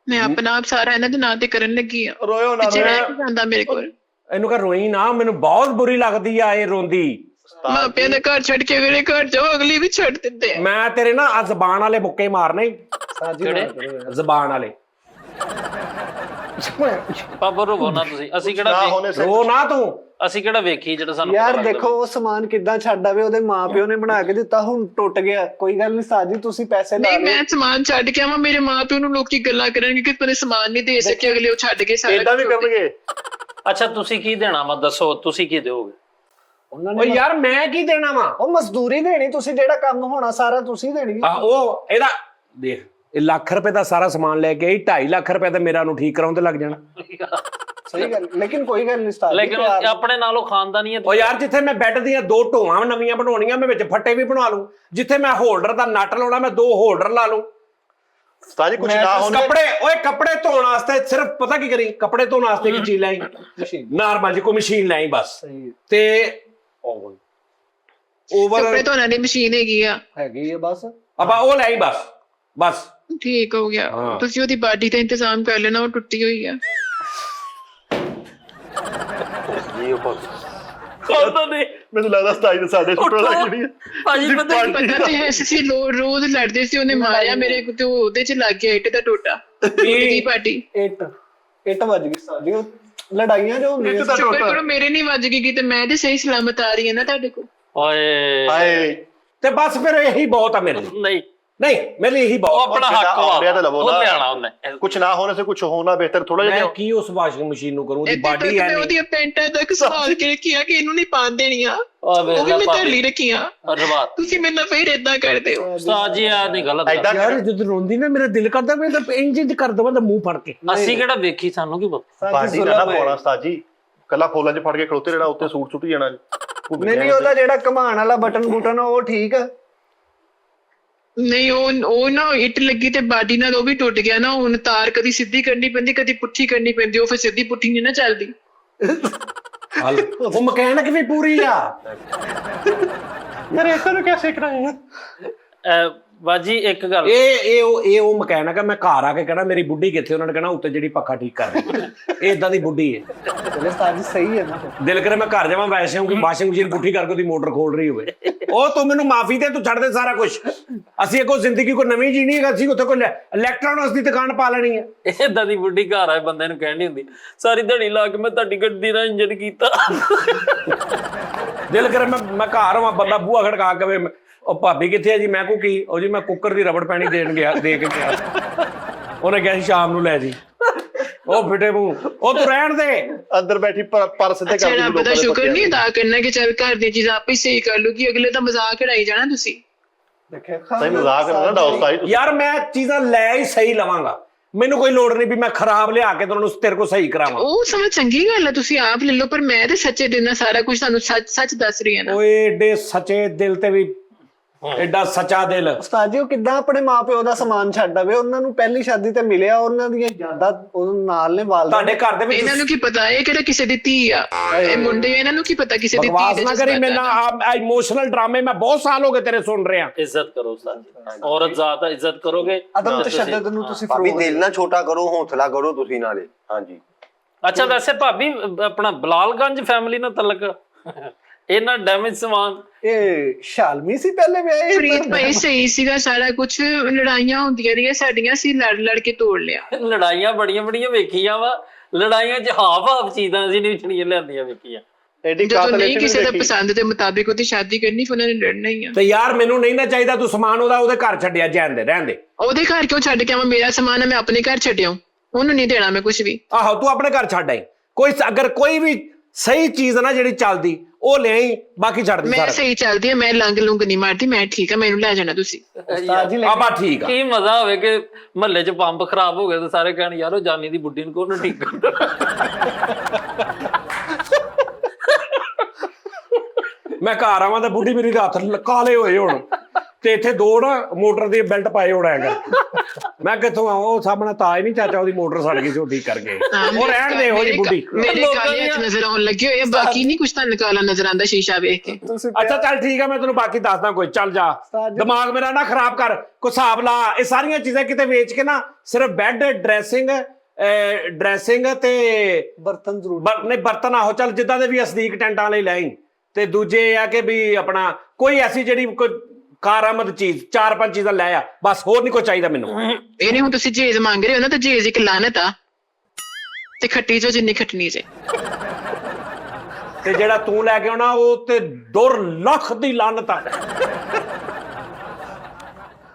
Speaker 4: ਮੈਂ ਆਪਣਾ ਆਪ ਸਾਰਾ ਇਹਨਾਂ ਦੇ ਨਾਂ ਤੇ ਕਰਨ ਲੱਗੀ ਆ।
Speaker 3: ਰੋਇਓ ਨਾ
Speaker 4: ਪਿੱਛੇ ਰਹਿ ਕੇ ਜਾਂਦਾ ਮੇਰੇ ਕੋਲ।
Speaker 2: ਇਹਨੂੰ ਕਹ ਰੋਈ ਨਾ, ਮੈਨੂੰ ਬਹੁਤ ਬੁਰੀ ਲੱਗਦੀ ਆ ਇਹ ਰੋਂਦੀ।
Speaker 4: ਮਾਪਿਆਂ ਦੇ ਘਰ ਛੱਡ ਕੇ ਮੇਰੇ ਘਰ ਜਾਓ, ਅਗਲੀ ਵੀ ਛੱਡ ਦਿੰਦੇ ਆ।
Speaker 2: ਮੈਂ ਤੇਰੇ ਨਾ ਆ ਜ਼ਬਾਨ ਵਾਲੇ ਮੁੱਕੇ ਮਾਰਨੇ, ਜ਼ਬਾਨ ਵਾਲੇ।
Speaker 1: ਭਾਬੋ ਰੋਵੋ ਨਾ ਤੁਸੀਂ, ਅਸੀਂ ਕਿਹੜਾ
Speaker 2: ਰੋ ਨਾ ਤੂੰ,
Speaker 1: ਅਸੀਂ ਕਿਹੜਾ ਵੇਖੀ ਜਿਹੜਾ ਸਾਨੂੰ
Speaker 6: ਯਾਰ ਦੇਖੋ ਉਹ ਸਮਾਨ ਕਿੱਦਾਂ ਛੱਡ ਆਵੇ, ਉਹਦੇ ਮਾਪਿਓ ਨੇ ਬਣਾ ਕੇ ਦਿੱਤਾ, ਹੁਣ ਟੁੱਟ ਗਿਆ। ਕੋਈ ਗੱਲ ਨਹੀਂ ਉਸਤਾਦ ਜੀ, ਤੁਸੀਂ ਪੈਸੇ ਲਾ
Speaker 4: ਨਹੀਂ ਮੈਂ ਸਮਾਨ ਛੱਡ ਕੇ ਆਵਾਂ, ਮੇਰੇ ਮਾਪਿਓ ਨੂੰ ਲੋਕੀ ਗੱਲਾਂ ਕਰਨਗੇ ਕਿ ਤੂੰ ਸਮਾਨ ਨਹੀਂ ਦੇ ਸਕੇ, ਅਗਲੇ ਉਹ ਛੱਡ ਕੇ ਸਾਰਾ
Speaker 3: ਏਦਾਂ ਵੀ ਕਰਨਗੇ।
Speaker 1: ਅੱਛਾ ਤੁਸੀਂ ਕੀ ਦੇਣਾ ਵਾ, ਦੱਸੋ ਤੁਸੀਂ ਕੀ ਦਿਓਗੇ?
Speaker 2: ਓ ਯਾਰ ਮੈਂ ਕੀ ਦੇਣਾ ਵਾ?
Speaker 6: ਉਹ ਮਜ਼ਦੂਰੀ ਦੇਣੀ, ਤੁਸੀਂ ਜਿਹੜਾ ਕੰਮ ਹੋਣਾ ਸਾਰਾ ਤੁਸੀਂ ਦੇਣੀ।
Speaker 2: ਉਹ ਇਹਦਾ ਦੇਖ, ਇਹ ਲੱਖ ਰੁਪਏ ਦਾ ਸਾਰਾ ਸਮਾਨ ਲੈ ਕੇ ਆਈ, 2.5 ਲੱਖ ਰੁਪਏ ਤਾਂ ਮੇਰਾ ਨੂੰ ਠੀਕ ਕਰਾਉਣ ਤੇ ਲੱਗ ਜਾਣਾ।
Speaker 6: ਸਹੀ ਗੱਲ, ਲੇਕਿਨ ਕੋਈ ਗੱਲ ਨਹੀਂ ਉਸਤਾਦ ਜੀ,
Speaker 1: ਲੇਕਿਨ ਆਪਣੇ ਨਾਲੋਂ ਖਾਨਦਾਨੀ ਹੈ।
Speaker 2: ਓ ਯਾਰ ਜਿੱਥੇ ਮੈਂ ਬੈੱਡ ਦੀਆਂ 2 ਢੋਆਂ ਨਵੀਆਂ ਬਣਾਉਣੀਆਂ, ਮੈਂ ਵਿੱਚ ਫੱਟੇ ਵੀ ਬਣਾ ਲੂੰ। ਜਿੱਥੇ ਮੈਂ ਹੋਲਡਰ ਦਾ ਨਟ ਲਾਉਣਾ, ਮੈਂ 2 ਹੋਲਡਰ ਲਾ ਲੂੰ।
Speaker 3: ਉਸਤਾਦ ਜੀ ਕੁਝ ਨਾ ਹੋਣੇ।
Speaker 2: ਕੱਪੜੇ ਧੋਣ ਵਾਸਤੇ ਸਿਰਫ ਪਤਾ ਕੀ ਕਰੀ, ਕੱਪੜੇ ਧੋਣ ਵਾਸਤੇ ਕੀ ਚੀਜ਼ ਲਈ, ਨਾਰਮਲ ਜੀ ਕੋਈ ਮਸ਼ੀਨ ਲਈ ਬਸ। ਤੇ ਓਵਰ
Speaker 4: ਕੱਪੜੇ ਧੋਣ ਦੀ ਮਸ਼ੀਨ ਹੈਗੀ
Speaker 6: ਆ ਬਸ,
Speaker 2: ਆਪਾਂ ਉਹ ਲਈ ਬਸ
Speaker 4: ਠੀਕ ਹੋ ਗਿਆ। ਤੁਸੀਂ ਉਹਦੀ ਬਾਡੀ ਦਾ ਇੰਤਜ਼ਾਮ ਕਰ ਲੈਣਾ, ਉਹ ਟੁੱਟੀ ਹੋਈ ਆ।
Speaker 3: ਮੈਨੂੰ ਲੱਗਦਾ ਉਸਤਾਦ ਜੀ ਸਾਡੇ ਛੋਟੋ ਲੱਗਣੀ ਹੈ
Speaker 1: ਭਾਜੀ
Speaker 4: ਪਤਾ ਤੇ ਹੈ ਸੀ, ਰੋਜ਼ ਲੜਦੇ ਸੀ, ਉਹਨੇ ਮਾਰਿਆ ਮੇਰੇ ਤੇ ਉਹਦੇ ਚ ਲੱਗ ਗਿਆ ਇੱਟ ਦਾ ਟੋਟਾ, ਦੀ ਪਾਰਟੀ।
Speaker 6: ਇੱਟ ਵੱਜ ਗਈ ਉਸਤਾਦ ਜੀ, ਉਹ ਲੜਾਈਆਂ ਜੋ ਹੁੰਦੀਆਂ।
Speaker 4: ਸ਼ੁਕਰ ਕਰੋ ਮੇਰੇ ਨਹੀਂ ਵੱਜ ਗਈ ਤੇ ਮੈਂ ਤੇ ਸਹੀ ਸਲਾਮਤ ਆ ਰਹੀ ਹਾਂ ਨਾ ਤੁਹਾਡੇ ਕੋਲ।
Speaker 1: ਓਏ
Speaker 3: ਹਾਏ,
Speaker 2: ਤੇ ਬਸ ਫਿਰ ਇਹੀ ਬਹੁਤ ਆ ਮੇਰੇ ਲਈ। ਨਹੀਂ ਮੇਰੇ ਲਈ ਇਹੀ ਬਹੁਤ।
Speaker 1: ਆਪਣਾ ਹੱਕ ਵਾ, ਉਹ ਲਿਆਣਾ ਉਹਨੇ।
Speaker 3: ਕੁਝ ਨਾ ਹੋਣੇ ਸੇ ਕੁਝ ਹੋਣਾ ਬਿਹਤਰ ਥੋੜਾ ਜਿਹਾ।
Speaker 2: ਮੈਂ ਕੀ ਉਸ ਵਾਸ਼ਿੰਗ ਮਸ਼ੀਨ ਨੂੰ ਕਰੂੰ? ਉਹਦੀ ਬਾਡੀ ਹੈ ਨਹੀਂ।
Speaker 4: ਉਹਦੀ ਪੈਂਟਾਂ ਤੱਕ ਸੰਭਾਲ ਕੇ ਰੱਖੀਆਂ ਕਿ ਇਹਨੂੰ ਨਹੀਂ ਪਾਣ ਦੇਣੀਆਂ, ਉਹ ਵੀ ਮੈਂ ਧਰਲੀ ਰੱਖੀਆਂ। ਤੁਸੀਂ ਮੈਨੂੰ ਫੇਰ ਏਦਾਂ ਕਰਦੇ ਹੋ
Speaker 1: ਉਸਤਾਦ ਜੀ, ਆ ਨਹੀਂ ਗਲਤ।
Speaker 2: ਯਾਰ ਜਦੋਂ ਰੋਂਦੀ ਨਾ ਮੇਰਾ ਦਿਲ ਕਰਦਾ ਮੈਂ ਤਾਂ ਇੰਜ ਕਰ ਦਵਾਂ ਤਾਂ ਮੂੰਹ ਫੜ ਕੇ।
Speaker 1: ਅਸੀਂ ਕਿਹੜਾ ਵੇਖੀ, ਸਾਨੂੰ ਕੀ ਪਤਾ।
Speaker 3: ਬਾਡੀ ਨਾ ਪਾਉਣਾ ਉਸਤਾਦ ਜੀ, ਕੱਲਾ ਫੋਲਾਂ 'ਚ ਫੜ ਕੇ ਖੜੋਤੇ ਰਹਿਣਾ, ਉੱਤੇ ਸੂਟ ਸੁੱਟੀ ਜਾਣਾ।
Speaker 6: ਨਹੀਂ ਉਹਦਾ ਜਿਹੜਾ ਘਮਾਣ ਵਾਲਾ ਬਟਨ ਉਹ ਠੀਕ ਆ।
Speaker 4: ਨਹੀਂ ਉਹ ਨਾ ਇੱਟ ਲੱਗੀ ਤੇ ਬਾਡੀ ਨਾਲ ਉਹ ਵੀ ਟੁੱਟ ਗਿਆ ਨਾ। ਹੁਣ ਤਾਰ ਕਦੀ ਸਿੱਧੀ ਕਰਨੀ ਪੈਂਦੀ, ਕਦੀ ਪੁੱਠੀ ਕਰਨੀ ਪੈਂਦੀ, ਉਹ ਫਿਰ ਸਿੱਧੀ ਪੁੱਠੀ ਨਹੀਂ ਨਾ ਚੱਲਦੀ।
Speaker 2: ਉਹ ਮਕੈਨਿਕ ਵੀ ਪੂਰੀ ਆ।
Speaker 6: ਮੇਰੇ ਇਸ ਨੂੰ ਕਿਵੇਂ ਕਰਾਇਆ?
Speaker 1: ਬਾਜੀ ਇੱਕ ਗੱਲ,
Speaker 2: ਇਹ ਉਹ ਮਕੈਨਿਕ ਆ। ਮੈਂ ਘਰ ਆ ਕੇ ਕਹਿਣਾ ਮੇਰੀ ਬੁੱਢੀ ਕਿੱਥੇ, ਉਹਨਾਂ ਨੇ ਕਹਿਣਾ ਉੱਤੇ ਜਿਹੜੀ ਪੱਖਾ ਠੀਕ ਕਰ ਰਹੀ। ਇਹ ਇਦਾਂ ਦੀ ਬੁੱਢੀ ਹੈ।
Speaker 6: ਚਲੋ ਉਸਤਾਦ ਜੀ ਸਹੀ ਹੈ ਨਾ।
Speaker 2: ਦਿਲ ਕਰੇ ਮੈਂ ਘਰ ਜਾਵਾਂ, ਵੈਸੇ ਕਿ ਵਾਸ਼ਿੰਗ ਮਸ਼ੀਨ ਪੁੱਠੀ ਕਰਕੇ ਉਹਦੀ ਮੋਟਰ ਖੋਲ ਰਹੀ ਹੋਵੇ। ਉਹ ਤੂੰ ਮੈਨੂੰ ਮਾਫੀ ਦੇ, ਤੂੰ ਛੱਡ ਦੇ ਸਾਰਾ ਕੁਝ। ਅਸੀਂ ਕੋਈ ਜ਼ਿੰਦਗੀ ਕੋਈ ਨਵੀਂ ਜੀਣੀ ਹੈ, ਅਸੀਂ ਉੱਥੇ ਕੋਈ ਇਲੈਕਟ੍ਰੋਨਿਕਸ ਦੀ ਦੁਕਾਨ ਪਾ ਲੈਣੀ ਹੈ।
Speaker 1: ਏਦਾਂ ਦੀ ਬੁੱਢੀ ਘਰ ਆਏ ਬੰਦੇ ਨੂੰ ਕਹਿਣੀ ਹੁੰਦੀ, ਸਾਰੀ ਦਿਹਾੜੀ ਲਾ ਕੇ ਮੈਂ ਤੁਹਾਡੀ ਗੱਡੀ ਦਾ ਇੰਜਨ ਕੀਤਾ।
Speaker 2: ਦਿਲ ਕਰੇ ਮੈਂ ਘਰ ਆਵਾਂ, ਬੰਦਾ ਬੂਹਾ ਖੜਕਾ ਕੇ ਉਹ ਭਾਬੀ ਕਿੱਥੇ ਹੈ ਜੀ? ਮੈਂ ਕੋ ਕੀ? ਉਹ ਜੀ ਮੈਂ ਕੁੱਕਰ ਦੀ ਰਬੜ ਪੈਣੀ ਦੇ ਕੇ ਗਿਆ। ਉਹਨੇ ਕਿਹਾ ਸੀ ਸ਼ਾਮ ਨੂੰ ਲੈ ਜੀ। ਉਹ ਫਿੱਟੇ ਮੂੰਹ, ਉਹ ਤੂੰ ਰਹਿਣ ਦੇ।
Speaker 3: ਅੰਦਰ ਬੈਠੀ ਪਰਸ ਤੇ
Speaker 4: ਅੱਛਾ
Speaker 3: ਕਰਦੀ
Speaker 4: ਰੱਬ ਦਾ ਸ਼ੁਕਰ ਨਹੀਂ ਅਦਾ ਕਰਨਾ ਕਿ ਚੱਲ ਘਰ ਦੀ ਚੀਜ਼ ਆਪੇ ਸਹੀ ਕਰ ਲੂਗੀ, ਅਗਲੇ ਤਾਂ ਮਜ਼ਾਕ ਉਡਾਈ ਜਾਣਾ ਤੁਸੀਂ।
Speaker 6: ਦੇਖਿਆ
Speaker 3: ਸਹੀ ਮਜ਼ਾਕ ਕਰਨਾ ਨਾ ਉਸਤਾਦ ਜੀ।
Speaker 2: ਯਾਰ ਮੈਂ ਚੀਜ਼ਾਂ ਲੈ ਹੀ ਸਹੀ ਲਵਾਂਗਾ, ਮੈਨੂੰ ਕੋਈ ਲੋੜ ਨਹੀਂ ਵੀ ਮੈਂ ਖਰਾਬ ਲਿਆ ਕੇ ਤੁਹਾਨੂੰ ਤੇਰੇ ਕੋਲ ਸਹੀ ਕਰਾਵਾਂ।
Speaker 4: ਉਹ ਸਮਝ ਚੰਗੀ ਗੱਲ ਹੈ, ਤੁਸੀਂ ਆਪ ਲੈ ਲਓ, ਪਰ ਮੈਂ ਤੇ ਸੱਚੇ ਦਿਲ ਨਾਲ ਸਾਰਾ ਕੁਝ ਤੁਹਾਨੂੰ ਸੱਚ ਦੱਸ ਰਹੀ ਹਾਂ ਨਾ।
Speaker 2: ਓਏ ਏਡੇ ਸੱਚੇ ਦਿਲ ਤੇ ਵੀ ਐਡਾ ਸੱਚਾ ਦਿਲ।
Speaker 6: ਉਸਤਾਦ ਜੀ ਉਹ ਕਿੱਦਾਂ ਆਪਣੇ ਮਾਪਿਓ ਦਾ ਸਮਾਨ ਛੱਡ ਆਵੇ? ਉਹਨਾਂ ਨੂੰ ਪਹਿਲੀ ਸ਼ਾਦੀ ਤੇ ਮਿਲਿਆ, ਉਹਨਾਂ ਦੀਆਂ ਯਾਦਾਂ ਉਹਨੂੰ ਨਾਲ ਨੇ ਵਾਲਦਾ।
Speaker 2: ਤੁਹਾਡੇ ਘਰ ਦੇ ਵਿੱਚ
Speaker 4: ਇਹਨਾਂ ਨੂੰ ਕੀ ਪਤਾ ਇਹ ਕਿਹੜਾ ਕਿਸੇ ਦੀ ਧੀ ਆ, ਇਹ ਮੁੰਡੇ ਇਹਨਾਂ ਨੂੰ ਕੀ ਪਤਾ ਕਿਸੇ ਦੀ ਧੀ
Speaker 2: ਬਕਵਾਸ
Speaker 4: ਦੇ
Speaker 2: ਨਾ ਕਰੀ ਮੇਰੇ ਨਾਲ। ਇਮੋਸ਼ਨਲ ਡਰਾਮੇ ਮੈਂ ਬਹੁਤ ਸਾਲ ਹੋ ਗਏ ਤੇਰੇ ਸੁਣ ਰਿਹਾ।
Speaker 1: ਇੱਜ਼ਤ ਕਰੋ ਉਸਤਾਦ ਜੀ, ਔਰਤ ਜ਼ਾਤ ਦਾ ਇੱਜ਼ਤ ਕਰੋਗੇ।
Speaker 6: ਅਦਮ ਤਸ਼ੱਦਦ ਨੂੰ ਤੁਸੀਂ
Speaker 5: ਭਾਬੀ
Speaker 6: ਫਰੋਗ
Speaker 5: ਦਿਲ ਨਾ ਛੋਟਾ ਕਰੋ, ਹੌਸਲਾ ਕਰੋ ਤੁਸੀਂ ਨਾਲੇ। ਹਾਂਜੀ
Speaker 1: ਅੱਛਾ ਵੈਸੇ ਭਾਬੀ ਆਪਣਾ ਬਲਾਲਗੰਜ ਫੈਮਿਲੀ ਨਾਲ ਤਲਕ ਇਹਨਾਂ ਡੈਮੇਜ ਸਮਾਨ।
Speaker 6: ਇਹ ਸ਼ਾਲਮੀ ਸੀ ਪਹਿਲੇ ਵਿਆਹੇ?
Speaker 4: ਪ੍ਰੀਤ ਭਾਈ ਸਹੀ ਸੀਗਾ ਸਾਰਾ ਕੁਝ, ਲੜਾਈਆਂ ਹੁੰਦੀਆਂ ਰਹੀਆਂ ਸਾਡੀਆਂ, ਸੀ ਲੜ ਕੇ ਤੋੜ ਲਿਆ।
Speaker 1: ਲੜਾਈਆਂ ਬੜੀਆਂ ਬੜੀਆਂ ਵੇਖੀਆਂ ਵਾ, ਲੜਾਈਆਂ ਚ ਹਾਫ ਚੀਜ਼ਾਂ ਅਸੀਂ ਨਹੀਂ ਜਿਹੜੀਆਂ ਲਿਆਂਦੀਆਂ ਵੇਖੀਆਂ।
Speaker 3: ਐਡੀ
Speaker 4: ਜਦੋਂ
Speaker 3: ਕਾਤਲ
Speaker 4: ਨਹੀਂ ਕਿਸੇ ਦਾ ਪਸੰਦ ਦੇ ਮੁਤਾਬਿਕ ਉਹਦੀ ਸ਼ਾਦੀ ਕਰਨੀ ਫਿਰ ਉਹਨਾਂ ਨੇ ਲੜਨਾ ਹੀ ਆ।
Speaker 2: ਤੇ ਯਾਰ ਮੈਨੂੰ ਨਹੀਂ ਨਾ ਚਾਹੀਦਾ ਤੂੰ ਸਮਾਨ ਉਹਦੇ ਘਰ ਛੱਡਿਆ, ਜਾਣ ਦੇ, ਰਹਿਣ ਦੇ।
Speaker 4: ਉਹਦੇ ਘਰ ਕਿਉਂ ਛੱਡ ਕੇ ਆਵਾਂ? ਮੇਰਾ ਸਮਾਨ ਹੈ, ਮੈਂ ਆਪਣੇ ਘਰ ਛੱਡਿਆ, ਉਹਨੂੰ ਨਹੀਂ ਦੇਣਾ ਮੈਂ ਕੁਝ ਵੀ।
Speaker 2: ਆਹੋ ਤੂੰ ਆਪਣੇ ਘਰ ਛੱਡ ਆਈ। ਅਗਰ ਕੋਈ ਵੀ ਸਹੀ ਚੀਜ਼ ਨਾ ਜਿਹੜੀ ਚੱਲਦੀ ਉਹ ਲੈ ਆਈ, ਬਾਕੀ ਛੱਡ ਦੇ
Speaker 4: ਮੈਂ
Speaker 2: ਸਾਰਾ।
Speaker 4: ਸਹੀ ਚੱਲਦੀ ਆ, ਮੈਂ ਲੰਗ ਲੁੰਗ ਨਹੀਂ ਮਾਰਦੀ, ਮੈਂ ਠੀਕ ਆ, ਮੈਨੂੰ ਲੈ ਜਾਣਾ ਤੁਸੀਂ।
Speaker 6: ਉਸਤਾਦ ਜੀ
Speaker 2: ਆਬਾ ਠੀਕ ਆ।
Speaker 1: ਕੀ ਮਜ਼ਾ ਹੋਵੇ ਕਿ ਮਹੱਲੇ ਚ ਪੰਪ ਖਰਾਬ ਹੋ ਗਿਆ ਤੇ ਸਾਰੇ ਕਹਿਣ ਯਾਰ ਉਹ ਜਾਨੀ ਦੀ ਬੁੱਢੀ ਨੂੰ ਕੋਣ ਠੀਕ ਕਰ।
Speaker 2: ਮੈਂ ਘਰ ਆਵਾਂ ਤਾਂ ਬੁੱਢੀ ਮੇਰੀ ਦੇ ਹੱਥ ਕਾਲੇ ਹੋਏ ਹੁਣ, ਤੇ ਇੱਥੇ ਦੋ ਨਾ ਮੋਟਰ ਦੀ ਬੈਲਟ ਪਾਏ ਹੋਣਾ ਹੈਗਾ। ਮੈਂ ਕਿੱਥੋਂ ਆਵਾਂ? ਉਹ ਸਾਹਮਣੇ ਤਾਜ ਨਹੀਂ ਚਾਚਾ, ਉਹਦੀ ਮੋਟਰ ਸੜ ਗਈ ਸੀ, ਉਹ ਠੀਕ ਕਰ ਗਏ। ਉਹ ਰਹਿਣ ਦੇ ਇਹੋ ਜੀ ਬੁੱਢੀ।
Speaker 4: ਮੇਰੇ ਕਾਲੇ ਹੱਥ ਨਜ਼ਰ ਆਉਣ ਲੱਗੇ ਹੋਏ ਆ, ਬਾਕੀ ਨਹੀਂ ਕੁਝ ਤੁਹਾਨੂੰ ਕਾਲਾ ਨਜ਼ਰ ਆਉਂਦਾ ਸ਼ੀਸ਼ਾ ਵੇਖ ਕੇ।
Speaker 6: ਤੁਸੀਂ
Speaker 2: ਅੱਛਾ ਚੱਲ ਠੀਕ ਆ, ਮੈਂ ਤੈਨੂੰ ਬਾਕੀ ਦੱਸਦਾ ਕੋਈ। ਚੱਲ ਜਾ, ਦਿਮਾਗ ਮੇਰਾ ਨਾ ਖਰਾਬ ਕਰ, ਕੋਈ ਹਿਸਾਬ ਲਾ। ਇਹ ਸਾਰੀਆਂ ਚੀਜ਼ਾਂ ਕਿਤੇ ਵੇਚ ਕੇ ਨਾ ਸਿਰਫ ਬੈੱਡ, ਡਰੈਸਿੰਗ ਤੇ
Speaker 6: ਬਰਤਨ ਜ਼ਰੂਰ
Speaker 2: ਨਹੀਂ ਬਰਤਨ ਆਹੋ ਚੱਲ ਜਿੱਦਾਂ ਦੇ ਵੀ ਅਸਦੀਕ ਟੈਂਟਾਂ ਲਈ ਲੈ। ਤੇ ਦੂਜੇ ਇਹ ਆ ਕਿ ਵੀ ਆਪਣਾ ਕੋਈ ਐਸੀ ਜਿਹੜੀ ਕੋਈ ਕਾਰਾਮਦ ਚੀਜ਼, 4-5 ਚੀਜ਼ਾਂ ਲੈ ਆ ਬਸ, ਹੋਰ ਨਹੀਂ ਕੋਈ ਚਾਹੀਦਾ ਮੈਨੂੰ।
Speaker 4: ਇਹ ਨਹੀਂ ਹੁਣ ਤੁਸੀਂ ਜੇਜ਼ ਮੰਗ ਰਹੇ ਹੋ ਨਾ, ਤੇ ਜੇਜ਼ ਇੱਕ ਲਾਨਤ ਆ, ਤੇ ਖੱਟੀ ਜੋ ਜਿੰਨੀ ਖੱਟਣੀ ਜੇ।
Speaker 2: ਤੇ ਜਿਹੜਾ ਤੂੰ ਲੈ ਕੇ ਆਉਣਾ ਉਹ ਤੇ 2 ਲੱਖ ਦੀ ਲਾਨਤ ਆ।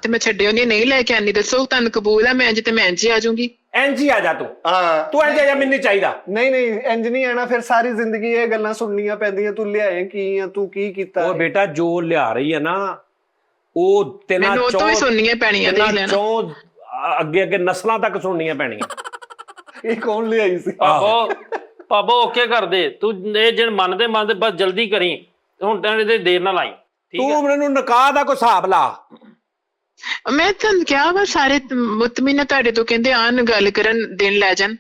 Speaker 4: ਤੇ ਮੈਂ ਛੱਡਿਓ ਨਹੀਂ ਲੈ ਕੇ ਆਨੀ, ਦੱਸੋ ਤੁਹਾਨੂੰ ਕਬੂਲ ਆ? ਮੈਂ ਅੱਜ ਤੇ ਮੈਂ ਇੰਝ ਆ ਜਾਊਂਗੀ।
Speaker 2: ਇੰਝ ਹੀ ਆ ਜਾ ਤੂੰ।
Speaker 3: ਹਾਂ
Speaker 2: ਤੂੰ ਇੰਝ ਆ ਜਾ, ਮੈਨੂੰ ਨਹੀਂ ਚਾਹੀਦਾ।
Speaker 6: ਨਹੀਂ ਇੰਜ ਨਹੀਂ ਆਣਾ, ਫਿਰ ਸਾਰੀ ਜ਼ਿੰਦਗੀ ਇਹ ਗੱਲਾਂ ਸੁਣਨੀਆਂ ਪੈਂਦੀਆਂ। ਤੂੰ ਲਿਆਏ ਕੀ ਆ, ਤੂੰ ਕੀ ਕੀਤਾ?
Speaker 2: ਉਹ ਬੇਟਾ ਜੋ ਲਿਆ ਰਹੀ ਹੈ ਨਾ, ਉਹ ਤੇਨਾਂ
Speaker 4: ਮੈਨੂੰ ਉਹ ਤੋਂ ਵੀ ਸੁਣਨੀਆਂ ਪੈਣੀਆਂ, ਦੇਖ ਲੈਣਾ।
Speaker 2: ਅੱਗੇ ਨਸਲਾਂ ਤੱਕ ਸੁਣਨੀਆਂ ਪੈਣੀਆਂ।
Speaker 6: ਇਹ ਕੌਣ ਲਿਆਈ ਸੀ?
Speaker 1: ਪਾਪਾ ਓਕੇ ਕਰ ਦੇ ਤੂੰ, ਇਹ ਜਿਹੜੇ ਮੰਨਦੇ ਬਸ ਜਲਦੀ ਕਰੀ ਹੁਣ, ਤਾਂ ਇਹਦੇ ਦੇਰ ਨਾ ਲਾਈ।
Speaker 2: ਤੂੰ ਮੈਨੂੰ ਨਿਕਾਹ ਦਾ ਕੋਈ ਹਿਸਾਬ ਲਾ।
Speaker 4: ਮੈਂ ਤੁਹਾਨੂੰ ਕਿਹਾ ਵਾ, ਸਾਰੇ ਮੁਤਮੀਨ ਤੁਹਾਡੇ ਤੋਂ ਕਹਿੰਦੇ ਆਣ ਗੱਲ ਕਰਨ, ਦਿਨ ਲੈ ਜਾਣ।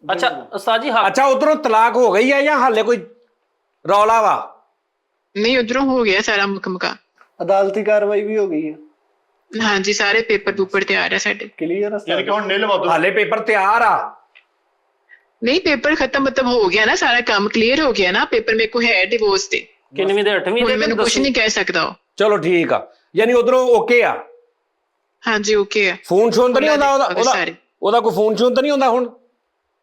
Speaker 1: ਅੱਛਾ ਉਸਤਾਦ ਜੀ
Speaker 2: ਅੱਛਾ ਉਧਰੋਂ ਤਲਾਕ ਹੋ ਗਈ ਹੈ ਜਾਂ ਹਾਲੇ ਕੋਈ ਰੌਲਾ ਵਾ?
Speaker 4: ਨਹੀਂ ਉਧਰੋਂ ਹੋ ਗਿਆ ਸਾਰਾ ਮੁਕਮਕਾ,
Speaker 6: ਅਦਾਲਤੀ ਕਾਰਵਾਈ ਵੀ ਹੋ ਗਈ ਹੈ।
Speaker 4: ਹਾਂਜੀ ਸਾਰੇ ਪੇਪਰ ਤਿਆਰ ਆ ਸਾਡੇ।
Speaker 6: ਕਲੀਅਰ ਹੈ
Speaker 3: ਯਾਨੀ ਕਿ ਹੁਣ ਨਿਲ ਵਾਦੂ
Speaker 2: ਹਾਲੇ ਪੇਪਰ ਤਿਆਰ ਆ?
Speaker 4: ਨਹੀਂ ਪੇਪਰ ਖਤਮ ਮਤਲਬ ਹੋ ਗਿਆ ਨਾ, ਸਾਰਾ ਕੰਮ ਕਲੀਅਰ ਹੋ ਗਿਆ ਨਾ, ਪੇਪਰ ਮੇਰੇ ਕੋ ਹੈ ਡਿਵੋਰਸ ਤੇ।
Speaker 1: ਕਿੰਨਵੀਂ ਤੇ 8ਵੀਂ ਦੇ
Speaker 4: ਮੈਨੂੰ ਕੁਝ ਨਹੀਂ ਕਹਿ ਸਕਦਾ ਉਹ।
Speaker 2: ਚਲੋ ਠੀਕ ਆ, ਯਾਨੀ ਉਧਰੋਂ ਓਕੇ ਆ?
Speaker 4: ਹਾਂਜੀ ਓਕੇ ਆ।
Speaker 2: ਫੋਨ ਸ਼ੋਨ ਤਾਂ ਨਹੀਂ ਹੁੰਦਾ ਉਹਦਾ ਕੋਈ ਫੋਨ ਸ਼ੋਨ ਤਾਂ ਨਹੀਂ ਹੁੰਦਾ ਹੁਣ?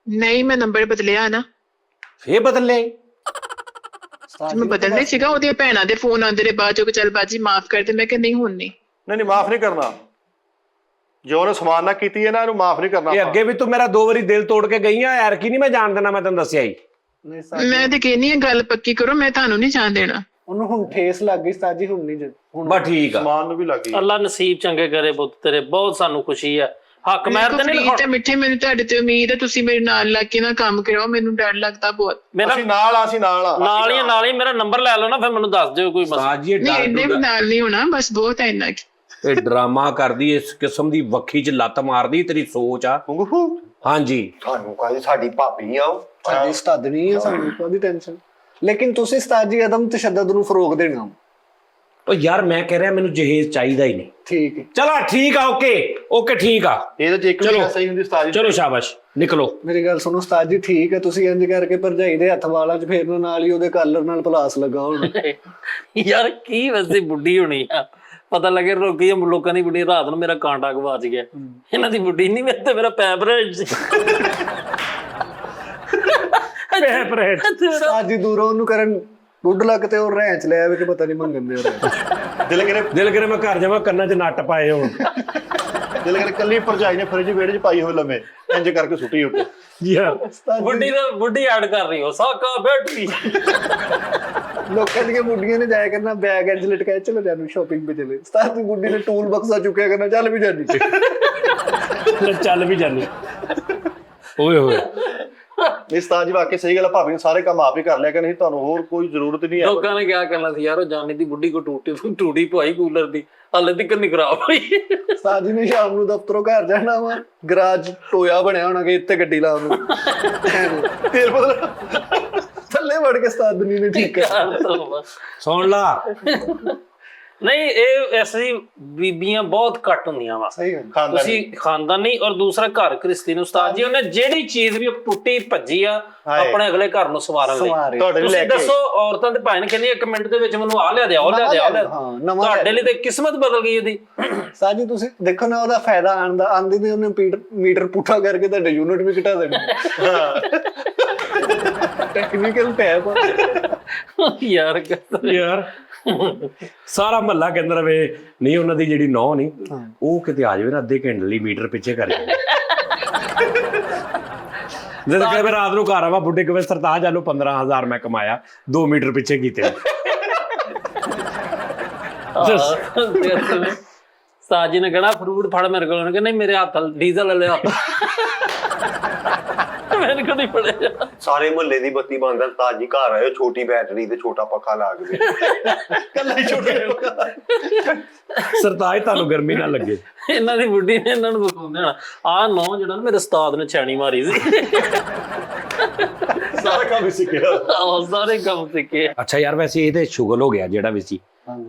Speaker 4: ਨਹੀਂ ਮੈਂ ਨੰਬਰ ਬਦਲਿਆ ਨਾ।
Speaker 2: ਫੇਰ ਬਦਲ ਲੈ?
Speaker 4: ਮੈਂ ਬਦਲਨੇ ਸੀਗਾ, ਉਹਦੀਆਂ ਭੈਣਾਂ ਦੇ ਫੋਨ ਆਉਂਦੇ ਰਹੇ ਬਾਅਦ ਚੋਂ, ਚੱਲ ਬਾਜੀ ਮਾਫ ਕਰ ਦੇ। ਮੈਂ ਕਿਹਾ ਨਹੀਂ ਹੁਣ ਨਹੀਂ।
Speaker 3: ਨਹੀਂ ਮਾਫ ਨਹੀਂ ਕਰਨਾ, ਜੋ ਉਹਨੇ ਸਮਾਨ ਨਾ ਕੀਤੀ ਹੈ ਨਾ, ਇਹਨੂੰ ਮਾਫ ਨਹੀਂ ਕਰਨਾ।
Speaker 2: ਇਹ ਅੱਗੇ ਵੀ ਤੂੰ ਮੇਰਾ 2 ਵਾਰੀ ਦਿਲ ਤੋੜ ਕੇ ਗਈ ਆ ਯਾਰ, ਕੀ ਨਹੀਂ ਮੈਂ ਜਾਣ ਦੇਣਾ, ਮੈਂ ਤੈਨੂੰ ਦੱਸਿਆ ਹੀ।
Speaker 4: ਮੈਂ ਤੇ ਕਹਿੰਦੀ ਆ ਗੱਲ ਪੱਕੀ ਕਰੋ, ਮੈਂ ਤੁਹਾਨੂੰ ਨਹੀਂ ਜਾਣ ਦੇਣਾ।
Speaker 6: ਉਹਨੂੰ ਹੁਣ ਠੇਸ ਲੱਗ ਗਈ ਉਸਤਾਦ ਜੀ, ਹੁਣ ਨਹੀਂ ਹੁਣ
Speaker 2: ਬਸ ਠੀਕ ਆ।
Speaker 3: ਸਮਾਨ ਨੂੰ ਵੀ ਲੱਗ ਗਈ।
Speaker 1: ਅੱਲਾ ਨਸੀਬ ਚੰਗੇ ਕਰੇ ਪੁੱਤ ਤੇਰੇ, ਬਹੁਤ ਸਾਨੂੰ ਖੁਸ਼ੀ ਆ। ਹੱਕ ਮਹਿਰ ਤੇ ਨਹੀਂ
Speaker 4: ਤੇ ਮਿੱਠੇ, ਮੈਨੂੰ ਤੁਹਾਡੇ ਤੇ ਉਮੀਦ ਹੈ ਤੁਸੀਂ ਮੇਰੇ ਨਾਲ ਲੱਗ ਕੇ ਨਾ ਕੰਮ ਕਰਾਓ, ਮੈਨੂੰ ਡਰ ਲੱਗਦਾ ਬਹੁਤ।
Speaker 1: ਮੇਰਾ
Speaker 3: ਅਸੀਂ ਨਾਲ ਆ
Speaker 1: ਨਾਲ ਹੀ ਮੇਰਾ ਨੰਬਰ ਲੈ ਲਓ ਨਾ, ਫਿਰ ਮੈਨੂੰ ਦੱਸ ਦਿਓ ਕੋਈ ਮਸਲਾ।
Speaker 2: ਸਾਜੀ ਇਹ
Speaker 4: ਨਹੀਂ ਇੰਨੇ ਵੀ ਨਾਲ ਨਹੀਂ ਹੋਣਾ, ਬਸ ਬਹੁਤ ਹੈ ਇੰਨਾ।
Speaker 2: ਇਹ ਡਰਾਮਾ ਕਰਦੀ, ਇਸ ਕਿਸਮ ਦੀ ਵੱਖੀ 'ਚ ਲੱਤ ਮਾਰਦੀ ਤੇਰੀ ਸੋਚ ਆ। ਹਾਂਜੀ
Speaker 5: ਤੁਹਾਨੂੰ ਕਾਹਦੀ, ਸਾਡੀ ਭਾਬੀ ਆ
Speaker 6: ਸਾਡੀ ਉਸਤਾਦ ਨਹੀਂ ਹੈ, ਸਾਨੂੰ ਕੋਈ ਟੈਨਸ਼ਨ। ਲੇਕਿਨ ਤੁਸੀਂ ਉਸਤਾਦ ਜੀ ਅਦਮ ਤਸ਼ੱਦਦ ਨੂੰ ਫਰੋਗ ਦੇਣਾ।
Speaker 2: ਉਹ ਯਾਰ ਮੈਂ ਕਹਿ ਰਿਹਾ ਮੈਨੂੰ ਜਹੇਜ਼ ਚਾਹੀਦਾ ਹੀ ਨਹੀਂ।
Speaker 6: ਠੀਕ ਹੈ
Speaker 2: ਚਲੋ ਠੀਕ ਆ, ਓਕੇ ਠੀਕ ਆ।
Speaker 3: ਇਹਦੇ ਚ ਇੱਕ ਵੀ ਸਹੀ ਹੁੰਦੀ ਉਸਤਾਦ ਜੀ।
Speaker 2: ਚਲੋ ਸ਼ਾਬਾਸ਼, ਨਿਕਲੋ।
Speaker 6: ਮੇਰੀ ਗੱਲ ਸੁਣੋ ਉਸਤਾਦ ਜੀ, ਠੀਕ ਹੈ ਤੁਸੀਂ ਇੰਜ ਕਰਕੇ ਭਰਜਾਈ ਦੇ ਹੱਥ ਵਾਲਾਂ 'ਚ ਫੇਰਨ ਨਾਲ ਹੀ ਉਹਦੇ ਕਾਲਰ ਨਾਲ ਪਲਾਸ ਲੱਗਾ ਹੁਣ।
Speaker 1: ਯਾਰ ਕੀ ਵੈਸੇ ਬੁੱਢੀ ਹੋਣੀ ਆ, ਪਤਾ ਲੱਗੇ ਲੋਕਾਂ ਦੀ ਬੁੱਢੀ। ਰਾਤ ਨੂੰ ਮੇਰਾ ਕਾਂਟਾ ਗਵਾਚ ਗਿਆ, ਇਹਨਾਂ ਦੀ ਬੁੱਢੀ ਨਹੀਂ, ਮੇਰੇ ਤੇ ਮੇਰਾ ਪੈਪ
Speaker 6: ਉਸਤਾਦ ਜੀ ਦੂਰੋਂ ਉਹਨੂੰ ਕਰਨ ਗੁੱਡ ਲੱਕ ਤੇ ਉਹ ਰੈਂਚ ਲੈ ਆਵੇ ਕਿ ਪਤਾ ਨਹੀਂ ਮੰਗਣ ਦੇ।
Speaker 3: ਦਿਲ ਕਰੇ
Speaker 2: ਮੈਂ ਘਰ ਜਾਵਾਂ, ਕੰਨਾਂ 'ਚ ਨੱਟ ਪਾਏ ਹੋਣ।
Speaker 3: ਦਿਲ ਕਰ ਕੱਲੀ ਭਰਜਾਈ ਨੇ ਫਰਿੱਜ ਵਿਹੜੇ 'ਚ ਪਾਈ ਹੋਈ ਲੰਮੇ ਇੰਜ ਕਰਕੇ ਸੁੱਟੀ ਉੱਤੇ
Speaker 2: ਯਾਰ
Speaker 1: ਬੁੱਢੀ ਐਡ ਕਰ ਰਹੀ ਹੋ ਸਾਕਾ ਬੈਠੀ।
Speaker 6: ਲੋਕਾਂ ਦੀਆਂ ਬੁੱਢੀਆਂ ਨੇ ਜਾਇਆ ਕਰਨਾ ਬੈਗ ਇੰਜ ਲਟਕਾਇਆ, ਚਲੋ ਜਾਨੂ ਸ਼ਾਪਿੰਗ 'ਤੇ ਚਲੇ। ਉਸਤਾਦ ਦੀ ਬੁੱਢੀ ਨੇ ਟੂਲ ਬਕਸਾ ਚੁੱਕਿਆ ਕਰਨਾ, ਚੱਲ ਵੀ ਜਾਨੀ।
Speaker 2: ਚੱਲ ਵੀ ਜਾਨੀ। ਓਏ ਹੋਏ
Speaker 3: ਨਹੀਂ ਉਸਤਾਦ ਜੀ ਵਾਕਈ ਸਹੀ ਗੱਲ ਆ, ਭਾਬੀ ਨੇ ਸਾਰੇ ਕੰਮ ਆਪ ਹੀ ਕਰ ਲਿਆ ਕਿ ਨਹੀਂ, ਤੁਹਾਨੂੰ ਹੋਰ ਕੋਈ ਜ਼ਰੂਰਤ ਨਹੀਂ ਹੈ।
Speaker 1: ਲੋਕਾਂ ਨੇ ਕਿਆ ਕਰਨਾ ਸੀ ਯਾਰ, ਉਹ ਜਾਨੀ ਦੀ ਬੁੱਢੀ ਕੋ ਟੂਟੀ ਪਵਾਈ ਕੂਲਰ ਦੀ, ਹਾਲੇ ਤੱਕ ਨਹੀਂ ਖਰਾਬ ਹੋਈ।
Speaker 6: ਉਸਤਾਦ ਜੀ ਨੇ ਸ਼ਾਮ ਨੂੰ ਦਫ਼ਤਰੋਂ ਘਰ ਜਾਣਾ ਵਾ, ਗਰਾਜ ਟੋਇਆ ਬਣਿਆ ਹੋਣਾ ਕਿ ਇੱਥੇ ਗੱਡੀ ਲਾਉਣ ਨੂੰ,
Speaker 3: ਫੇਰ ਬਦਲ
Speaker 6: ਥੱਲੇ ਵੜ ਕੇ ਉਸਤਾਦ ਜੀ ਨੇ ਠੀਕ ਕਰ।
Speaker 2: ਸੁਣ ਲਾ।
Speaker 1: ਨਹੀਂ ਇਹ ਐਸੀ ਬੀਬੀਆਂ ਬਹੁਤ ਘੱਟ ਹੁੰਦੀਆਂ ਵਾ।
Speaker 6: ਸਹੀ ਗੱਲ।
Speaker 1: ਤੁਸੀਂ ਖਾਨਦਾਨੀ ਔਰ ਦੂਸਰਾ ਘਰ ਗ੍ਰਸਤੀ ਨੂੰ ਉਸਤਾਦ ਜੀ ਉਹਨੇ ਜਿਹੜੀ ਚੀਜ਼ ਵੀ ਟੁੱਟੀ ਭੱਜੀ ਆ ਆਪਣੇ ਅਗਲੇ ਘਰ ਨੂੰ ਸਵਾਰਨ ਲਈ।
Speaker 3: ਤੁਹਾਡੇ ਲਈ ਲੈ
Speaker 1: ਤੁਸੀਂ
Speaker 3: ਕੇ
Speaker 1: ਦੱਸੋ, ਔਰਤਾਂ ਤੇ ਭਾਈ ਨੇ ਕਹਿੰਦੀ 1 ਮਿੰਟ ਦੇ ਵਿੱਚ ਮੈਨੂੰ ਆ ਲਿਆ ਦੇ, ਉਹ ਲਿਆ ਦੇ, ਉਹ ਲਿਆ ਦੇ। ਤੁਹਾਡੇ ਲਈ ਤੇ ਕਿਸਮਤ ਬਦਲ ਗਈ ਉਹਦੀ।
Speaker 6: ਉਸਤਾਦ ਜੀ ਤੁਸੀਂ ਦੇਖੋ ਨਾ, ਉਹਦਾ ਫਾਇਦਾ ਆਂਦੀ ਤੇ ਉਹਨੇ ਮੀਟਰ ਪੁੱਠਾ ਕਰਕੇ ਤੁਹਾਡੇ ਯੂਨਿਟ ਵੀ ਘਟਾ ਦੇਣੇ। ਟੈਕਨੀਕਲ ਟੈਪ
Speaker 1: ਯਾਰ
Speaker 2: ਯਾਰ ਸਾਰਾ ਮਹੱਲਾ ਕਹਿੰਦਾ ਰਵੇ ਨਹੀਂ ਉਹਨਾਂ ਦੀ ਜਿਹੜੀ ਨੌ ਨਹੀਂ ਉਹ ਕਿਤੇ ਆ ਜਾਵੇ ਨਾ ਅੱਧੇ ਘੰਟੇ ਲਈ ਮੀਟਰ ਪਿੱਛੇ ਕਰ ਜਾਵੇ। ਜਦ ਕਹੇ ਰਾਤ ਨੂੰ ਘਰ ਆਵਾ ਬੁੱਢੇ ਕਹੇ ਸਰਤਾਜ ਆਲੋ 15,000 ਮੈਂ ਕਮਾਇਆ 2 ਮੀਟਰ ਪਿੱਛੇ ਕੀਤੇ।
Speaker 1: ਸਾਜੀ ਨੇ ਕਹਣਾ ਫਰੂਟ ਫੜ ਮੇਰੇ ਕੋਲ, ਉਹਨੇ ਨਹੀਂ ਮੇਰੇ ਹੱਥ ਡੀਜ਼ਲ ਵਾਲੇ ਹੱਥ ਮੈंने कभी पड़े।
Speaker 5: ਸਾਰੇ ਮੁਹੱਲੇ ਦੀ ਬੱਤੀ ਬੰਦ ਹੈ, ਉਸਤਾਦ ਜੀ ਘਰ ਆਏ, ਛੋਟੀ ਬੈਟਰੀ ਤੇ ਛੋਟਾ ਪੱਖਾ ਲਾ ਕੇ
Speaker 3: ਕੱਲਾ ਹੀ ਛੋਟੇ
Speaker 2: ਸਰਤਾਜ ਤੁਹਾਨੂੰ ਗਰਮੀ ਨਾ ਲੱਗੇ।
Speaker 1: ਇਹਨਾਂ ਦੀ ਬੁੱਢੀ ਨੇ ਇਹਨਾਂ ਨੂੰ ਵਿਖਾਉਂਦੇ ਹੋਣਾ ਆਹ ਨੌ ਜਿਹੜਾ ਨਾ ਮੇਰੇ ਉਸਤਾਦ ਨੇ ਛਾਣੀ ਮਾਰੀ ਸੀ।
Speaker 3: ਸਾਰਾ ਕੰਮ ਹੀ ਸਿੱਖਿਆ।
Speaker 1: ਆਹ ਸਾਰੇ ਕੰਮ ਸਿੱਖੇ।
Speaker 2: ਅੱਛਾ ਯਾਰ ਵੈਸੇ ਇਹ ਤੇ ਸ਼ੁਗਲ ਹੋ ਗਿਆ ਜਿਹੜਾ ਵੀ ਸੀ,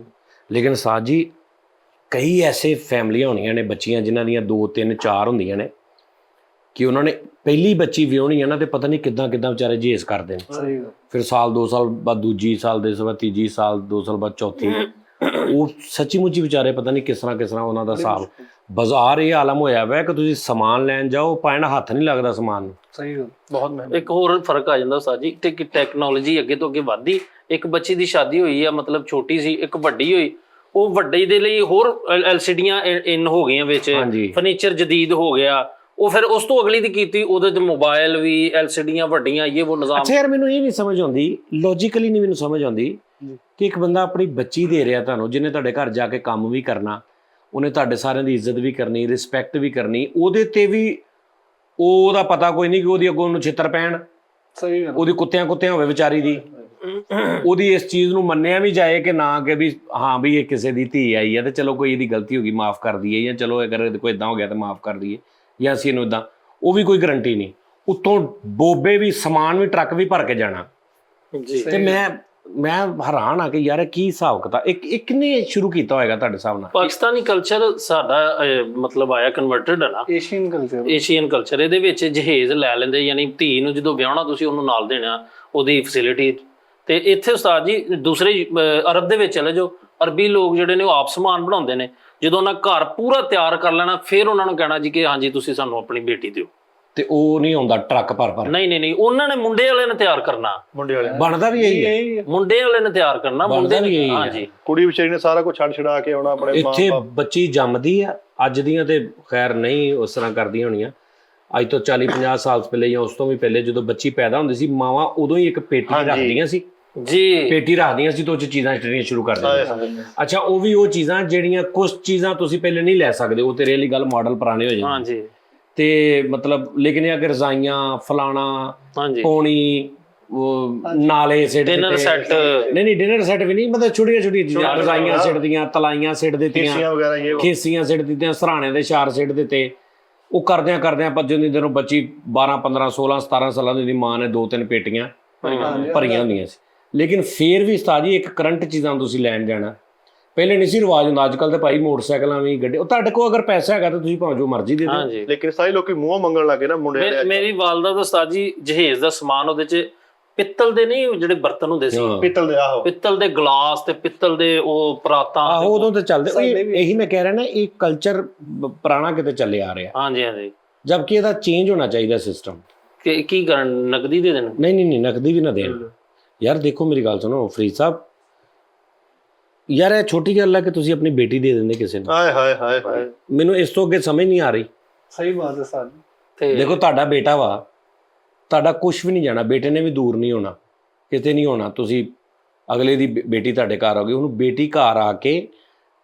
Speaker 2: ਲੇਕਿਨ ਸਾਜ ਜੀ ਕਈ ਐਸੇ ਫੈਮਲੀਆਂ ਹੋਣੀਆਂ ਨੇ ਬੱਚੀਆਂ ਜਿਨ੍ਹਾਂ ਦੀਆਂ 2 3 4 ਹੁੰਦੀਆਂ ਨੇ ਕਿ ਉਹਨਾਂ ਨੇ ਪਹਿਲੀ ਬੱਚੀ ਵਿਆਹਣੀ ਹੈ ਨਾ ਤੇ ਪਤਾ ਨਹੀਂ ਕਿੱਦਾਂ ਵਿਚਾਰੇ ਜੇਸ ਕਰਦੇ ਨੇ। ਫਿਰ ਸਾਲ 2 ਸਾਲ ਬਾਅਦ ਦੂਜੀ, ਸਾਲ ਦੇ ਬਾਅਦ ਤੀਜੀ, ਸਾਲ 2 ਸਾਲ ਬਾਅਦ ਚੌਥੀ। ਉਹ ਸੱਚੀ ਮੁੱਚੀ ਵਿਚਾਰੇ ਪਤਾ ਨਹੀਂ ਕਿਸ ਤਰ੍ਹਾਂ ਉਹਨਾਂ ਦਾ ਹਿਸਾਬ। ਬਾਜ਼ਾਰ ਇਹ ਆਲਮ ਹੋਇਆ ਵਾ ਕਿ ਤੁਸੀਂ ਸਮਾਨ ਲੈਣ ਜਾਓ ਪਾਇਣਾ ਹੱਥ ਨਹੀਂ ਲੱਗਦਾ ਸਮਾਨ ਨੂੰ।
Speaker 6: ਸਹੀ ਗੱਲ, ਬਹੁਤ ਮਹਿੰਗਾ।
Speaker 1: ਇੱਕ ਹੋਰ ਫਰਕ ਆ ਜਾਂਦਾ ਸਾਜੀ ਤੇ ਕਿ ਟੈਕਨੋਲੋਜੀ ਅੱਗੇ ਤੋਂ ਅੱਗੇ ਵਧਦੀ। ਇੱਕ ਬੱਚੀ ਦੀ ਸ਼ਾਦੀ ਹੋਈ ਆ ਮਤਲਬ ਛੋਟੀ ਸੀ, ਇੱਕ ਵੱਡੀ ਹੋਈ, ਉਹ ਵੱਡੇ ਦੇ ਲਈ ਹੋਰ LCDਆਂ ਇਨ ਹੋ ਗਈਆਂ ਵਿੱਚ, ਫਰਨੀਚਰ ਜਦੀਦ ਹੋ ਗਿਆ। ਉਹ ਫਿਰ ਉਸ ਤੋਂ ਅਗਲੀ ਦੀ ਕੀਤੀ ਉਹਦੇ ਤੇ ਮੋਬਾਈਲ ਵੀ, LCDਆਂ ਵੱਡੀਆਂ, ਇਹ ਉਹ ਨਿਜ਼ਾਮ।
Speaker 2: ਅੱਛਾ ਯਾਰ ਮੈਨੂੰ ਇਹ ਨਹੀਂ ਸਮਝ ਆਉਂਦੀ, ਲੌਜੀਕਲੀ ਨਹੀਂ ਮੈਨੂੰ ਸਮਝ ਆਉਂਦੀ ਕਿ ਇੱਕ ਬੰਦਾ ਆਪਣੀ ਬੱਚੀ ਦੇ ਰਿਹਾ ਤੁਹਾਨੂੰ, ਜਿਹਨੇ ਤੁਹਾਡੇ ਘਰ ਜਾ ਕੇ ਕੰਮ ਵੀ ਕਰਨਾ, ਉਹਨੇ ਤੁਹਾਡੇ ਸਾਰਿਆਂ ਦੀ ਇੱਜ਼ਤ ਵੀ ਕਰਨੀ, ਰਿਸਪੈਕਟ ਵੀ ਕਰਨੀ, ਉਹਦੇ ਤੇ ਵੀ ਉਹਦਾ ਪਤਾ ਕੋਈ ਨਹੀਂ ਕਿ ਉਹਦੀ ਅੱਗੋਂ ਉਹਨੂੰ ਛਿੱਤਰ ਪੈਣ।
Speaker 6: ਸਹੀ ਗੱਲ।
Speaker 2: ਉਹਦੀ ਕੁੱਤਿਆਂ ਹੋਵੇ ਵਿਚਾਰੀ ਦੀ, ਉਹਦੀ ਇਸ ਚੀਜ਼ ਨੂੰ ਮੰਨਿਆ ਵੀ ਜਾਏ ਕਿ ਨਾ ਕਿ ਵੀ ਹਾਂ ਵੀ ਇਹ ਕਿਸੇ ਦੀ ਧੀ ਆਈ ਹੈ ਤੇ ਚਲੋ ਕੋਈ ਇਹਦੀ ਗਲਤੀ ਹੋ ਗਈ ਮਾਫ ਕਰ ਦਈਏ, ਜਾਂ ਚਲੋ ਅਗਰ ਕੋਈ ਇਦਾਂ ਹੋ ਗਿਆ ਤਾਂ ਮਾਫ ਕਰ ਦਈਏ, ਜਾਂ ਅਸੀਂ ਇਹਨੂੰ ਇਦਾਂ, ਉਹ ਵੀ ਕੋਈ ਗਰੰਟੀ ਨਹੀਂ। ਉੱਤੋਂ ਬੋਬੇ ਵੀ, ਸਮਾਨ ਵੀ, ਟਰੱਕ ਵੀ ਭਰ ਕੇ ਜਾਣਾ। ਤੇ ਮੈਂ ਹੈਰਾਨ ਆ ਕਿ ਯਾਰ ਕੀ ਹਿਸਾਬ ਕਿਤਾਬ ਇੱਕ ਨੇ ਸ਼ੁਰੂ ਕੀਤਾ ਹੋਏਗਾ ਤੁਹਾਡੇ ਹਿਸਾਬ ਨਾਲ।
Speaker 1: ਪਾਕਿਸਤਾਨੀ ਕਲਚਰ ਸਾਡਾ ਮਤਲਬ ਆਇਆ ਕਨਵਰਟਡ ਹੈ ਨਾ, ਏਸ਼ੀਅਨ ਕਲਚਰ। ਇਹਦੇ ਵਿੱਚ ਜਹੇਜ਼ ਲੈ ਲੈਂਦੇ, ਯਾਨੀ ਧੀ ਨੂੰ ਜਦੋਂ ਵਿਆਹਣਾ ਤੁਸੀਂ ਉਹਨੂੰ ਨਾਲ ਦੇਣਾ ਉਹਦੀ ਫੈਸਿਲਿਟੀ। ਤੇ ਇੱਥੇ ਉਸਤਾਦ ਜੀ ਦੂਸਰੇ ਅਰਬ ਦੇ ਵਿੱਚ ਚਲੇ ਜਾਓ, ਅਰਬੀ ਲੋਕ ਜਿਹੜੇ ਨੇ ਉਹ ਆਪ ਸਮਾਨ ਬਣਾਉਂਦੇ ਨੇ। ਜਦੋਂ ਉਹਨਾਂ ਘਰ ਪੂਰਾ ਤਿਆਰ ਕਰ ਲੈਣਾ ਫਿਰ ਉਹਨਾਂ ਨੂੰ ਕਹਿਣਾ ਜੀ ਕਿ ਹਾਂਜੀ ਤੁਸੀਂ ਸਾਨੂੰ ਆਪਣੀ ਬੇਟੀ ਦਿਓ।
Speaker 2: ਤੇ ਉਹ ਨਹੀਂ ਆਉਂਦਾ ਟਰੱਕ ਭਰ
Speaker 1: ਨਹੀਂ ਉਹਨਾਂ ਨੇ ਮੁੰਡੇ ਵਾਲੇ ਨੇ ਤਿਆਰ ਕਰਨਾ।
Speaker 3: ਮੁੰਡੇ ਵਾਲੇ
Speaker 2: ਬਣਦਾ ਵੀ ਇਹੀ ਹੈ,
Speaker 1: ਮੁੰਡੇ ਵਾਲੇ ਨੇ ਤਿਆਰ ਕਰਨਾ, ਮੁੰਡੇ ਨੇ। ਹਾਂਜੀ,
Speaker 3: ਕੁੜੀ ਵਿਚਾਰੀ ਨੇ ਸਾਰਾ ਕੁਝ ਛੱਡ ਛਡਾ ਕੇ ਆਉਣਾ ਆਪਣੇ ਮਾਂ
Speaker 2: ਇੱਥੇ ਬੱਚੀ ਜੰਮਦੀ ਆ। ਅੱਜ ਦੀਆਂ ਤੇ ਖੈਰ ਨਹੀਂ ਉਸ ਤਰ੍ਹਾਂ ਕਰਦੀਆਂ ਹੋਣੀਆਂ, ਅੱਜ ਤੋਂ 40-50 ਸਾਲ ਪਹਿਲੇ ਜਾਂ ਉਸ ਤੋਂ ਵੀ ਪਹਿਲੇ ਜਦੋਂ ਬੱਚੀ ਪੈਦਾ ਹੁੰਦੀ ਸੀ, ਮਾਵਾਂ ਉਦੋਂ ਹੀ ਇੱਕ ਪੇਟੀ ਰੱਖਦੀਆਂ ਸੀ ਜੀ, ਪੇਟੀ ਰੱਖਦੀਆਂ ਸੀ ਤੇ ਉਹ ਚ ਚੀਜ਼ਾਂ ਛੱਡਣੀਆਂ ਸ਼ੁਰੂ ਕਰ ਦਿੰਦੀਆਂ। ਅੱਛਾ, ਉਹ ਵੀ ਉਹ ਚੀਜ਼ਾਂ ਜਿਹੜੀਆਂ ਕੁਝ ਚੀਜ਼ਾਂ ਤੁਸੀਂ ਪਹਿਲੇ ਨਹੀਂ ਲੈ ਸਕਦੇ, ਉਹ ਤੇਰੇ ਲਈ ਗੱਲ ਮਾਡਲ ਪੁਰਾਣੇ ਹੋ ਜਾਂਦੇ।
Speaker 1: ਹਾਂਜੀ,
Speaker 2: ਤੇ ਮਤਲਬ ਲੇਕਿਨ ਇਹ ਅਗਰ ਰਜ਼ਾਈਆਂ ਫਲਾਣਾ ਪੌਣੀ, ਉਹ ਨਾਲੇ ਸਿੱਟ
Speaker 1: ਡਿਨਰ ਸੈੱਟ,
Speaker 2: ਨਹੀਂ ਡਿਨਰ ਸੈੱਟ ਵੀ ਨਹੀਂ, ਮਤਲਬ ਛੋਟੀਆਂ ਚੀਜ਼ਾਂ, ਰਜ਼ਾਈਆਂ ਸਿੱਟਦੀਆਂ, ਤਲਾਈਆਂ ਸਿੱਟ ਦਿੱਤੀਆਂ, ਖੇਸੀਆਂ ਸਿੱਟ ਦਿੱਤੀਆਂ, ਸਰਾਣੇ ਦੇ ਚਾਰ ਸਿੱਟ ਦਿੱਤੇ। ਉਹ ਕਰਦਿਆਂ ਪਰ ਜਦੋਂ ਦਿਨੋਂ ਬੱਚੀ 12 15 16 17 ਸਾਲਾਂ ਦੀ ਮਾਂ ਨੇ 2-3 ਪੇਟੀਆਂ ਭਰੀਆਂ ਹੁੰਦੀਆਂ ਸੀ। ਲੇਕਿਨ ਫੇਰ ਵੀ ਉਸਤਾਦ ਜੀ ਇੱਕ ਕਰੰਟ ਚੀਜ਼ਾਂ ਤੁਸੀਂ ਲੈਣ ਜਾਣਾ, ਪਹਿਲੇ ਨਹੀਂ ਸੀ ਰਿਵਾਜ ਹੁੰਦਾ। ਅੱਜ ਕੱਲ ਤਾਂ ਭਾਈ ਮੋਟਰਸਾਈਕਲਾਂ ਵੀ, ਗੱਡੀ, ਉਹ ਤੁਹਾਡੇ ਕੋਲ ਅਗਰ ਪੈਸਾ ਹੈਗਾ ਤਾਂ ਤੁਸੀਂ ਭਾਵੇਂ ਜੋ ਮਰਜ਼ੀ ਦੇ ਦਿਓ।
Speaker 3: ਲੇਕਿਨ ਸਾਰੇ ਲੋਕੀ ਮੂੰਹ ਮੰਗਣ ਲੱਗੇ ਨਾ ਮੁੰਡੇ ਵਾਲੇ।
Speaker 1: ਮੇਰੀ ਵਾਲਦਾ ਦਾ ਉਸਤਾਦ ਜੀ ਜਹੇਜ਼ ਦਾ ਸਮਾਨ ਉਹਦੇ ਚ ਪਿੱਤਲ ਦੇ ਨਹੀਂ ਜਿਹੜੇ ਬਰਤਨ ਹੁੰਦੇ ਸੀ, ਪਿੱਤਲ ਦੇ ਗਲਾਸ ਤੇ ਪਿੱਤਲ ਦੇ ਉਹ ਪਰਾਤਾਂ,
Speaker 2: ਆਹੋ ਉਦੋਂ ਤੇ ਚੱਲਦੇ। ਇਹੀ ਮੈਂ ਕਹਿ ਰਿਹਾ ਨਾ, ਇਹ ਕਲਚਰ ਪੁਰਾਣਾ ਕਿਤੇ ਚੱਲੇ ਆ ਰਿਹਾ।
Speaker 1: ਹਾਂਜੀ,
Speaker 2: ਜਦਕਿ ਇਹਦਾ ਚੇਂਜ ਹੋਣਾ ਚਾਹੀਦਾ ਸਿਸਟਮ।
Speaker 1: ਕੀ ਕਰਨ, ਨਕਦੀ ਦੇ ਦੇਣ?
Speaker 2: ਨਹੀਂ ਨਕਦੀ ਵੀ ਨਾ ਦੇਣ ਯਾਰ। ਦੇਖੋ ਮੇਰੀ ਗੱਲ ਸੁਣੋ ਫਰੀਦ ਸਾਹਿਬ, ਯਾਰ ਇਹ ਛੋਟੀ ਗੱਲ ਹੈ ਕਿ ਤੁਸੀਂ ਆਪਣੀ ਬੇਟੀ ਦੇ ਦਿੰਦੇ ਕਿਸੇ ਨੂੰ।
Speaker 3: ਹਾਏ ਹਾਏ ਹਾਏ ਹਾਏ,
Speaker 2: ਮੈਨੂੰ ਇਸ ਤੋਂ ਅੱਗੇ ਸਮਝ ਨਹੀਂ ਆ ਰਹੀ।
Speaker 6: ਸਹੀ ਬਾਤ ਹੈ ਸਰ।
Speaker 1: ਤੇ
Speaker 2: ਦੇਖੋ ਤੁਹਾਡਾ ਬੇਟਾ ਵਾ, ਤੁਹਾਡਾ ਕੁਝ ਵੀ ਨਹੀਂ ਜਾਣਾ, ਬੇਟੇ ਨੇ ਵੀ ਦੂਰ ਨਹੀਂ ਹੋਣਾ, ਕਿਤੇ ਨਹੀਂ ਹੋਣਾ। ਤੁਸੀਂ ਅਗਲੇ ਦੀ ਬੇਟੀ ਤੁਹਾਡੇ ਘਰ ਆ ਗਈ, ਉਹਨੂੰ ਬੇਟੀ ਘਰ ਆ ਕੇ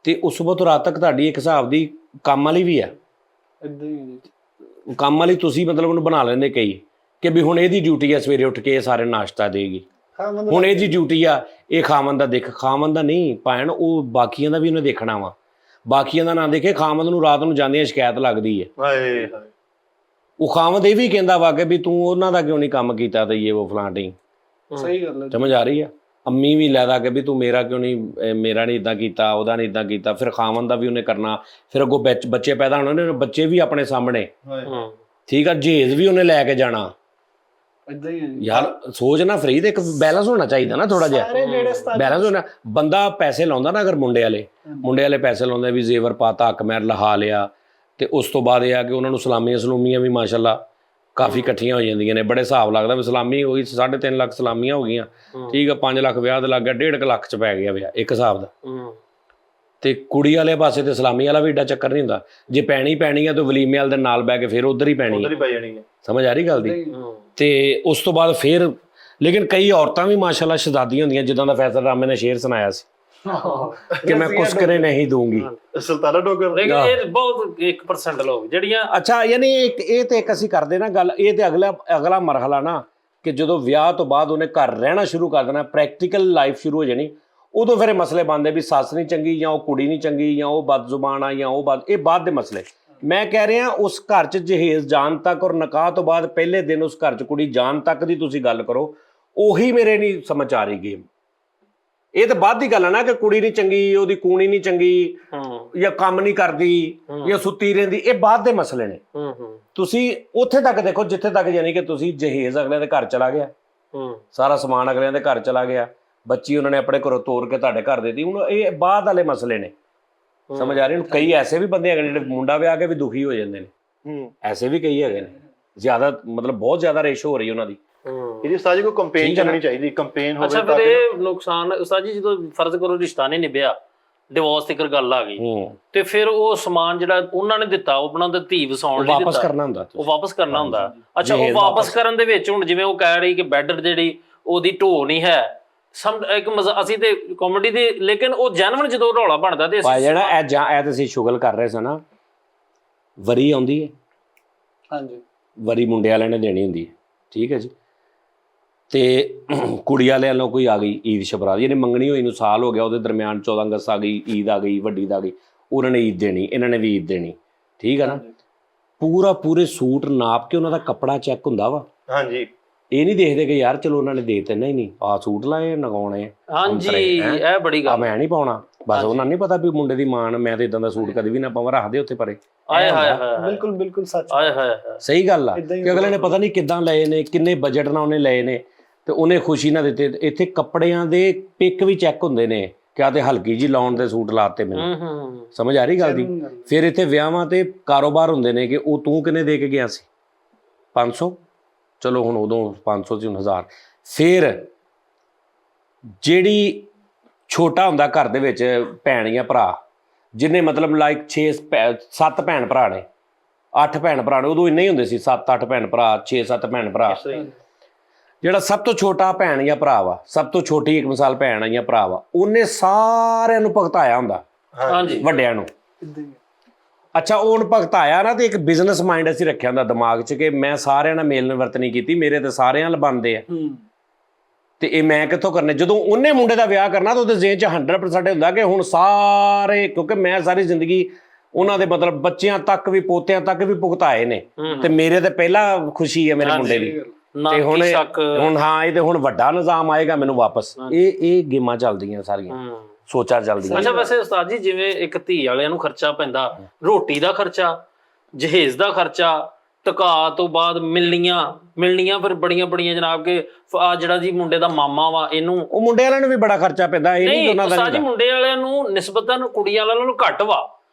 Speaker 2: ਤੇ ਉਸ ਤੋਂ ਬਾਅਦ ਰਾਤ ਤੱਕ ਤੁਹਾਡੀ ਇੱਕ ਹਿਸਾਬ ਦੀ ਕੰਮ ਵਾਲੀ ਵੀ ਆ।
Speaker 6: ਇਦਾਂ ਹੀ ਹੈ ਜੀ।
Speaker 2: ਕੰਮ ਵਾਲੀ ਤੁਸੀਂ ਮਤਲਬ ਉਹਨੂੰ ਬਣਾ ਲੈਂਦੇ ਕਈ ਕਿ ਵੀ ਹੁਣ ਇਹਦੀ ਡਿਊਟੀ ਆ ਸਵੇਰੇ ਉੱਠ ਕੇ ਇਹ ਸਾਰੇ ਨਾਸ਼ਤਾ ਦੇਗੀ,
Speaker 6: ਹਾਂ ਮਤਲਬ
Speaker 2: ਹੁਣ ਇਹਦੀ ਡਿਊਟੀ ਆ ਇਹ ਖਾਵਨ ਦਾ ਦੇਖ। ਖਾਵਨ ਦਾ ਨਹੀਂ ਭੈਣ, ਉਹ ਬਾਕੀਆਂ ਦਾ ਵੀ ਉਹਨੇ ਦੇਖਣਾ ਵਾ। ਬਾਕੀਆਂ ਦਾ ਨਾ ਦੇਖੇ, ਖਾਵਨ ਨੂੰ ਰਾਤ ਨੂੰ ਜਾਂਦਿਆਂ ਸ਼ਿਕਾਇਤ ਲੱਗਦੀ ਹੈ।
Speaker 3: ਹਾਏ ਹਾਏ,
Speaker 2: ਉਹ ਖਾਵਨ ਇਹ ਵੀ ਕਹਿੰਦਾ ਵਾ ਕਿ ਵੀ ਤੂੰ ਉਹਨਾਂ ਦਾ ਕਿਉਂ ਨਹੀਂ ਕੰਮ ਕੀਤਾ ਤੇ ਇਹ ਉਹ ਫਲਾਂਟੀ।
Speaker 6: ਸਹੀ ਗੱਲ ਹੈ।
Speaker 2: ਸਮਝ ਆ ਰਹੀ ਆ? ਅੰਮੀ ਵੀ ਲੈਦਾ ਕਿ ਵੀ ਤੂੰ ਮੇਰਾ ਕਿਉਂ ਨਹੀਂ, ਮੇਰਾ ਨਹੀਂ ਇਦਾਂ ਕੀਤਾ, ਉਹਦਾ ਨਹੀਂ ਇਦਾਂ ਕੀਤਾ। ਫਿਰ ਖਾਵਨ ਦਾ ਵੀ ਉਹਨੇ ਕਰਨਾ। ਫਿਰ ਅੱਗੋਂ ਬੱਚੇ ਪੈਦਾ ਹੋਣੇ ਨੇ, ਬੱਚੇ ਵੀ ਆਪਣੇ ਸਾਹਮਣੇ,
Speaker 3: ਹਾਏ
Speaker 2: ਠੀਕ ਆ। ਜੇਜ਼ ਵੀ ਉਹਨੇ ਲੈ ਕੇ ਜਾਣਾ।
Speaker 6: ਇਦਾਂ ਹੀ ਹੈ ਜੀ।
Speaker 2: ਯਾਰ ਸੋਚ ਨਾ ਫਰੀਦ, ਇੱਕ ਬੈਲੈਂਸ ਹੋਣਾ ਚਾਹੀਦਾ ਨਾ ਥੋੜਾ ਜਿਹਾ।
Speaker 6: ਸਾਰੇ ਜਿਹੜੇ ਉਸਤਾਦ
Speaker 2: ਬੈਲੈਂਸ ਹੋਣਾ। ਬੰਦਾ ਪੈਸੇ ਲਾਉਂਦਾ ਨਾ, ਅਗਰ ਮੁੰਡੇ ਵਾਲੇ ਪੈਸੇ ਲਾਉਂਦੇ ਵੀ ਜ਼ੇਵਰ ਪਾਤਾ, ਹੱਕ ਮਹਿਰ ਲਹਾ ਲਿਆ, ਤੇ ਉਸ ਤੋਂ ਬਾਅਦ ਇਹ ਆ ਕਿ ਉਹਨਾਂ ਨੂੰ ਸਲਾਮੀਆਂ ਵੀ ਮਾਸ਼ਾਅੱਲਾ ਕਾਫੀ ਇਕੱਠੀਆਂ ਹੋ ਜਾਂਦੀਆਂ ਨੇ। ਬੜੇ ਹਿਸਾਬ ਲੱਗਦਾ ਵੀ ਸਲਾਮੀ ਹੋਈ 3.5 ਲੱਖ ਸਲਾਮੀਆਂ ਹੋ ਗਈਆਂ, ਠੀਕ ਆ। 5 ਲੱਖ ਵਿਆਹ ਦਾ ਲੱਗ ਗਿਆ, 1.5 ਲੱਖ ਚ ਪੈ ਗਿਆ ਵਿਆਹ ਇੱਕ ਹਿਸਾਬ ਦਾ। ਤੇ ਕੁੜੀ ਵਾਲੇ ਪਾਸੇ ਤੇ ਸਲਾਮੀ ਵਾਲਾ ਵੀ ਏਡਾ ਚੱਕਰ ਨਹੀਂ ਹੁੰਦਾ। ਜੇ ਪੈਣੀ ਆ ਤਾਂ ਵਲੀਮੇ ਵਾਲੇ ਦੇ ਨਾਲ ਬਹਿ ਕੇ ਫਿਰ ਉਧਰ ਹੀ ਪੈਣੀ
Speaker 3: ਉਧਰ
Speaker 2: ਹੈ।
Speaker 3: ਹੀ ਪੈ ਜਾਣੀ ਹੈ।
Speaker 2: ਸਮਝ ਆ ਰਹੀ ਗੱਲ ਦੀ? ਤੇ ਉਸ ਤੋਂ ਬਾਅਦ ਫਿਰ ਲੇਕਿਨ ਕਈ ਔਰਤਾਂ ਵੀ ਮਾਸ਼ਾਅੱਲਾ ਸ਼ਹਜ਼ਾਦੀਆਂ ਹੁੰਦੀਆਂ, ਜਿੱਦਾਂ ਦਾ ਫੈਸਲ ਰਾਮੇ ਨੇ ਸ਼ੇਰ ਸੁਣਾਇਆ ਸੀ ਕਿ ਮੈਂ ਕੁਛ ਕਰੇ ਨਹੀਂ ਦੂੰਗੀ।
Speaker 3: ਸੁਲਤਾਨਾ ਡੋਗਰ।
Speaker 1: ਲੇਕਿਨ ਇਹ ਬਹੁਤ 1% ਲੋਕ ਜਿਹੜੀਆਂ
Speaker 2: ਅੱਛਾ, ਯਾਨੀ ਇਹ ਤੇ ਇੱਕ ਅਸੀਂ ਕਰਦੇ ਨਾ ਗੱਲ, ਇਹ ਤੇ ਅਗਲਾ ਮਰਹਲਾ ਨਾ ਕਿ ਜਦੋਂ ਵਿਆਹ ਤੋਂ ਬਾਅਦ ਉਹਨੇ ਘਰ ਰਹਿਣਾ ਸ਼ੁਰੂ ਕਰ ਦੇਣਾ, ਪ੍ਰੈਕਟੀਕਲ ਲਾਈਫ ਸ਼ੁਰੂ ਹੋ ਜਾਣੀ, ਉਦੋਂ ਫਿਰ ਇਹ ਮਸਲੇ ਬਣਦੇ ਵੀ ਸੱਸ ਨਹੀਂ ਚੰਗੀ ਜਾਂ ਉਹ ਕੁੜੀ ਨਹੀਂ ਚੰਗੀ ਜਾਂ ਉਹ ਬਦਜ਼ੁਬਾਨ ਆ ਜਾਂ ਇਹ ਬਾਅਦ ਦੇ ਮਸਲੇ। ਮੈਂ ਕਹਿ ਰਿਹਾ ਉਸ ਘਰ 'ਚ ਜਹੇਜ਼ ਜਾਣ ਤੱਕ ਔਰ ਨਿਕਾਹ ਤੋਂ ਬਾਅਦ ਪਹਿਲੇ ਦਿਨ ਉਸ ਘਰ 'ਚ ਕੁੜੀ ਜਾਣ ਤੱਕ ਦੀ ਤੁਸੀਂ ਗੱਲ ਕਰੋ, ਉਹੀ ਮੇਰੇ ਨਹੀਂ ਸਮਝ ਆ ਰਹੀ ਗੇਮ। ਇਹ ਤਾਂ ਬਾਅਦ ਦੀ ਗੱਲ ਹੈ ਨਾ ਕਿ ਕੁੜੀ ਨਹੀਂ ਚੰਗੀ, ਉਹਦੀ ਕੂਣੀ ਨਹੀਂ ਚੰਗੀ, ਜਾਂ ਕੰਮ ਨਹੀਂ ਕਰਦੀ ਜਾਂ ਸੁੱਤੀ ਰਹਿੰਦੀ, ਇਹ ਬਾਅਦ ਦੇ ਮਸਲੇ ਨੇ। ਤੁਸੀਂ ਉੱਥੇ ਤੱਕ ਦੇਖੋ ਜਿੱਥੇ ਤੱਕ ਯਾਨੀ ਕਿ ਤੁਸੀਂ ਜਹੇਜ਼ ਅਗਲਿਆਂ ਦੇ ਘਰ ਚਲਾ ਗਿਆ, ਸਾਰਾ ਸਮਾਨ ਅਗਲਿਆਂ ਦੇ ਘਰ ਚਲਾ ਗਿਆ, ਬੱਚੀ ਉਹਨਾਂ ਨੇ ਆਪਣੇ ਘਰੋਂ ਤੋੜ ਕੇ ਤੁਹਾਡੇ ਘਰ ਦੇ ਦਿੱਤੀ, ਹੁਣ ਇਹ ਬਾਅਦ ਵਾਲੇ ਮਸਲੇ ਨੇ। ਸਮਝ ਆ ਰਹੀ? ਹੁਣ ਕਈ ਐਸੇ ਵੀ ਬੰਦੇ ਹੈਗੇ ਜਿਹੜੇ ਮੁੰਡਾ ਵਿਆਹ ਕੇ ਵੀ ਦੁਖੀ ਹੋ ਜਾਂਦੇ ਨੇ, ਐਸੇ ਵੀ ਕਈ ਹੈਗੇ ਨੇ। ਜ਼ਿਆਦਾ ਮਤਲਬ ਬਹੁਤ ਜ਼ਿਆਦਾ ਰੇਸ਼ੋ ਹੋ ਰਹੀ ਉਹਨਾਂ ਦੀ।
Speaker 3: ਇਹਦੀ ਉਸਤਾਦ ਜੀ ਕੋਈ ਕੰਪੇਨ ਚੱਲਣੀ ਚਾਹੀਦੀ, ਕੰਪੇਨ ਹੋਵੇ।
Speaker 1: ਅੱਛਾ, ਫਿਰ ਇਹ ਨੁਕਸਾਨ ਉਸਤਾਦ ਜੀ, ਜਦੋਂ ਫਰਜ਼ ਕਰੋ ਰਿਸ਼ਤਾ ਨਹੀਂ ਨਿਭਿਆ, ਡਿਵੋਰਸ ਤੱਕ ਗੱਲ ਆ ਗਈ, ਤੇ ਫਿਰ ਉਹ ਸਮਾਨ ਜਿਹੜਾ ਉਹਨਾਂ ਨੇ ਦਿੱਤਾ, ਉਹ ਆਪਣਾ ਧੀ ਵਸਾਉਣ ਲਈ
Speaker 2: ਵਾਪਸ ਕਰਨਾ ਹੁੰਦਾ,
Speaker 1: ਉਹ ਵਾਪਸ ਕਰਨਾ ਹੁੰਦਾ। ਅੱਛਾ, ਉਹ ਵਾਪਸ ਕਰਨ ਦੇ ਵਿੱਚ ਹੁਣ ਜਿਵੇਂ ਉਹ ਕਹਿ ਰਹੀ ਕਿ ਬੈੱਡ ਜਿਹੜੀ ਉਹਦੀ ਢੋ ਨਹੀਂ ਹੈ, ਇੱਕ ਅਸੀਂ ਤੇ ਕਾਮੇਡੀ ਦੇ, ਲੇਕਿਨ ਉਹ ਜੈਨੂਇਨ ਜਦੋਂ ਰੌਲਾ ਬਣਦਾ ਤੇ
Speaker 2: ਜਿਹੜਾ ਇਹ ਤੁਸੀਂ ਸ਼ੁਗਲ ਕਰ ਰਹੇ ਸੀ ਨਾ, ਵਰੀ ਆਉਂਦੀ ਹੈ।
Speaker 6: ਹਾਂਜੀ,
Speaker 2: ਵਰੀ ਮੁੰਡੇ ਵਾਲਿਆਂ ਨੇ ਦੇਣੀ ਹੁੰਦੀ ਹੈ, ਠੀਕ ਹੈ ਜੀ। ਤੇ ਕੁੜੀ ਵਾਲਿਆਂ ਨੂੰ ਕੋਈ ਆ ਗਈ ਈਦ ਸ਼ਬਰਾਤ, ਜਿਹਨੇ ਮੰਗਣੀ ਹੋਈ ਨੂੰ ਸਾਲ ਹੋ ਗਿਆ, ਉਹਦੇ ਦਰਮਿਆਨ 14 ਅਗਸਤ ਆ ਗਈ, ਈਦ ਆ ਗਈ, ਵੱਡੀ ਦਾ ਗਈ, ਉਹਨਾਂ ਨੇ ਈਦ ਦੇਣੀ, ਇਹਨਾਂ ਨੇ ਵੀ ਈਦ ਦੇਣੀ, ਠੀਕ ਹੈ ਨਾ। ਪੂਰੇ ਸੂਟ ਨਾਪ ਕੇ ਉਹਨਾਂ ਦਾ ਕੱਪੜਾ ਚੈੱਕ ਹੁੰਦਾ ਵਾ।
Speaker 3: ਹਾਂਜੀ,
Speaker 2: ਇਹ ਨਹੀਂ ਦੇਖਦੇ ਕਿ ਯਾਰ ਚਲੋ ਉਹਨਾਂ ਨੇ ਦੇ ਦਿੱਤੇ, ਨਹੀਂ ਆਹ ਸੂਟ ਲਾਏ ਨਗਾਉਣੇ।
Speaker 1: ਹਾਂਜੀ, ਇਹ ਬੜੀ ਗੱਲ।
Speaker 2: ਮੈਂ ਨਹੀਂ ਪਾਉਣਾ, ਬਸ ਉਹਨਾਂ ਨਹੀਂ ਪਤਾ ਵੀ ਮੁੰਡੇ ਦੀ ਮਾਂ ਮੈਂ ਤੇ ਇਦਾਂ ਦਾ ਸੂਟ ਕਦੇ ਵੀ ਨਾ ਪਾਵਾਂ, ਰੱਖਦੇ ਉੱਥੇ ਪਰੇ।
Speaker 1: ਆਏ ਹਾਏ,
Speaker 6: ਬਿਲਕੁਲ ਸੱਚ।
Speaker 1: ਆਏ ਹਾਏ,
Speaker 2: ਸਹੀ ਗੱਲ ਆ ਕਿ ਅਗਲੇ ਨੇ ਪਤਾ ਨਹੀਂ ਕਿੱਦਾਂ ਲਏ ਨੇ, ਕਿੰਨੇ ਬਜਟ ਨਾਲ ਉਹਨੇ ਲਏ ਨੇ, ਤੇ ਉਹਨੇ ਖੁਸ਼ੀ ਨਾਲ ਦਿੱਤੇ। ਇੱਥੇ ਕੱਪੜਿਆਂ ਦੇ ਪਿਕ ਵੀ ਚੈੱਕ ਹੁੰਦੇ ਨੇ, ਕਿਆ ਤੇ ਹਲਕੀ ਜੀ ਲਾਉਣ ਦੇ ਸੂਟ ਲਾਤੇ ਮੈਨੂੰ। ਸਮਝ ਆ ਰਹੀ ਗੱਲ ਦੀ? ਫਿਰ ਇੱਥੇ ਵਿਆਹਾਂ ਤੇ ਕਾਰੋਬਾਰ ਹੁੰਦੇ ਨੇ ਕਿ ਉਹ ਤੂੰ ਕਿੰਨੇ ਦੇ ਕੇ ਗਿਆ ਸੀ? 500, ਚਲੋ ਹੁਣ ਉਦੋਂ 500 ਸੀ, ਹੁਣ 1000। ਫਿਰ ਜਿਹੜੀ ਛੋਟਾ ਹੁੰਦਾ ਘਰ ਦੇ ਵਿੱਚ ਭੈਣ ਜਾਂ ਭਰਾ, ਜਿਹਨੇ ਮਤਲਬ ਲਾਈਕ 7 ਭੈਣ ਭਰਾ ਨੇ, 8 ਭੈਣ ਭਰਾ ਨੇ, ਉਦੋਂ ਇੰਨੇ ਹੀ ਹੁੰਦੇ ਸੀ, 7-8 ਭੈਣ ਭਰਾ, 6-7 ਭੈਣ ਭਰਾ। ਜਿਹੜਾ ਸਭ ਤੋਂ ਛੋਟਾ ਭੈਣ ਜਾਂ ਭਰਾ ਵਾ, ਸਭ ਤੋਂ ਛੋਟੀ ਇੱਕ ਮਿਸਾਲ ਭੈਣ ਜਾਂ ਭਰਾ ਵਾ, ਉਹਨੇ ਸਾਰਿਆਂ ਨੂੰ ਭੁਗਤਾਇਆ ਹੁੰਦਾ,
Speaker 1: ਹਾਂਜੀ,
Speaker 2: ਵੱਡਿਆਂ ਨੂੰ। ਅੱਛਾ, ਉਹ ਹੁਣ ਭੁਗਤਾਇਆ ਨਾ, ਤੇ ਇੱਕ ਬਿਜ਼ਨਸ ਮਾਈਂਡ ਅਸੀਂ ਰੱਖਿਆ ਹੁੰਦਾ ਦਿਮਾਗ 'ਚ ਕਿ ਮੈਂ ਸਾਰਿਆਂ ਨਾਲ ਮੇਲ ਵਰਤਨੀ ਕੀਤੀ, ਮੇਰੇ ਤੇ ਸਾਰਿਆਂ ਨਾਲ ਬਣਦੇ ਆ, ਤੇ ਇਹ ਮੈਂ ਕਿੱਥੋਂ ਕਰਨੇ। ਜਦੋਂ ਉਹਨੇ ਮੁੰਡੇ ਦਾ ਵਿਆਹ ਕਰਨਾ ਤਾਂ ਉਹਦੇ ਜ਼ਿਹਨ 'ਚ 100% ਹੁੰਦਾ ਕਿ ਹੁਣ ਸਾਰੇ, ਕਿਉਂਕਿ ਮੈਂ ਸਾਰੀ ਜ਼ਿੰਦਗੀ ਉਹਨਾਂ ਦੇ ਮਤਲਬ ਬੱਚਿਆਂ ਤੱਕ ਵੀ, ਪੋਤਿਆਂ ਤੱਕ ਵੀ ਭੁਗਤਾਏ ਨੇ, ਤੇ ਮੇਰੇ ਤੇ ਪਹਿਲਾਂ ਖੁਸ਼ੀ ਹੈ ਮੇਰੇ ਮੁੰਡੇ ਦੀ। ਤੇ ਹੁਣ ਹਾਂ, ਇਹ ਤੇ ਹੁਣ ਵੱਡਾ ਨਿਜ਼ਾਮ ਆਏਗਾ ਮੈਨੂੰ ਵਾਪਸ। ਇਹ ਗੇਮਾਂ ਚੱਲਦੀਆਂ ਸਾਰੀਆਂ, ਸੋਚਾਂ ਚੱਲਦੀਆਂ।
Speaker 1: ਅੱਛਾ, ਵੈਸੇ ਉਸਤਾਦ ਜੀ, ਜਿਵੇਂ ਇੱਕ ਧੀ ਵਾਲਿਆਂ ਨੂੰ ਖਰਚਾ ਪੈਂਦਾ, ਰੋਟੀ ਦਾ ਖਰਚਾ, ਜਹੇਜ਼ ਦਾ ਖਰਚਾ, ਟਕਾ ਤੋਂ ਬਾਅਦ ਮਿਲਣੀਆਂ ਫਿਰ ਬੜੀਆਂ ਜਨਾਬ ਕਿ ਆ ਜਿਹੜਾ ਜੀ ਮੁੰਡੇ ਦਾ ਮਾਮਾ ਵਾ, ਇਹਨੂੰ
Speaker 2: ਉਹ ਮੁੰਡੇ ਵਾਲਿਆਂ ਨੂੰ ਵੀ ਬੜਾ ਖਰਚਾ ਪੈਂਦਾ। ਇਹ ਨਹੀਂ ਉਹਨਾਂ ਦਾ
Speaker 1: ਉਸਤਾਦ ਜੀ, ਮੁੰਡੇ ਵਾਲਿਆਂ ਨੂੰ ਨਿਸਬਤਨ ਕੁੜੀ ਵਾਲਿਆਂ ਨਾਲੋਂ ਘੱਟ ਵਾ।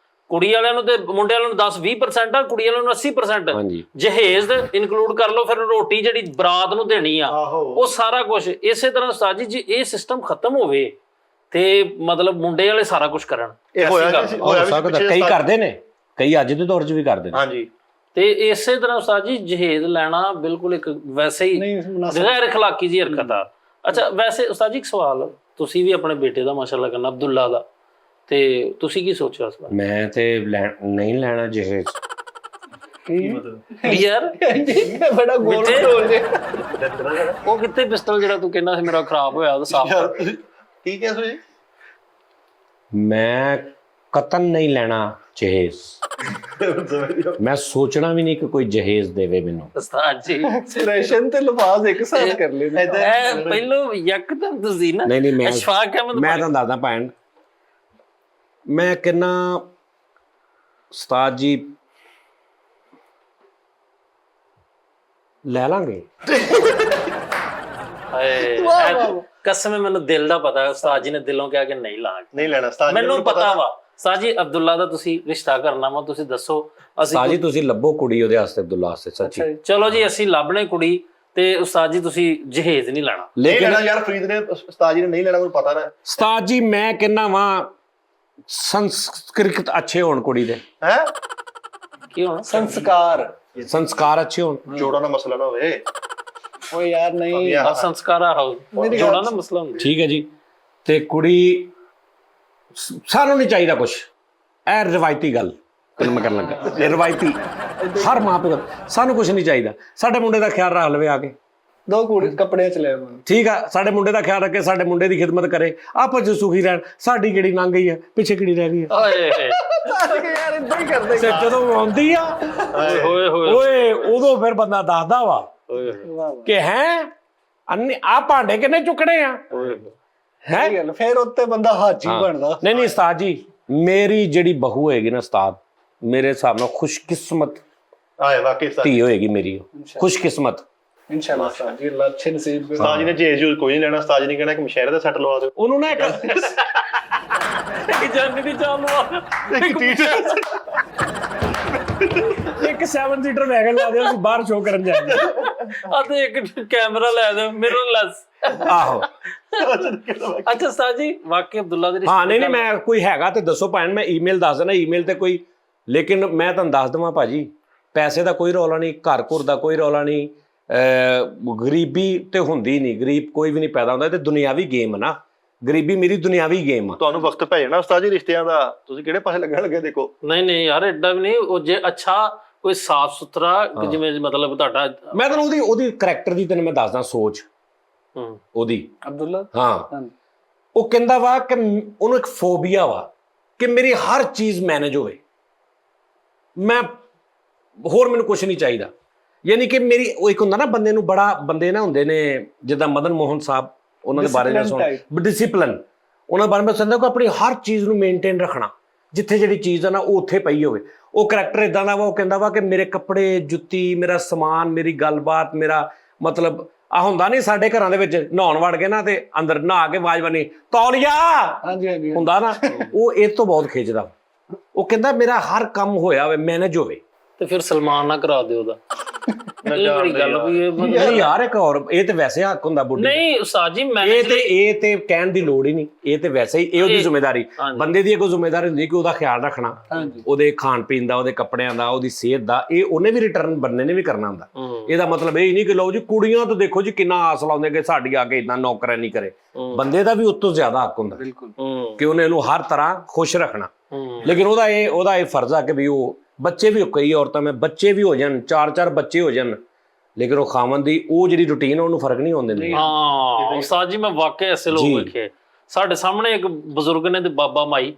Speaker 1: ਕੁੜੀ ਵਾਲਿਆਂ ਨੂੰ ਤੇ ਮੁੰਡੇ ਵਾਲਿਆਂ ਨੂੰ 10-20% ਆ, ਕੁੜੀ ਵਾਲਿਆਂ ਨੂੰ 80%। ਜਹੇਜ਼ ਇਨਕਲੂਡ ਕਰ ਲਓ, ਫਿਰ ਰੋਟੀ ਜਿਹੜੀ ਬਰਾਤ ਨੂੰ ਦੇਣੀ ਆ, ਉਹ ਸਾਰਾ ਕੁਝ। ਇਸੇ ਤਰ੍ਹਾਂ ਉਸਤਾਦ ਜੀ, ਜੇ ਇਹ ਸਿਸਟਮ ਖਤਮ ਹੋਵੇ ਤੇ ਮਤਲਬ ਮੁੰਡੇ ਵਾਲੇ ਸਾਰਾ ਕੁਝ ਕਰਨ।
Speaker 3: ਇਹ ਹੋਇਆ
Speaker 2: ਹੋ ਸਕਦਾ ਕਈ ਕਰਦੇ ਨੇ, ਕਈ ਅੱਜ ਦੇ ਦੌਰ 'ਚ ਵੀ ਕਰਦੇ ਨੇ।
Speaker 3: ਹਾਂਜੀ।
Speaker 1: ਤੇ ਇਸੇ ਤਰ੍ਹਾਂ ਉਸਤਾਦ ਜੀ ਜਹੇਜ਼ ਲੈਣਾ ਬਿਲਕੁਲ ਇੱਕ ਵੈਸੇ ਹੀ ਗੈਰ ਅਖਲਾਕੀ ਜੀ ਹਰਕਤ ਆ। ਅੱਛਾ ਵੈਸੇ ਉਸਤਾਦ ਜੀ ਇੱਕ ਸਵਾਲ, ਤੁਸੀਂ ਵੀ ਆਪਣੇ ਬੇਟੇ ਦਾ ਮਾਸ਼ਾਅੱਲਾ ਕਰਨਾ ਅਬਦੁੱਲਾ ਦਾ, ਤੇ ਤੁਸੀਂ ਕੀ ਸੋਚਿਆ ਇਸ ਬਾਰੇ?
Speaker 2: ਮੈਂ ਤੇ ਨਹੀਂ ਲੈਣਾ ਜਹੇਜ਼।
Speaker 1: ਯਾਰ
Speaker 6: ਬੜਾ ਗੋਲ ਢੋਲ ਜੇ।
Speaker 1: ਉਹ ਕਿੱਥੇ ਪਿਸਟਲ ਜਿਹੜਾ ਤੂੰ ਕਹਿੰਦਾ ਸੀ ਮੇਰਾ ਖਰਾਬ ਹੋਇਆ ਉਹ ਸਾਫ਼ ਕਰ।
Speaker 3: ਕੀ ਕਿਹਾ ਤੁਸੀਂ?
Speaker 2: ਮੈਂ ਕਤਨ ਨਹੀਂ ਲੈਣਾ ਜਹੇਜ਼। ਮੈਂ ਸੋਚਣਾ ਵੀ ਨਹੀਂ ਕਿ ਕੋਈ ਜਹੇਜ਼ ਦੇਵੇ ਮੈਨੂੰ।
Speaker 1: ਉਸਤਾਦ ਜੀ
Speaker 6: ਐਕਸਪ੍ਰੈਸ਼ਨ ਤੇ ਲਫ਼ਜ਼ ਇੱਕ ਸਾਥ ਕਰ ਲੈਂਦੇ।
Speaker 1: ਇਹ ਪਹਿਲੋਂ ਯਕਦਮ ਤੁਸੀਂ ਨਾ
Speaker 2: ਨਹੀਂ ਮੈਂ
Speaker 1: ਅਸ਼ਫਾਕ ਅਹਿਮਦ
Speaker 2: ਮੈਂ ਤੁਹਾਨੂੰ ਦੱਸਦਾ ਭੈਣ, ਮੈਂ ਕਹਿੰਦਾ ਉਸਤਾਦ ਜੀ ਲੈ ਲਾਂਗੇ।
Speaker 1: ਕਸਮ ਹੈ ਮੈਨੂੰ ਦਿਲ ਦਾ ਪਤਾ, ਉਸਤਾਦ ਜੀ ਨੇ ਦਿਲੋਂ ਕਿਹਾ ਕਿ ਨਹੀਂ ਲਾਂਗੇ,
Speaker 3: ਨਹੀਂ ਲੈਣਾ ਉਸਤਾਦ।
Speaker 1: ਮੈਨੂੰ ਪਤਾ ਵਾ ਉਸਤਾਦ ਜੀ ਅਬਦੁੱਲਾ ਦਾ ਤੁਸੀਂ ਰਿਸ਼ਤਾ ਕਰਨਾ ਵਾ, ਤੁਸੀਂ ਦੱਸੋ।
Speaker 2: ਉਸਤਾਦ ਜੀ ਤੁਸੀਂ ਲੱਭੋ ਕੁੜੀ ਉਹਦੇ ਵਾਸਤੇ, ਅਬਦੁੱਲਾ ਵਾਸਤੇ ਸੱਚੀ।
Speaker 1: ਚਲੋ ਜੀ ਅਸੀਂ ਲੱਭਣੇ ਕੁੜੀ, ਤੇ ਉਸਤਾਦ ਜੀ ਤੁਸੀਂ ਜਹੇਜ਼ ਨਹੀਂ ਲੈਣਾ।
Speaker 3: ਲੇਕਿਨ ਯਾਰ ਫਰੀਦ ਨੇ ਉਸਤਾਦ ਜੀ ਨੇ ਨਹੀਂ ਲੈਣਾ, ਮੈਨੂੰ ਪਤਾ ਨਾ।
Speaker 2: ਉਸਤਾਦ ਜੀ ਮੈਂ ਕਹਿੰਦਾ ਵਾਂ ਸੰਸਕ੍ਰਿਤ ਅੱਛੇ ਹੋਣ ਕੁੜੀ ਦੇ।
Speaker 3: ਹੈ
Speaker 1: ਕੀ ਹੋਣਾ?
Speaker 2: ਸੰਸਕਾਰ ਅੱਛੇ ਹੋਣ,
Speaker 3: ਜੋੜਾਂ ਦਾ ਮਸਲਾ ਨਾ ਹੋਵੇ।
Speaker 6: ਓਏ ਯਾਰ ਨਹੀਂ,
Speaker 1: ਸੰਸਕਾਰਾ ਹੋ ਜੋੜਾਂ ਦਾ ਮਸਲਾ ਹੁੰਦਾ।
Speaker 2: ਠੀਕ ਹੈ ਜੀ। ਤੇ ਕੁੜੀ ਸਾਨੂੰ ਨਹੀਂ ਚਾਹੀਦਾ ਕੁਛ, ਇਹ ਰਵਾਇਤੀ ਗੱਲ ਤੈਨੂੰ ਮੈਂ ਕਰਨ ਲੱਗਾ, ਇਹ ਰਵਾਇਤੀ ਹਰ ਮਾਂ ਪਿਓ ਸਾਨੂੰ ਕੁਛ ਨਹੀਂ ਚਾਹੀਦਾ। ਸਾਡੇ ਮੁੰਡੇ ਦਾ ਖਿਆਲ ਰੱਖ ਲਵੇ ਆ ਕੇ,
Speaker 6: 2 ਕੁੜੀ ਕੱਪੜਿਆਂ ਚ ਲੈ ਆਵਾਂ।
Speaker 2: ਠੀਕ ਆ, ਸਾਡੇ ਮੁੰਡੇ ਦਾ ਖਿਆਲ ਰੱਖੇ, ਸਾਡੇ ਮੁੰਡੇ ਦੀ ਖਿਦਮਤ ਕਰੇ, ਆਪਸ ਚ ਸੁਖੀ ਰਹਿਣ। ਸਾਡੀ ਕਿਹੜੀ ਲੰਘ ਗਈ ਆ, ਪਿੱਛੇ ਕਿਹੜੀ ਰਹਿ ਗਈ ਆ।
Speaker 1: ਓਏ
Speaker 6: ਯਾਰ ਇਦਾਂ ਹੀ ਕਰਦੇ।
Speaker 2: ਤੇ ਜਦੋਂ ਆਉਂਦੀ ਆ
Speaker 1: ਹੋਏ ਹੋਏ
Speaker 2: ਓਏ ਉਦੋਂ ਫਿਰ ਬੰਦਾ ਦੱਸਦਾ ਵਾ ਕਿ ਹੈ ਆ ਭਾਂਡੇ ਕਿੰਨੇ ਚੁੱਕਣੇ ਆ ਹੈ।
Speaker 6: ਫਿਰ ਉੱਤੇ ਬੰਦਾ ਹਾਜੀ ਬਣਦਾ।
Speaker 2: ਨਹੀਂ ਉਸਤਾਦ ਜੀ, ਮੇਰੀ ਜਿਹੜੀ ਬਹੂ ਹੋਏਗੀ ਨਾ ਉਸਤਾਦ, ਮੇਰੇ ਹਿਸਾਬ ਨਾਲ ਖੁਸ਼ਕਿਸਮਤ
Speaker 3: ਆਏ ਵਾਕਈ
Speaker 2: ਧੀ ਹੋਏਗੀ ਮੇਰੀ, ਖੁਸ਼ਕਿਸਮਤ
Speaker 6: ਇਨਸ਼ਾਅੱਲਾ। ਉਸਤਾਦ ਜੀ ਅੱਲਾ ਅੱਛੇ ਨਸੀਬ ਕਰੇ।
Speaker 3: ਉਸਤਾਦ ਜੀ ਨੇ ਜੇਜ ਜੂਜ ਕੋਈ ਨਹੀਂ ਲੈਣਾ। ਉਸਤਾਦ ਜੀ ਨੇ ਕਹਿਣਾ ਕਿ ਮਸ਼ਹਿਰੇ ਦਾ ਸੈੱਟ ਲਵਾ ਦਿਓ।
Speaker 2: ਉਹਨੂੰ ਨਾ ਇੱਕ
Speaker 1: ਜਾਨੀ ਦੀ ਚਾਲ
Speaker 2: ਇੱਕ 7 ਸੀਟਰ ਵੈਗਨ ਲਾ ਦਿਓ, ਅਸੀਂ ਬਾਹਰ ਸ਼ੋਅ ਕਰਨ ਜਾਏਂਗੇ।
Speaker 1: ਆ ਤੇ ਇੱਕ ਕੈਮਰਾ ਲੈ ਦਿਓ ਮਿਰਰਲੈਸ।
Speaker 2: ਆਹੋ।
Speaker 1: ਅੱਛਾ ਉਸਤਾਦ ਜੀ ਵਾਕਈ ਅਬਦੁੱਲਾ ਦੇ
Speaker 2: ਹਾਂ ਨਹੀਂ ਮੈਂ ਕੋਈ ਹੈਗਾ ਤੇ ਦੱਸੋ ਭੈਣ, ਮੈਂ ਈਮੇਲ ਦੱਸ ਦੇਣਾ, ਈਮੇਲ ਤੇ ਕੋਈ। ਲੇਕਿਨ ਮੈਂ ਤੁਹਾਨੂੰ ਦੱਸ ਦੇਵਾਂ ਭਾਜੀ, ਪੈਸੇ ਦਾ ਕੋਈ ਰੌਲਾ ਨਹੀਂ, ਘਰ ਘੁਰ ਦਾ ਕੋਈ ਰੌਲਾ ਨਹੀਂ, ਗਰੀਬੀ ਤੇ ਹੁੰਦੀ ਨਹੀਂ, ਗਰੀਬ ਕੋਈ ਵੀ ਨਹੀਂ ਪੈਦਾ ਹੁੰਦਾ। ਤੇ ਦੁਨਿਆਵੀ ਗੇਮ ਨਾ, ਗਰੀਬੀ ਮੇਰੀ ਦੁਨਿਆਵੀ ਗੇਮ ਆ।
Speaker 3: ਤੁਹਾਨੂੰ ਵਕਤ ਪੈ ਜਾਣਾ ਉਸਤਾਦ ਜੀ ਰਿਸ਼ਤਿਆਂ ਦਾ, ਤੁਸੀਂ ਕਿਹੜੇ ਪਾਸੇ ਲੱਗਣ ਲੱਗੇ ਦੇਖੋ।
Speaker 1: ਨਹੀਂ ਯਾਰ ਐਡਾ ਵੀ ਨਹੀਂ, ਉਹ ਜੇ ਅੱਛਾ ਕੋਈ ਸਾਫ ਸੁਥਰਾ ਜਿਵੇਂ ਮਤਲਬ ਤੁਹਾਡਾ।
Speaker 2: ਮੈਂ ਤੈਨੂੰ ਉਹਦੀ ਕਰੈਕਟਰ ਦੀ ਤੈਨੂੰ ਮੈਂ ਦੱਸਦਾ ਸੋਚ ਉਹਦੀ
Speaker 6: ਅਬਦੁੱਲਾ।
Speaker 2: ਹਾਂ ਉਹ ਕਹਿੰਦਾ ਵਾ ਕਿ ਉਹਨੂੰ ਇੱਕ ਫੋਬੀਆ ਵਾ ਕਿ ਮੇਰੀ ਹਰ ਚੀਜ਼ ਮੈਨੇਜ ਹੋਵੇ, ਮੈਂ ਹੋਰ ਮੈਨੂੰ ਕੁਝ ਨਹੀਂ ਚਾਹੀਦਾ। ਯਾਨੀ ਕਿ ਮੇਰੀ ਉਹ ਇੱਕ ਹੁੰਦਾ ਨਾ ਬੰਦੇ ਨੂੰ, ਬੜਾ ਬੰਦੇ ਨਾ ਹੁੰਦੇ ਨੇ ਜਿੱਦਾਂ ਮਦਨ ਮੋਹਨ ਸਾਹਿਬ, ਉਹਨਾਂ ਦੇ ਬਾਰੇ ਮੈਂ ਸੁਣ ਡਿਸਿਪਲਿਨ, ਉਹਨਾਂ ਬਾਰੇ ਮੈਂ ਸੁਣਦਾ ਕਿ ਆਪਣੀ ਹਰ ਚੀਜ਼ ਨੂੰ ਮੇਨਟੇਨ ਰੱਖਣਾ, ਜਿੱਥੇ ਜਿਹੜੀ ਚੀਜ਼ ਆ ਨਾ ਉਹ ਉੱਥੇ ਪਈ ਹੋਵੇ। ਉਹ ਕਰੈਕਟਰ ਇਦਾਂ ਦਾ ਵਾ, ਉਹ ਕਹਿੰਦਾ ਵਾ ਕਿ ਮੇਰੇ ਕੱਪੜੇ, ਜੁੱਤੀ, ਮੇਰਾ ਸਮਾਨ, ਮੇਰੀ ਗੱਲਬਾਤ, ਮੇਰਾ ਮਤਲਬ ਆ ਹੁੰਦਾ ਨਹੀਂ ਸਾਡੇ ਘਰਾਂ ਦੇ ਵਿੱਚ ਨਹਾਉਣ ਵੜ ਕੇ ਨਾ ਤੇ ਅੰਦਰ ਨਹਾ ਕੇ ਆਵਾਜ਼ ਬਣੀ ਤੌਲੀਆ ਹੁੰਦਾ ਨਾ, ਉਹ ਇਹ ਤੋਂ ਬਹੁਤ ਖਿੱਚਦਾ। ਉਹ ਕਹਿੰਦਾ ਮੇਰਾ ਹਰ ਕੰਮ ਹੋਇਆ ਹੋਵੇ, ਮੈਨੇਜ ਹੋਵੇ।
Speaker 1: ਤੇ ਫਿਰ ਸਲਮਾਨ ਨਾ ਕਰਾ ਦਿਓ ਉਹਦਾ। ਇਹ ਬੜੀ ਗੱਲ ਵੀ
Speaker 2: ਨਹੀਂ ਯਾਰ, ਇੱਕ ਹੋਰ ਇਹ ਤੇ ਵੈਸੇ ਹੱਕ ਹੁੰਦਾ ਬੁੱਢੀ।
Speaker 1: ਨਹੀਂ ਉਸਤਾਦ ਜੀ ਮੈਂ
Speaker 2: ਇਹ ਤੇ ਕਹਿਣ ਦੀ ਲੋੜ ਹੀ ਨਹੀਂ, ਇਹ ਤੇ ਵੈਸੇ ਹੀ ਇਹ ਉਹਦੀ ਜ਼ਿੰਮੇਵਾਰੀ। ਬੰਦੇ ਦੀ ਕੋਈ ਜ਼ਿੰਮੇਵਾਰੀ ਹੁੰਦੀ ਕਿ ਉਹਦਾ ਖਿਆਲ ਰੱਖਣਾ, ਉਹਦੇ ਖਾਣ ਪੀਣ ਦਾ, ਉਹਦੇ ਕੱਪੜਿਆਂ ਦਾ, ਉਹਦੀ ਸਿਹਤ ਦਾ। ਇਹ ਉਹਨੇ ਵੀ ਰਿਟਰਨ ਬੰਦੇ ਨੇ ਵੀ ਕਰਨਾ ਹੁੰਦਾ। ਇਹਦਾ ਮਤਲਬ ਇਹ ਨਹੀਂ ਕਿ ਲਓ ਜੀ ਕੁੜੀਆਂ ਤੋਂ ਦੇਖੋ ਜੀ ਕਿੰਨਾ ਆਸ ਲਾਉਂਦੇ ਕਿ ਸਾਡੀ ਆ ਕੇ ਇਦਾਂ ਨੌਕਰਾਨੀ ਕਰੇ। ਬੰਦੇ ਦਾ ਵੀ ਉਤੋਂ ਜ਼ਿਆਦਾ ਹੱਕ ਹੁੰਦਾ ਕਿ ਉਹਨੇ ਇਹਨੂੰ ਹਰ ਤਰ੍ਹਾਂ ਖੁਸ਼ ਰੱਖਣਾ। ਲੇਕਿਨ ਉਹਦਾ ਇਹ ਫਰਜ਼ ਆ ਕਿ ਵੀ ਉਹ ਬੱਚੇ ਵੀ, ਕਈ ਔਰਤਾਂ ਮੈਂ ਬੱਚੇ ਵੀ ਹੋ ਜਾਣ, 4 ਬੱਚੇ ਹੋ ਜਾਣ, ਲੇਕਿਨ ਉਹ ਖਾਵਨ ਦੀ ਉਹ ਜਿਹੜੀ ਰੁਟੀਨ ਉਹਨੂੰ ਫਰਕ ਨਹੀਂ ਆਉਣ ਦਿੰਦੀ।
Speaker 1: ਹਾਂ ਉਸਤਾਦ ਜੀ ਮੈਂ ਵਾਕਿਆ ਐਸੇ ਲੋਕ ਵੇਖੇ ਸਾਡੇ ਸਾਹਮਣੇ। ਇੱਕ ਬਜ਼ੁਰਗ ਨੇ ਤੇ ਬਾਬਾ ਮਾਈ,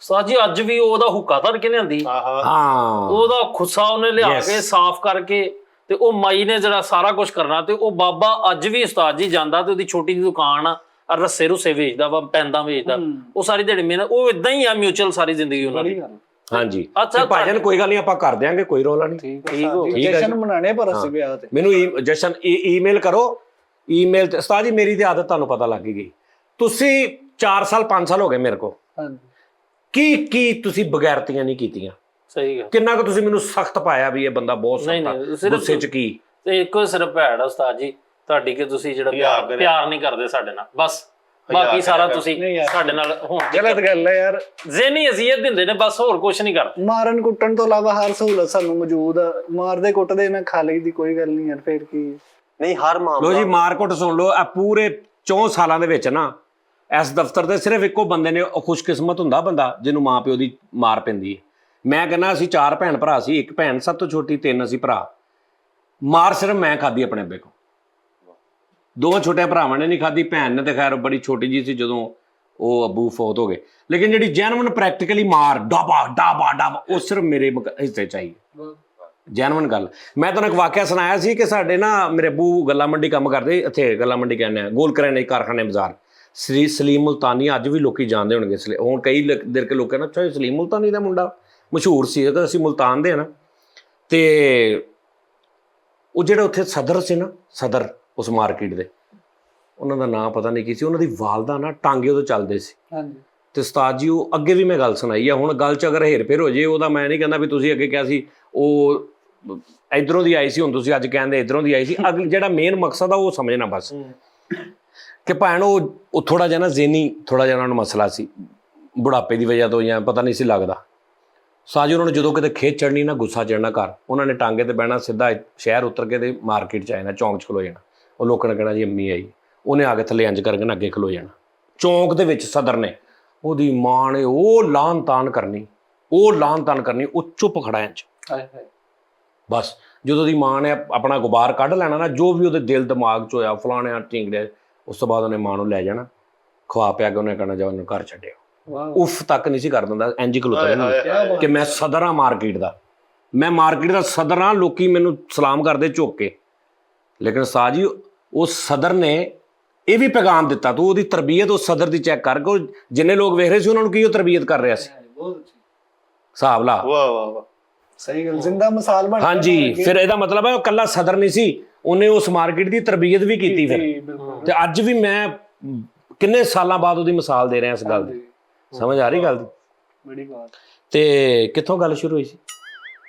Speaker 1: ਉਸਤਾਦ ਜੀ ਅੱਜ ਵੀ ਉਹਦਾ ਹੁੱਕਾ ਧਰ ਕੇ ਲਿਆਂਦੀ, ਉਹਦਾ ਖੁੱਸਾ ਉਹਨੇ ਲਿਆ ਕੇ ਸਾਫ਼ ਕਰਕੇ, ਤੇ ਉਹ ਮਾਈ ਨੇ ਜਿਹੜਾ ਸਾਰਾ ਕੁਝ ਕਰਨਾ। ਤੇ ਉਹ ਬਾਬਾ ਅੱਜ ਵੀ ਉਸਤਾਦ ਜੀ ਜਾਂਦਾ ਤੇ ਉਹਦੀ ਛੋਟੀ ਜਿਹੀ ਦੁਕਾਨ ਆ, ਰੱਸੇ ਰੁੱਸੇ ਵੇਚਦਾ ਵਾ, ਪੈਂਦਾ ਵੇਚਦਾ, ਉਹ ਸਾਰੀ ਦਿਹਾੜੀ ਮਿਹਨਤ, ਉਹ ਇਦਾਂ ਹੀ ਆ ਮਿਊਚੁਅਲ ਸਾਰੀ ਜ਼ਿੰਦਗੀ ਉਹਨਾਂ ਦੀ।
Speaker 2: ਹਾਂਜੀ ਅੱਛਾ ਭਾਜਨ ਕੋਈ ਗੱਲ ਨਹੀਂ, ਆਪਾਂ ਕਰ ਦਿਆਂਗੇ, ਕੋਈ ਰੌਲਾ ਨਹੀਂ।
Speaker 6: ਠੀਕ ਹੈ ਜਸ਼ਨ ਮਨਾਣੇ ਪਰ ਅਸੀਂ ਵਿਆਹ ਤੇ
Speaker 2: ਮੈਨੂੰ ਜਸ਼ਨ ਈਮੇਲ ਕਰੋ। ਈਮੇਲ ਤੇ ਉਸਤਾਦ ਜੀ ਮੇਰੀ ਤੇ ਆਦਤ ਤੁਹਾਨੂੰ ਪਤਾ ਲੱਗ ਗਈ। ਤੁਸੀਂ 4 ਸਾਲ 5 ਸਾਲ ਹੋ ਗਏ ਮੇਰੇ ਕੋਲ, ਕੀ ਤੁਸੀਂ ਬਗੈਰਤੀਆਂ ਨਹੀਂ ਕੀਤੀਆਂ।
Speaker 1: ਸਹੀ ਗੱਲ।
Speaker 2: ਕਿੰਨਾ ਕੁ ਤੁਸੀਂ ਮੈਨੂੰ ਸਖਤ ਪਾਇਆ ਵੀ ਇਹ ਬੰਦਾ ਬਹੁਤ ਸਖਤ ਆ, ਗੁੱਸੇ ਚ ਕੀ।
Speaker 1: ਤੇ ਇੱਕੋ ਸਿਰਫ ਭੈੜ ਆ ਉਸਤਾਦ ਜੀ ਤੁਹਾਡੀ ਕਿ ਤੁਸੀਂ ਜਿਹੜਾ ਪਿਆਰ ਨਹੀਂ ਕਰਦੇ ਸਾਡੇ ਨਾਲ, ਬਸ ਬਾਕੀ ਸਾਰਾ ਤੁਸੀਂ
Speaker 6: ਨਹੀਂ ਯਾਰ।
Speaker 1: ਸਾਡੇ ਨਾਲ ਹੁਣ
Speaker 6: ਗਲਤ ਗੱਲ ਹੈ ਯਾਰ,
Speaker 1: ਜ਼ਿਹਨੀ ਅਜ਼ੀਅਤ ਦਿੰਦੇ ਨੇ ਬਸ, ਹੋਰ ਕੁਝ ਨਹੀਂ ਕਰਦੇ।
Speaker 6: ਮਾਰਨ ਕੁੱਟਣ ਤੋਂ ਇਲਾਵਾ ਹਰ ਸਹੂਲਤ ਸਾਨੂੰ ਮੌਜੂਦ ਆ, ਮਾਰਦੇ ਕੁੱਟਦੇ ਨਾ ਖਾ ਲਈ ਦੀ ਕੋਈ ਗੱਲ ਨਹੀਂ ਯਾਰ, ਫੇਰ ਕੀ।
Speaker 5: ਨਹੀਂ ਹਰ
Speaker 2: ਲੋ
Speaker 5: ਮਾਮਲਾ
Speaker 2: ਜੀ ਮਾਰਕੁੱਟ ਸੁਣ ਲਓ, ਆ ਪੂਰੇ 4 ਸਾਲਾਂ ਦੇ ਵਿੱਚ ਨਾ ਇਸ ਦਫ਼ਤਰ ਦੇ ਸਿਰਫ ਇੱਕੋ ਬੰਦੇ ਨੇ, ਉਹ ਖੁਸ਼ਕਿਸਮਤ ਹੁੰਦਾ ਬੰਦਾ ਜਿਹਨੂੰ ਮਾਂ ਪਿਓ ਦੀ ਮਾਰ ਪੈਂਦੀ ਹੈ। ਮੈਂ ਕਹਿੰਦਾ ਅਸੀਂ 4 ਭੈਣ ਭਰਾ ਸੀ, 1 ਭੈਣ ਸਭ ਤੋਂ ਛੋਟੀ, 3 ਅਸੀਂ ਭਰਾ। ਮਾਰ ਸਿਰਫ ਮੈਂ ਖਾਧੀ ਆਪਣੇ ਅੱਬੇ ਕੋਲ, 2 ਛੋਟੇ ਭਰਾਵਾਂ ਨੇ ਨਹੀਂ ਖਾਧੀ, ਭੈਣ ਨੇ ਤੇ ਖੈਰ ਬੜੀ ਛੋਟੀ ਜੀ ਸੀ ਜਦੋਂ ਉਹ ਅੱਬੂ ਫੌਤ ਹੋ ਗਏ। ਲੇਕਿਨ ਜਿਹੜੀ ਜੈਨੂਇਨ ਪ੍ਰੈਕਟੀਕਲੀ ਮਾਰ ਡਾਬਾ ਡਾਬਾ ਡਾਬਾ, ਉਹ ਸਿਰਫ ਮੇਰੇ ਹਿੱਸੇ ਚਾਹੀਏ, ਜੈਨੂਇਨ ਗੱਲ। ਮੈਂ ਤੁਹਾਨੂੰ ਇੱਕ ਵਾਕਿਆ ਸੁਣਾਇਆ ਸੀ ਕਿ ਸਾਡੇ ਨਾ ਮੇਰੇ ਅੱਬੂ ਗੱਲਾਂ ਮੰਡੀ ਕੰਮ ਕਰਦੇ, ਇੱਥੇ ਗੱਲਾਂ ਮੰਡੀ ਕਹਿੰਦੇ ਆ, ਗੋਲ ਕਰਿਆਨੇ ਕਾਰਖਾਨੇ ਬਾਜ਼ਾਰ। ਸ੍ਰੀ ਸਲੀਮ ਮੁਲਤਾਨੀ ਅੱਜ ਵੀ ਲੋਕੀ ਜਾਣਦੇ ਹੋਣਗੇ, ਹੁਣ ਕਈ ਦੇਰ ਕੇ ਲੋਕਾਂ ਨੇ ਅੱਛਾ ਸਲੀਮ ਮੁਲਤਾਨੀ ਦਾ ਮੁੰਡਾ ਮਸ਼ਹੂਰ ਸੀ, ਅਗਰ ਅਸੀਂ ਮੁਲਤਾਨ ਦੇ ਆ ਨਾ। ਤੇ ਉਹ ਜਿਹੜੇ ਉੱਥੇ ਸਦਰ ਸੀ ਨਾ, ਸਦਰ ਉਸ ਮਾਰਕੀਟ ਦੇ, ਉਹਨਾਂ ਦਾ ਨਾਂ ਪਤਾ ਨਹੀਂ ਕੀ ਸੀ, ਉਹਨਾਂ ਦੀ ਵਾਲਦਾ ਨਾ ਟਾਂਗੇ ਉਦੋਂ ਚੱਲਦੇ ਸੀ।
Speaker 6: ਹਾਂਜੀ।
Speaker 2: ਤੇ ਉਸਤਾਦ ਜੀ ਉਹ ਅੱਗੇ ਵੀ ਮੈਂ ਗੱਲ ਸੁਣਾਈ ਆ, ਹੁਣ ਗੱਲ 'ਚ ਅਗਰ ਹੇਰ ਫੇਰ ਹੋ ਜੇ ਉਹਦਾ ਮੈਂ ਨਹੀਂ ਕਹਿੰਦਾ ਵੀ ਤੁਸੀਂ ਅੱਗੇ ਕਿਹਾ ਸੀ ਉਹ ਇਧਰੋਂ ਦੀ ਆਈ ਸੀ, ਹੁਣ ਤੁਸੀਂ ਅੱਜ ਕਹਿੰਦੇ ਇਧਰੋਂ ਦੀ ਆਈ ਸੀ। ਜਿਹੜਾ ਮੇਨ ਮਕਸਦ ਆ ਉਹ ਸਮਝਣਾ ਬਸ, ਕਿ ਭੈਣ ਉਹ ਥੋੜਾ ਜਿਹਾ ਨਾ ਜ਼ੇਨੀ ਥੋੜਾ ਜਿਹਾ ਉਹਨਾਂ ਨੂੰ ਮਸਲਾ ਸੀ, ਬੁਢਾਪੇ ਦੀ ਵਜ੍ਹਾ ਤੋਂ ਜਾਂ ਪਤਾ ਨਹੀਂ ਸੀ ਲੱਗਦਾ। ਸਾਜੀ ਉਹਨਾਂ ਨੂੰ ਜਦੋਂ ਕਿਤੇ ਖੇਤ ਚੜਨੀ ਨਾ, ਗੁੱਸਾ ਚੜਨਾ ਘਰ, ਉਹਨਾਂ ਨੇ ਟਾਂਗੇ ਤੇ ਬਹਿਣਾ, ਸਿੱਧਾ ਸ਼ਹਿਰ ਉਤਰ ਕੇ ਤੇ ਮਾਰਕੀਟ 'ਚ ਆਣਾ, ਚੌਂਕ 'ਚ ਖਲੋ ਜਾਣਾ। ਉਹ ਲੋਕਾਂ ਨੇ ਕਹਿਣਾ ਜੀ ਅੰਮੀ ਆਈ, ਉਹਨੇ ਆ ਕੇ ਥੱਲੇ ਇੰਜ ਕਰਕੇ ਨਾ ਅੱਗੇ ਖਲੋ ਜਾਣਾ ਚੌਂਕ ਦੇ ਵਿੱਚ। ਸਦਰ ਨੇ ਉਹਦੀ ਮਾਂ ਨੇ ਉਹ ਲਾਨ ਤਾਨ ਕਰਨੀ, ਉਹ ਚੁੱਪ ਖੜਾ ਇੰਜ ਬਸ। ਜਦੋਂ ਦੀ ਮਾਂ ਨੇ ਆਪਣਾ ਗੁਬਾਰ ਕੱਢ ਲੈਣਾ ਨਾ, ਜੋ ਵੀ ਉਹਦੇ ਦਿਲ ਦਿਮਾਗ 'ਚ ਹੋਇਆ ਫਲਾਣਿਆਂ ਢੀਂਗੜੇ, ਉਸ ਤੋਂ ਬਾਅਦ ਉਹਨੇ ਮਾਂ ਨੂੰ ਲੈ ਜਾਣਾ, ਖਵਾ ਪਿਆ ਕੇ ਉਹਨੇ ਕਹਿਣਾ ਜਾ ਉਹਨੂੰ ਘਰ ਛੱਡਿਓ। ਉਫ ਤੱਕ ਨਹੀਂ ਸੀ ਕਰ ਦਿੰਦਾ, ਇੰਜ ਖਲੋਤਾ ਰਹਿੰਦਾ ਕਿ ਮੈਂ ਸਦਰ ਹਾਂ ਮਾਰਕੀਟ ਦਾ, ਮੈਂ ਮਾਰਕੀਟ ਦਾ ਸਦਰ ਹਾਂ, ਲੋਕੀ ਮੈਨੂੰ ਸਲਾਮ ਕਰਦੇ ਝੁੱਕ ਕੇ। ਲੇਕਿਨ ਸਾਹ ਜੀ ਉਹ ਸਦਰ ਨੇ ਇਹ ਵੀ ਪੈਗਾਮ ਦਿੱਤਾ, ਤੂੰ ਉਹਦੀ ਤਰਬੀਅਤ ਉਸ ਸਦਰ ਦੀ ਚੈੱਕ ਕਰ, ਕੋ ਜਿੰਨੇ ਲੋਕ ਵੇਖ ਰਹੇ ਸੀ ਉਹਨਾਂ ਨੂੰ ਕੀ ਉਹ ਤਰਬੀਅਤ ਕਰ ਰਿਹਾ ਸੀ, ਹਿਸਾਬ ਲਾ।
Speaker 3: ਵਾਹ ਵਾਹ ਵਾਹ,
Speaker 6: ਸਹੀ ਗੱਲ, ਜ਼ਿੰਦਾ ਮਿਸਾਲ ਬਣ।
Speaker 2: ਹਾਂਜੀ, ਫਿਰ ਇਹਦਾ ਮਤਲਬ ਹੈ ਉਹ ਇਕੱਲਾ ਸਦਰ ਨਹੀਂ ਸੀ, ਉਹਨੇ ਉਸ ਮਾਰਕੀਟ ਦੀ ਤਰਬੀਅਤ ਵੀ ਕੀਤੀ ਫਿਰ। ਤੇ ਅੱਜ ਵੀ ਮੈਂ ਕਿੰਨੇ ਸਾਲਾਂ ਬਾਅਦ ਉਹਦੀ ਮਿਸਾਲ ਦੇ ਰਿਹਾ ਇਸ ਗੱਲ ਦੀ, ਸਮਝ ਆ ਰਹੀ ਗੱਲ ਦੀ?
Speaker 6: ਬੜੀ ਬਾਤ।
Speaker 2: ਤੇ ਕਿੱਥੋਂ ਗੱਲ ਸ਼ੁਰੂ ਹੋਈ ਸੀ?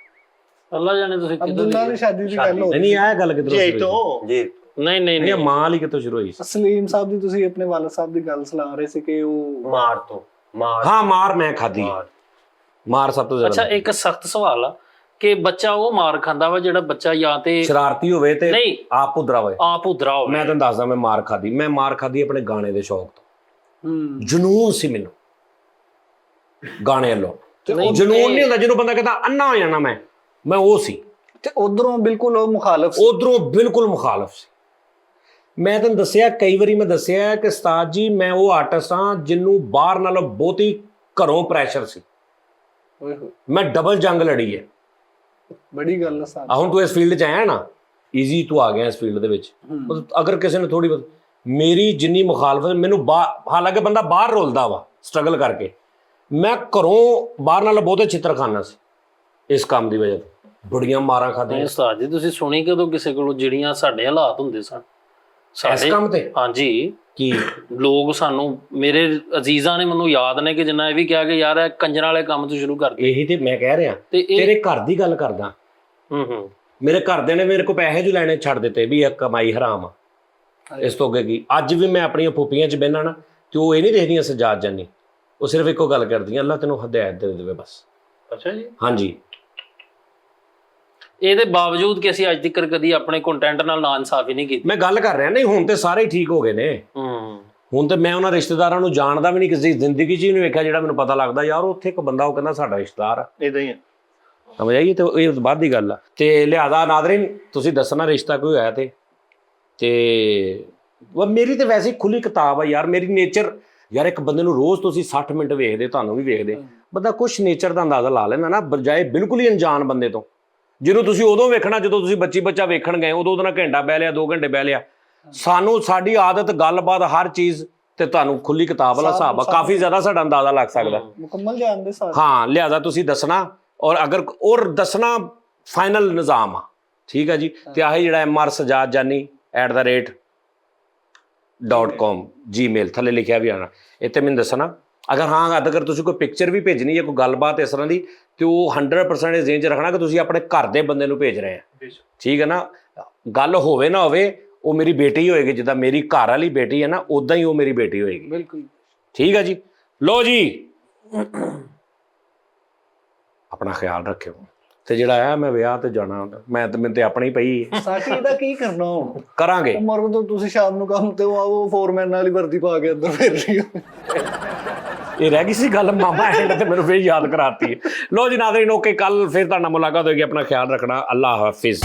Speaker 1: ਅੱਲਾ ਜਾਣੇ ਤੁਸੀਂ ਕਿਦੋਂ
Speaker 6: ਅਬਦੁੱਲਾ ਦੀ ਸ਼ਾਦੀ ਦੀ ਗੱਲ ਹੋ
Speaker 2: ਨਹੀਂ ਇਹ ਗੱਲ ਕਿੱਧਰੋਂ
Speaker 3: ਜੀ
Speaker 2: ਸ਼ੁਰੂ ਹੋਈ?
Speaker 3: ਤੋਂ
Speaker 5: ਜੀ
Speaker 1: ਨਹੀਂ ਨਹੀਂ
Speaker 2: ਨਹੀਂ ਮਾਂ ਵਾਲੀ ਕਿੱਥੋਂ ਸ਼ੁਰੂ ਹੋਈ ਸੀ?
Speaker 6: ਸਲੀਮ ਸਾਹਿਬ ਦੀ ਤੁਸੀਂ ਆਪਣੇ ਵਾਲਦ ਸਾਹਿਬ ਦੀ ਗੱਲ ਸੁਣਾ ਰਹੇ ਸੀ ਕਿ ਉਹ
Speaker 5: ਮਾਰ ਤੋਂ ਮਾਰ
Speaker 2: ਹਾਂ ਮਾਰ ਮੈਂ ਖਾਧੀ, ਮਾਰ ਸਭ ਤੋਂ
Speaker 1: ਅੱਛਾ
Speaker 2: ਜ਼ਿਆਦਾ।
Speaker 1: ਇੱਕ ਸਖਤ ਸਵਾਲ ਆ ਕਿ ਬੱਚਾ ਉਹ ਮਾਰ ਖਾਂਦਾ ਵਾ ਜਿਹੜਾ ਬੱਚਾ ਜਾਂ ਤੇ
Speaker 2: ਸ਼ਰਾਰਤੀ ਹੋਵੇ ਤੇ
Speaker 1: ਨਹੀਂ
Speaker 2: ਆਪ ਉਧਰਾ ਹੋਵੇ।
Speaker 1: ਆਪ ਉਧਰਾ ਹੋਵੇ।
Speaker 2: ਮੈਂ ਤੁਹਾਨੂੰ ਦੱਸਦਾ, ਮੈਂ ਮਾਰ ਖਾਧੀ ਆਪਣੇ ਗਾਣੇ ਦੇ ਸ਼ੌਕ ਤੋਂ। ਜਨੂਨ ਸੀ ਮੈਨੂੰ ਗਾਣੇ ਵੱਲੋਂ। ਜਨੂਨ ਨਹੀਂ ਹੁੰਦਾ ਜਿਹਨੂੰ ਬੰਦਾ ਕਹਿੰਦਾ ਅੰਨਾ ਹੋ ਜਾਣਾ, ਮੈਂ ਉਹ ਸੀ।
Speaker 6: ਤੇ ਉਧਰੋਂ ਬਿਲਕੁਲ ਉਹ ਮੁਖਾਲਫ ਸੀ।
Speaker 2: ਉਧਰੋਂ ਬਿਲਕੁਲ ਮੁਖਾਲਫ ਸੀ। ਮੈਂ ਤੁਹਾਨੂੰ ਦੱਸਿਆ, ਕਈ ਵਾਰੀ ਮੈਂ ਦੱਸਿਆ ਕਿ ਉਸਤਾਦ ਜੀ ਮੈਂ ਉਹ ਆਰਟਿਸਟ ਹਾਂ ਜਿਹਨੂੰ ਬਾਹਰ ਨਾਲੋਂ ਬਹੁਤੀ ਘਰੋਂ ਪ੍ਰੈਸ਼ਰ ਸੀ।
Speaker 6: ਓਏ ਹੋਏ,
Speaker 2: ਮੈਂ ਡਬਲ ਜੰਗ ਲੜੀ ਹੈ।
Speaker 6: ਬੜੀ ਗੱਲ ਹੈ ਸਾਹਿਬ।
Speaker 2: ਹੁਣ ਤੂੰ ਇਸ ਫੀਲਡ 'ਚ ਆਇਆ ਨਾ, ਈਜ਼ੀ ਤੂੰ ਆ ਗਿਆ ਇਸ ਫੀਲਡ ਦੇ ਵਿੱਚ। ਅਗਰ ਕਿਸੇ ਨੇ ਥੋੜੀ ਬਹੁਤ ਮੇਰੀ ਜਿੰਨੀ ਮੁਖਾਲਫਤ ਮੈਨੂੰ ਹਾਲਾਂਕਿ ਬੰਦਾ ਬਾਹਰ ਰੋਲਦਾ ਵਾ ਸਟਰਗਲ ਕਰਕੇ, ਮੈਂ ਘਰੋਂ ਬਾਹਰ ਨਾਲੋਂ ਬਹੁਤੇ ਚਿੱਤਰ ਖਾਨਾ ਸੀ ਇਸ ਕੰਮ ਦੀ ਵਜ੍ਹਾ ਤੋਂ। ਬੜੀਆਂ ਮਾਰਾਂ ਖਾਧੀਆਂ
Speaker 1: ਉਸਤਾਦ ਜੀ ਤੁਸੀਂ ਸੁਣੀ ਕਦੋਂ ਕਿਸੇ ਕੋਲੋਂ ਜਿਹੜੀਆਂ ਸਾਡੇ ਹਾਲਾਤ ਹੁੰਦੇ ਸਨ
Speaker 2: ਇਸ ਕੰਮ ਤੇ?
Speaker 1: ਹਾਂਜੀ,
Speaker 2: ਕੀ
Speaker 1: ਲੋਕ ਸਾਨੂੰ, ਮੇਰੇ ਅਜ਼ੀਜ਼ਾਂ ਨੇ ਮੈਨੂੰ ਯਾਦ ਨੇ ਕਿ ਜਿੰਨਾ ਇਹ ਵੀ ਕਿਹਾ ਕਿ ਯਾਰ ਇਹ ਕੰਜਰਾਂ ਵਾਲੇ ਕੰਮ ਤੋਂ ਸ਼ੁਰੂ ਕਰ ਦੇ।
Speaker 2: ਇਹੀ ਤੇ ਮੈਂ ਕਹਿ ਰਿਹਾ,
Speaker 1: ਤੇ ਇਹ
Speaker 2: ਤੇਰੇ ਘਰ ਦੀ ਗੱਲ ਕਰਦਾ। ਮੇਰੇ ਘਰਦਿਆਂ ਨੇ ਮੇਰੇ ਕੋਲ ਪੈਸੇ ਜੂ ਲੈਣੇ ਛੱਡ ਦਿੱਤੇ ਵੀ ਇਹ ਕਮਾਈ ਹਰਾਮ ਆ, ਇਸ ਤੋਂ ਅੱਗੇ ਕੀ। ਅੱਜ ਵੀ ਮੈਂ ਆਪਣੀਆਂ ਫੁੱਫੀਆਂ 'ਚ ਬਹਿਨਾ ਨਾ ਤੇ ਉਹ ਇਹ ਨਹੀਂ ਦੇਖਦੀਆਂ ਸਜਾਦ ਜਾਨੀ, ਉਹ ਸਿਰਫ ਇੱਕੋ ਗੱਲ ਕਰਦੀਆਂ, ਅੱਲਾ ਤੈਨੂੰ ਹਦਾਇਤ ਦੇ ਦੇਵੇ ਬਸ।
Speaker 1: ਅੱਛਾ ਜੀ।
Speaker 2: ਹਾਂਜੀ,
Speaker 1: ਇਹਦੇ ਬਾਵਜੂਦ ਕਿ ਅਸੀਂ ਅੱਜ ਤੱਕ ਕਦੀ ਆਪਣੇ ਕੰਟੈਂਟ ਨਾਲ ਨਾ ਇਨਸਾਫੀ ਨਹੀਂ ਕੀਤੀ।
Speaker 2: ਮੈਂ ਗੱਲ ਕਰ ਰਿਹਾ, ਨਹੀਂ ਹੁਣ ਤੇ ਸਾਰੇ ਹੀ ਠੀਕ ਹੋ ਗਏ ਨੇ। ਹੁਣ ਤੇ ਮੈਂ ਉਹਨਾਂ ਰਿਸ਼ਤੇਦਾਰਾਂ ਨੂੰ ਜਾਣਦਾ ਵੀ ਨਹੀਂ, ਕਿਸੇ ਦੀ ਜ਼ਿੰਦਗੀ 'ਚ ਹੀ ਨਹੀਂ ਵੇਖਿਆ ਜਿਹੜਾ ਮੈਨੂੰ ਪਤਾ ਲੱਗਦਾ ਯਾਰ ਉੱਥੇ ਇੱਕ ਬੰਦਾ ਉਹ ਕਹਿੰਦਾ ਸਾਡਾ ਰਿਸ਼ਤੇਦਾਰ ਆ।
Speaker 3: ਇਦਾਂ ਹੀ ਆ,
Speaker 2: ਸਮਝ ਆਈਏ? ਤੇ ਇਹ ਬਾਅਦ ਦੀ ਗੱਲ ਆ। ਤੇ ਲਿਹਾਜ਼ਾ ਨਾਜ਼ਰੀਨ ਤੁਸੀਂ ਦੱਸਣਾ ਰਿਸ਼ਤਾ ਕੋਈ ਹੋਇਆ ਤੇ ਮੇਰੀ ਤੇ ਵੈਸੇ ਖੁੱਲੀ ਕਿਤਾਬ ਆ ਯਾਰ। ਮੇਰੀ ਨੇਚਰ ਯਾਰ, ਇੱਕ ਬੰਦੇ ਨੂੰ ਰੋਜ਼ ਤੁਸੀਂ 60 ਮਿੰਟ ਵੇਖਦੇ, ਤੁਹਾਨੂੰ ਵੀ ਵੇਖਦੇ, ਬੰਦਾ ਕੁਛ ਨੇਚਰ ਦਾ ਅੰਦਾਜ਼ਾ ਲਾ ਲੈਂਦਾ ਨਾ, ਬਜਾਏ ਬਿਲਕੁਲ ਹੀ ਅਣਜਾਣ ਬੰਦੇ ਤੋਂ, ਜਿਹਨੂੰ ਤੁਸੀਂ ਉਦੋਂ ਵੇਖਣਾ ਜਦੋਂ ਤੁਸੀਂ ਬੱਚਾ ਵੇਖਣ ਗਏ, ਉਦੋਂ ਉਹਦੇ ਨਾਲ ਘੰਟਾ ਬਹਿ ਲਿਆ, 2 ਘੰਟੇ ਬਹਿ ਲਿਆ। ਸਾਨੂੰ ਸਾਡੀ ਆਦਤ ਗੱਲਬਾਤ ਹਰ ਚੀਜ਼ ਤੇ ਤੁਹਾਨੂੰ ਖੁੱਲੀ ਕਿਤਾਬ ਵਾਲਾ ਹਿਸਾਬ ਆ, ਕਾਫੀ ਜ਼ਿਆਦਾ ਸਾਡਾ ਅੰਦਾਜ਼ਾ ਲੱਗ ਸਕਦਾ।
Speaker 6: ਮੁਕੰਮਲ ਜਾਣਦੇ ਸਾਰੇ।
Speaker 2: ਹਾਂ, ਲਿਹਾਜ਼ਾ ਤੁਸੀਂ ਦੱਸਣਾ, ਔਰ ਦੱਸਣਾ ਫਾਈਨਲ ਨਿਜ਼ਾਮ ਆ, ਠੀਕ ਆ ਜੀ। ਤੇ ਆਹੀ ਜਿਹੜਾ mrsajadjani@the.com Gmail ਥੱਲੇ ਲਿਖਿਆ ਵੀ ਆਣਾ, ਇੱਥੇ ਮੈਨੂੰ ਦੱਸਣਾ। ਅਗਰ ਤੁਸੀਂ ਕੋਈ ਪਿਕਚਰ ਵੀ ਭੇਜਣੀ ਹੈ, ਕੋਈ ਗੱਲਬਾਤ ਇਸ ਤਰ੍ਹਾਂ ਦੀ, ਤੇ ਉਹ 100% ਇਹ ਜ਼ਿਹਨ 'ਚ ਰੱਖਣਾ ਕਿ ਤੁਸੀਂ ਆਪਣੇ ਘਰ ਦੇ ਬੰਦੇ ਨੂੰ ਭੇਜ ਰਹੇ ਆ, ਠੀਕ ਹੈ ਨਾ। ਗੱਲ ਹੋਵੇ ਨਾ ਹੋਵੇ, ਉਹ ਮੇਰੀ ਬੇਟੀ ਹੀ ਹੋਏਗੀ, ਜਿੱਦਾਂ ਮੇਰੀ ਘਰ ਵਾਲੀ ਬੇਟੀ ਹੈ ਨਾ ਉਦਾਂ ਹੀ ਉਹ ਮੇਰੀ ਬੇਟੀ ਹੋਏਗੀ।
Speaker 6: ਬਿਲਕੁਲ
Speaker 2: ਠੀਕ ਹੈ ਜੀ। ਲੋ ਜੀ, ਆਪਣਾ ਖਿਆਲ ਰੱਖਿਓ। ਤੇ ਜਿਹੜਾ ਆ ਮੈਂ ਵਿਆਹ ਤੇ ਜਾਣਾ, ਮੈਨੂੰ ਤੇ ਆਪਣੀ ਪਈ ਹੈ।
Speaker 6: ਸਾਡੀ ਇਹਦਾ ਕੀ ਕਰਨਾ ਹੁਣ?
Speaker 2: ਕਰਾਂਗੇ।
Speaker 6: ਮਰਨ ਤੋਂ ਤੁਸੀਂ ਸ਼ਾਮ ਨੂੰ ਕੰਮ ਤੇ ਆਓ, ਫੋਰਮੈਨ ਨਾਲ ਹੀ ਵਰਦੀ ਪਾ ਕੇ ਅੰਦਰ ਫਿਰ ਰਹੀ ਹੋ।
Speaker 2: ਇਹ ਰਹਿ ਗਈ ਸੀ ਗੱਲ, ਮਾਮਾ ਐਂਡ ਤੇ ਮੈਨੂੰ ਫੇਰ ਯਾਦ ਕਰਾਤੀ। ਲੋ ਜੀ ਨਾਜ਼ਰੀਨ, ਓਕੇ, ਕੱਲ ਫਿਰ ਤੁਹਾਡੇ ਨਾਲ ਮੁਲਾਕਾਤ ਹੋਏਗੀ। ਆਪਣਾ ਖਿਆਲ ਰੱਖਣਾ। ਅੱਲਾਹ ਹਾਫਿਜ਼।